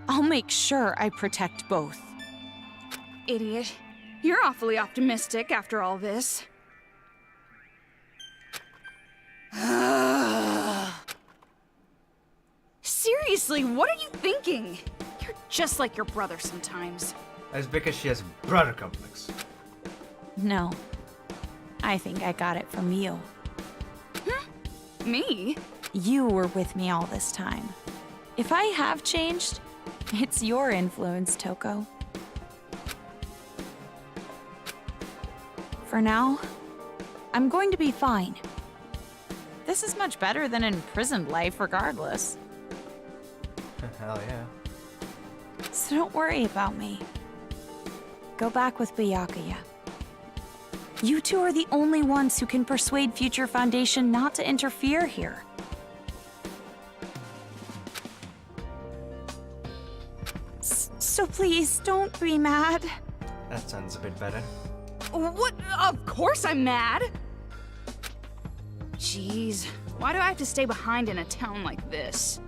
I'll make sure I protect both. Idiot. You're awfully optimistic after all this. Seriously, what are you thinking? You're just like your brother sometimes. That's because she has a brother complex. No. I think I got it from you. Me? You were with me all this time. If I have changed, it's your influence, Toko. For now, I'm going to be fine. This is much better than imprisoned life, regardless. Hell yeah. So don't worry about me. Go back with Byakuya. You two are the only ones who can persuade Future Foundation not to interfere here. So please, don't be mad. That sounds a bit better. What? Of course I'm mad! Jeez, why do I have to stay behind in a town like this?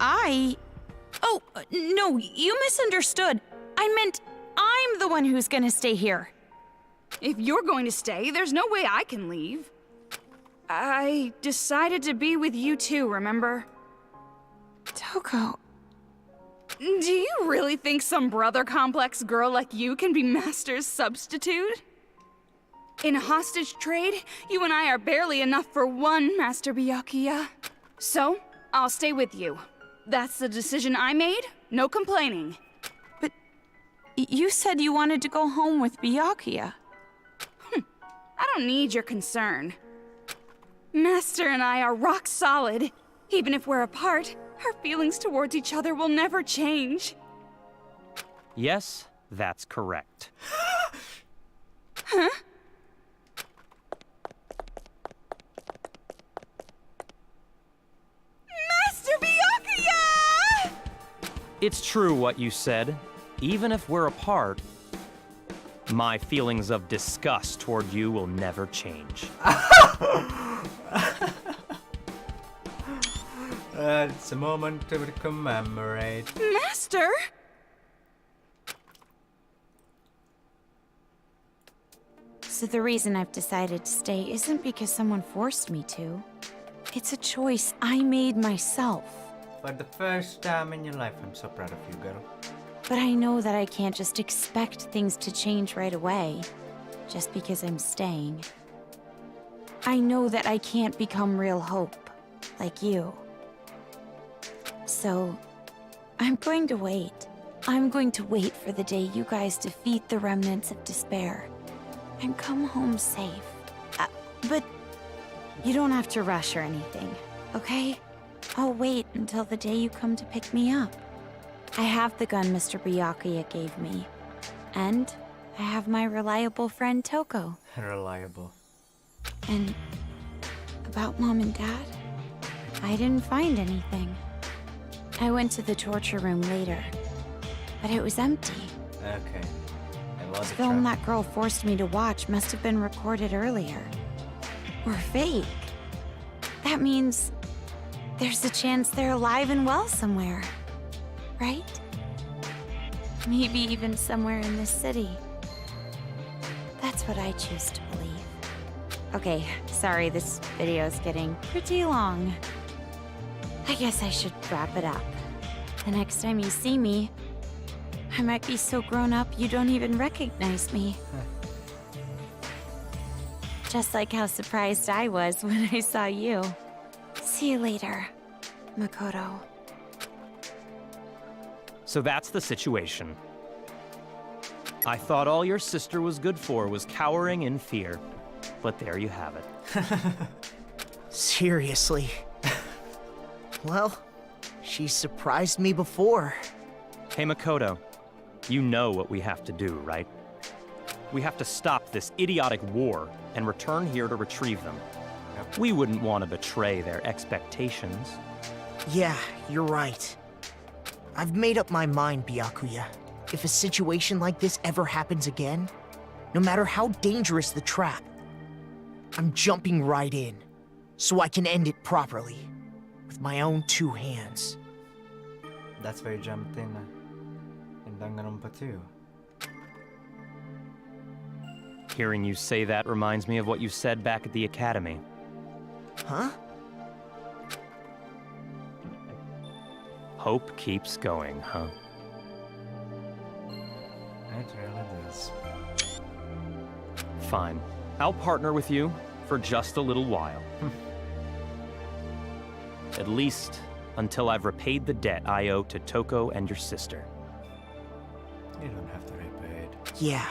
Oh, no, you misunderstood. I meant I'm the one who's gonna stay here. If you're going to stay, there's no way I can leave. I decided to be with you too, remember? Toko. Do you really think some brother complex girl like you can be Master's substitute? In a hostage trade, you and I are barely enough for one, Master Byakuya. So, I'll stay with you. That's the decision I made, no complaining. But you said you wanted to go home with Byakuya. I don't need your concern. Master and I are rock solid. Even if we're apart, our feelings towards each other will never change. Yes, that's correct. Huh? Master Byakuya! It's true what you said. Even if we're apart, my feelings of disgust toward you will never change. It's a moment to commemorate. Master? So the reason I've decided to stay isn't because someone forced me to. It's a choice I made myself. For the first time in your life, I'm so proud of you, girl. But I know that I can't just expect things to change right away, just because I'm staying. I know that I can't become real hope, like you. So, I'm going to wait. I'm going to wait for the day you guys defeat the remnants of despair and come home safe. But you don't have to rush or anything, okay? I'll wait until the day you come to pick me up. I have the gun Mr. Byakuya gave me. And I have my reliable friend Toko. Reliable. And about Mom and Dad, I didn't find anything. I went to the torture room later, but it was empty. Okay. It was The a film trap. that girl forced me to watch must have been recorded earlier. Or fake. That means there's a chance they're alive and well somewhere, right? Maybe even somewhere in this city. That's what I choose to believe. Okay, sorry, this video is getting pretty long. I guess I should wrap it up. The next time you see me, I might be so grown up you don't even recognize me. Just like how surprised I was when I saw you. See you later, Makoto. So that's the situation. I thought all your sister was good for was cowering in fear. But there you have it. Seriously. Well, she surprised me before. Hey Makoto, you know what we have to do, right? We have to stop this idiotic war and return here to retrieve them. We wouldn't want to betray their expectations. Yeah, you're right. I've made up my mind, Byakuya. If a situation like this ever happens again, no matter how dangerous the trap, I'm jumping right in, so I can end it properly, with my own 2 hands. That's why you jumped in Danganronpa 2. Hearing you say that reminds me of what you said back at the academy. Huh? Hope keeps going, huh? It really does. Fine. I'll partner with you for just a little while. At least until I've repaid the debt I owe to Toko and your sister. You don't have to repay it. Yeah.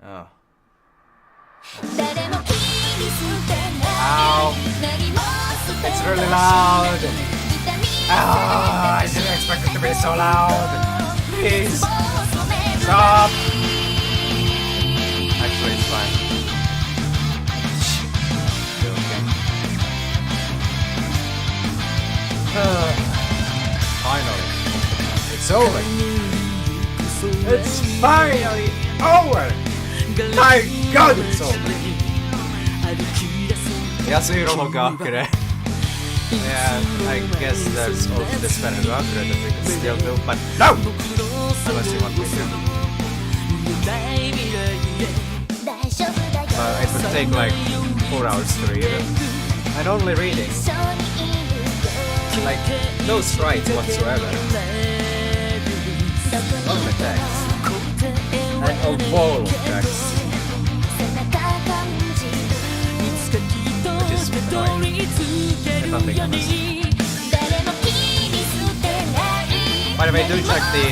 Oh. Ow. It's really loud. Oh, I didn't expect it to be so loud. Please. Stop. Actually, it's fine. Okay. Finally. It's over. It's finally over. Thank God it's over. 安いロのがくれ Yeah, I guess there's also this better go after that we can still do, but no! Unless you want me to. It would take like 4 hours to read it. And only reading. Like, no strides whatsoever. Only text. And a wall of text. Which is annoying, if I'm being honest. By the way, do check the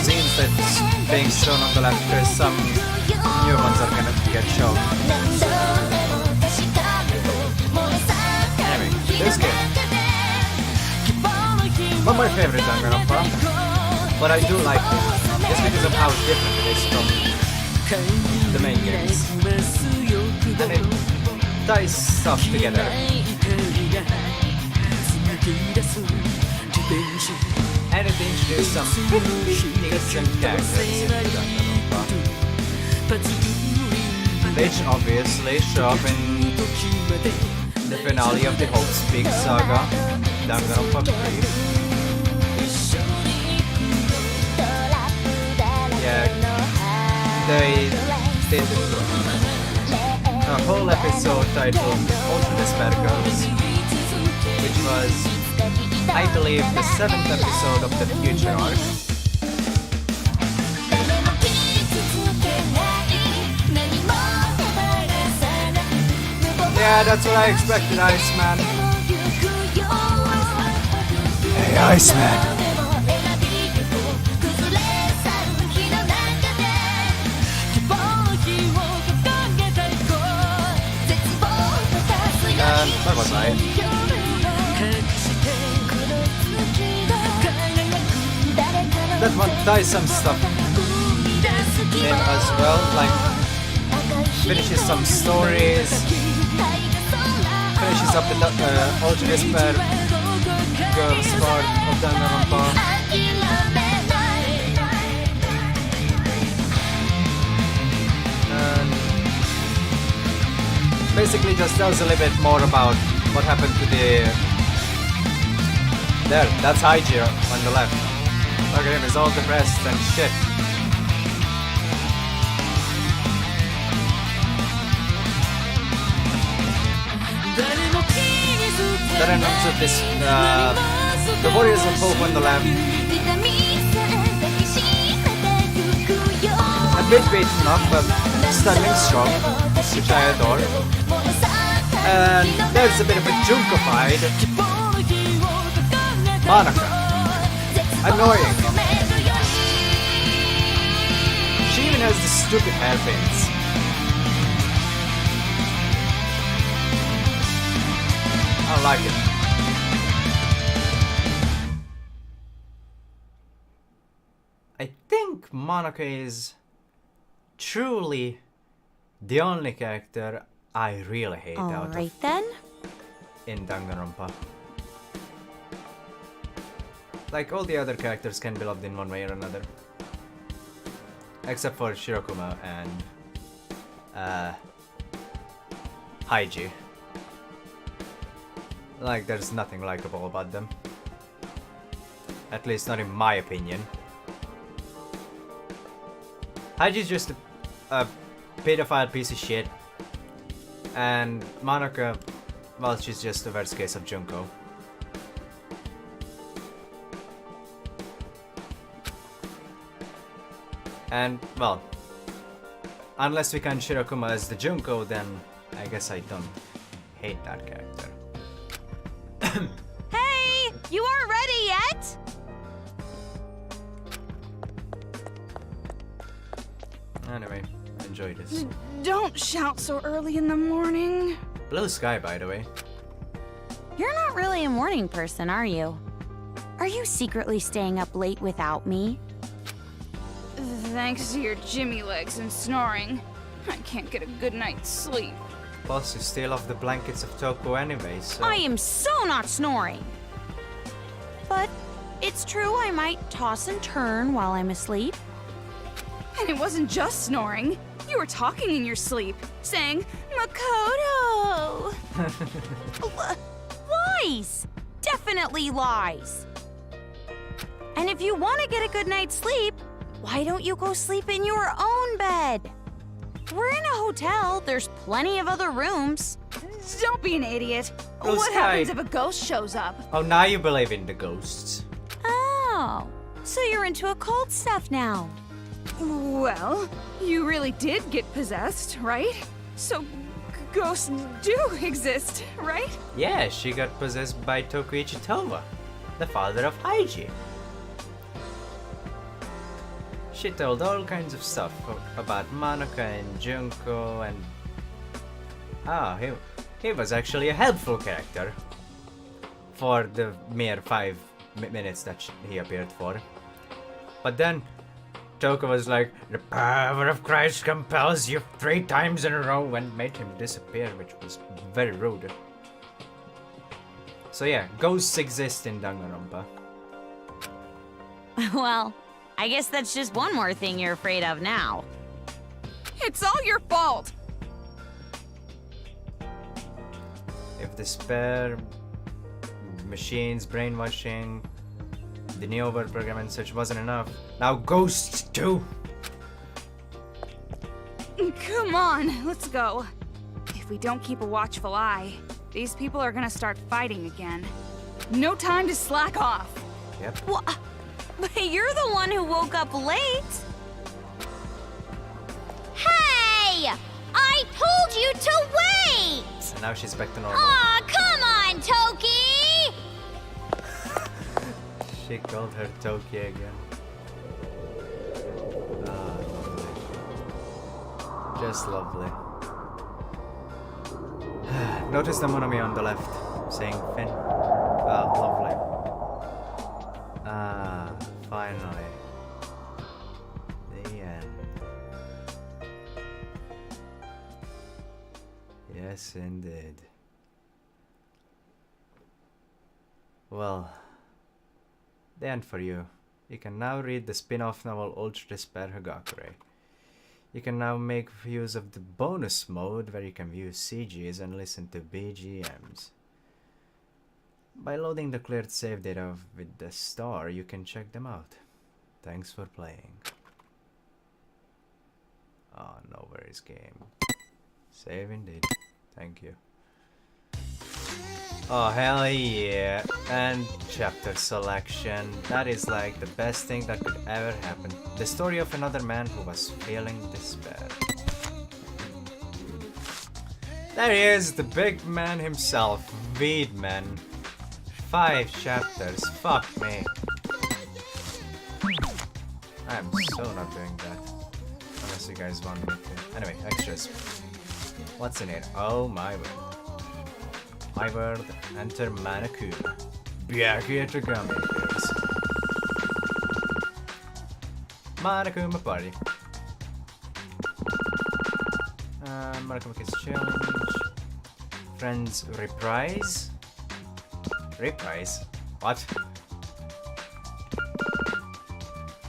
scenes that's being shown on the left, because some new ones are gonna get shown. Anyway, this game. Not my favorite Danganronpa, but I do like it, just because of how different it is from the main games. And it ties stuff together. And it introduced some decent characters into Danganronpa, which obviously show up in the finale of the Hope's Peak saga, Danganronpa 3. Yeah, they did a whole episode titled Ultra Despair Girls, which was, I believe, the 7th episode of the Future arc. Yeah, that's what I expected, Iceman. Hey, Iceman. Where was I? That one ties some stuff in as well, like finishes some stories, finishes up the Ultra Despair Girls part of Danganronpa. basically just tells a little bit more about what happened to the... There, that's Haiji on the left. Look at him, he's all depressed and shit. Then onto this, the warriors are both on the left. A bit beaten up, but stunning strong, which I adore. And there's a bit of a Junko-fied Monica. Annoying. She even has the stupid hairpins. I don't like it. I think Monica is truly the only character I really hate out of Alright then. in Danganronpa. Like, all the other characters can be loved in one way or another. Except for Shirokuma and Haiji. Like, there's nothing likable about them. At least not in my opinion. Haiji's just a pedophile piece of shit. And Monica, well, she's just the worst case of Junko. And, well, unless we count Shirokuma as the Junko, then I guess I don't hate that character. Hey! You aren't ready yet? Anyway, enjoy this. Don't shout so early in the morning. Blue sky, by the way. You're not really a morning person, are you? Are you secretly staying up late without me? Thanks to your Jimmy legs and snoring, I can't get a good night's sleep. Plus, you steal off the blankets of Toko anyway, so... I am so not snoring. But it's true I might toss and turn while I'm asleep. And it wasn't just snoring. You were talking in your sleep, saying, Makoto! Lies! Definitely lies. And if you want to get a good night's sleep, why don't you go sleep in your own bed? We're in a hotel. There's plenty of other rooms. Don't be an idiot. Blue What sky. happens if a ghost shows up? Oh, now you believe in the ghosts. Oh, so you're into occult stuff now. Well, you really did get possessed, right? So, ghosts do exist, right? Yeah, she got possessed by Tokuichi Towa, the father of Haiji. She told all kinds of stuff about Monica and Junko and... Ah, he was actually a helpful character. For the mere 5 minutes that he appeared for. But then, Toko was like, the power of Christ compels you 3 times in a row, and made him disappear, which was very rude. So yeah, ghosts exist in Danganronpa. Well, I guess that's just one more thing you're afraid of now. It's all your fault. If despair, machines, brainwashing, the Neo World program and such wasn't enough, now ghosts too! Come on, let's go. If we don't keep a watchful eye, these people are gonna start fighting again. No time to slack off. Yep. But you're the one who woke up late. Hey! I told you to wait! And now she's back to normal. Aw, come on, Toki! She called her Toki again. Ah, lovely. Just lovely. Notice the Monami on the left, saying Finn. Ah, lovely. Ah, finally. The end. Yes, indeed. Well, the end for you. You can now read the spin-off novel Ultra Despair Hagakure. You can now make use of the bonus mode where you can view CGs and listen to BGMs. By loading the cleared save data with the star, you can check them out. Thanks for playing. Oh, no worries, game. Save indeed. Thank you. Oh, hell yeah. And chapter selection. That is like the best thing that could ever happen. The story of another man who was feeling despair. There he is, the big man himself, Weedman. 5 chapters, fuck me. I'm so not doing that. Unless you guys want me to. Anyway, extras. What's in it? Oh my word. My word, enter Manakuma. Byakuya bears. Manakuma party. Manakuma Kids Challenge. Friends reprise. Reprise? What?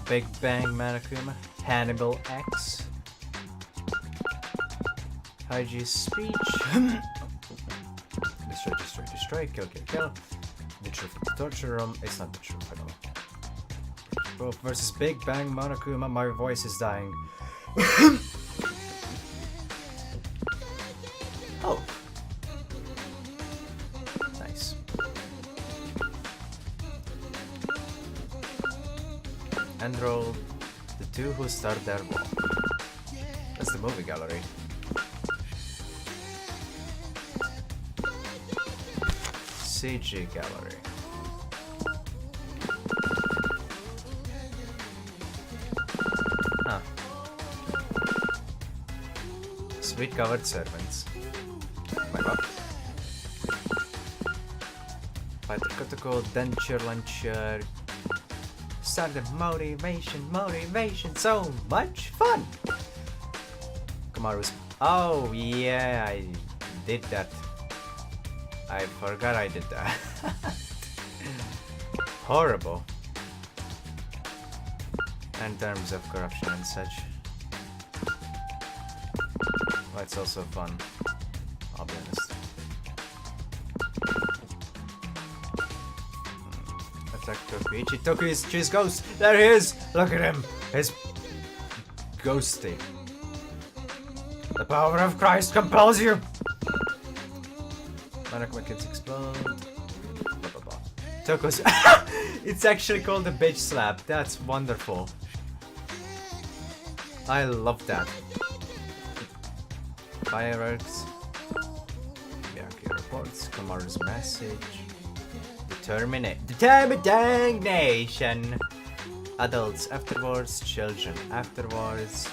Big Bang Manakuma. Hannibal X. Haiji's speech. Destroy, destroy, destroy, kill, kill, kill. The truth of the torture room. It's not the truth at all. Both versus Big Bang Monokuma. My voice is dying. Oh. Nice. End roll. The two who start their walk. That's the movie gallery. CG gallery. Huh. Sweet covered servants. My god. Fighter Kotoko, denture launcher. Start the motivation, so much fun! Kamaru's. Oh, yeah, I did that. I forgot I did that. Horrible. In terms of corruption and such. But it's also fun. I'll be honest. Attack Tokuichi. Tokuichi's ghost! There he is! Look at him! His ghosty. The power of Christ compels you! Manakuma Kids explode. Blah, blah, blah. Toko's. It's actually called a bitch slap. That's wonderful. I love that. Fireworks. Miyake reports. Kamaru's message. Determination. Adults afterwards. Children afterwards.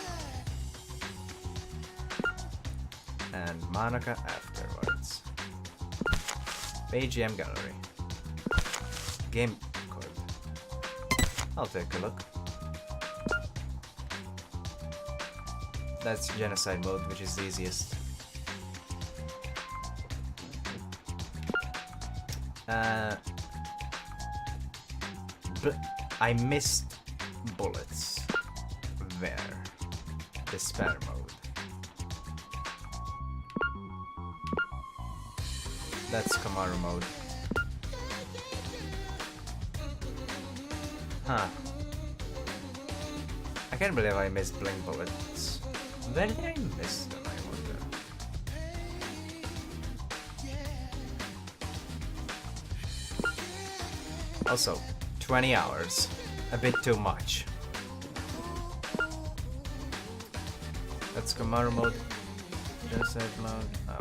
And Manaka afterwards. BGM gallery. Game code. I'll take a look. That's genocide mode, which is the easiest. I missed bullets. There. Despair mode. That's Kamaru mode. Huh. I can't believe I missed blink bullets. Where did I miss them, I wonder? Also, 20 hours. A bit too much. That's Kamaru mode. Genocide mode. Oh.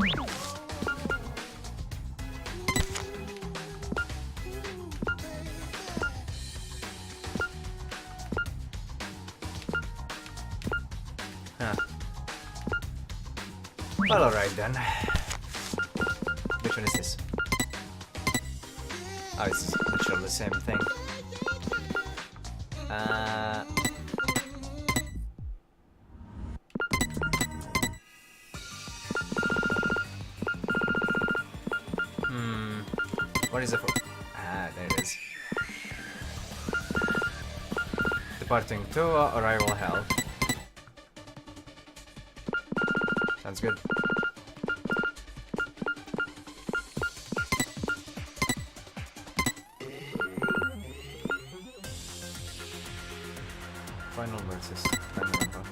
Well, alright then. Which one is this? Oh, it's literally the same thing. What is it for? Ah, there it is. Departing to Arrival Hell. Sounds good. Final versus Danganronpa.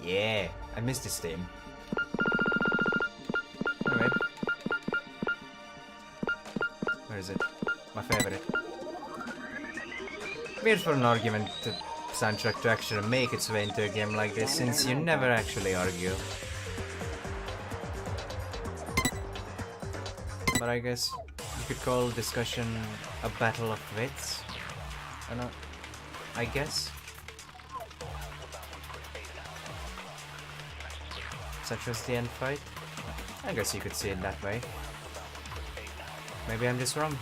Yeah, I missed this theme. Anyway. Where is it? My favorite. Weird for an argument soundtrack to actually make its way into a game like this, since you never actually argue. But I guess you could call discussion a battle of wits. I guess. Such was the end fight. I guess you could see it that way. Maybe I'm just wrong.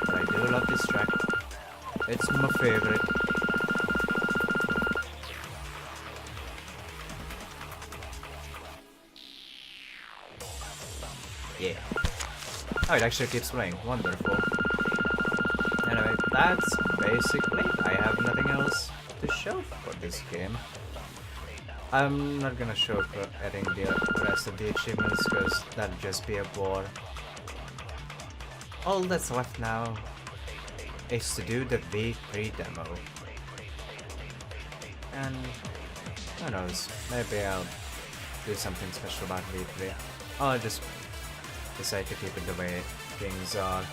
But I do love this track. It's my favorite. Yeah. Oh, it actually keeps playing. Wonderful. Anyway, that's basically it. I have nothing else to show for this game. I'm not gonna show for adding the rest of the achievements because that'd just be a bore. All that's left now is to do the V3 demo. And who knows, maybe I'll do something special about V3. Or I'll just decide to keep it the way things are.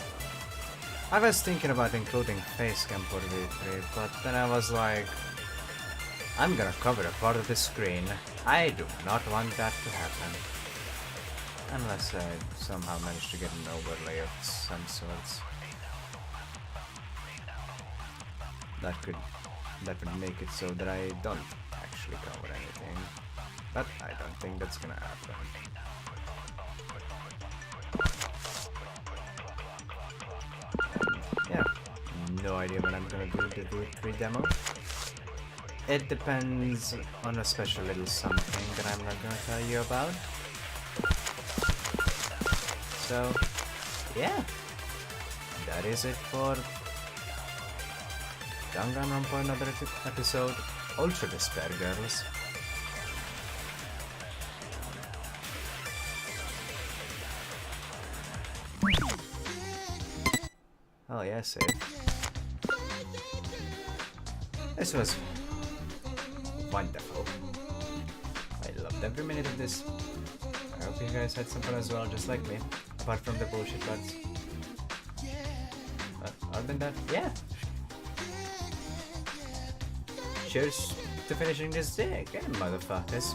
I was thinking about including facecam for V3, but then I was like, I'm gonna cover a part of the screen. I do not want that to happen. Unless I somehow manage to get an overlay of some sorts. That would make it so that I don't actually cover anything. But I don't think that's gonna happen. And yeah, no idea when I'm gonna do the V3 demo. It depends on a special little something that I'm not gonna tell you about. So, yeah, that is it for Danganronpa, another episode. Ultra Despair, girls. Oh yeah, save. This was wonderful. I loved every minute of this. I hope you guys had some fun as well, just like me. Apart from the bullshit parts. Other than that, yeah. Cheers to finishing this day again, motherfuckers.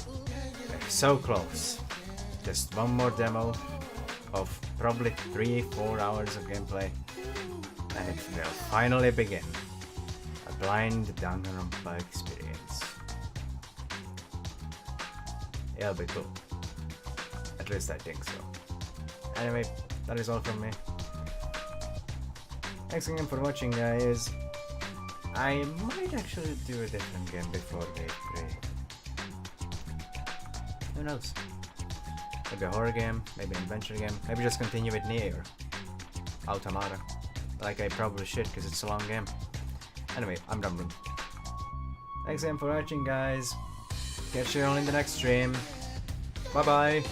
We're so close. Just one more demo of probably 3-4 hours of gameplay. And it will finally begin. A blind Danganronpa experience. It'll be cool. At least I think so. Anyway, that is all from me. Thanks again for watching, guys. I might actually do a different game before V3. Who knows? Maybe a horror game, maybe an adventure game, maybe just continue with Nier Automata. Like I probably should, because it's a long game. Anyway, I'm rambling. Thanks again for watching, guys. Catch you all in the next stream. Bye bye.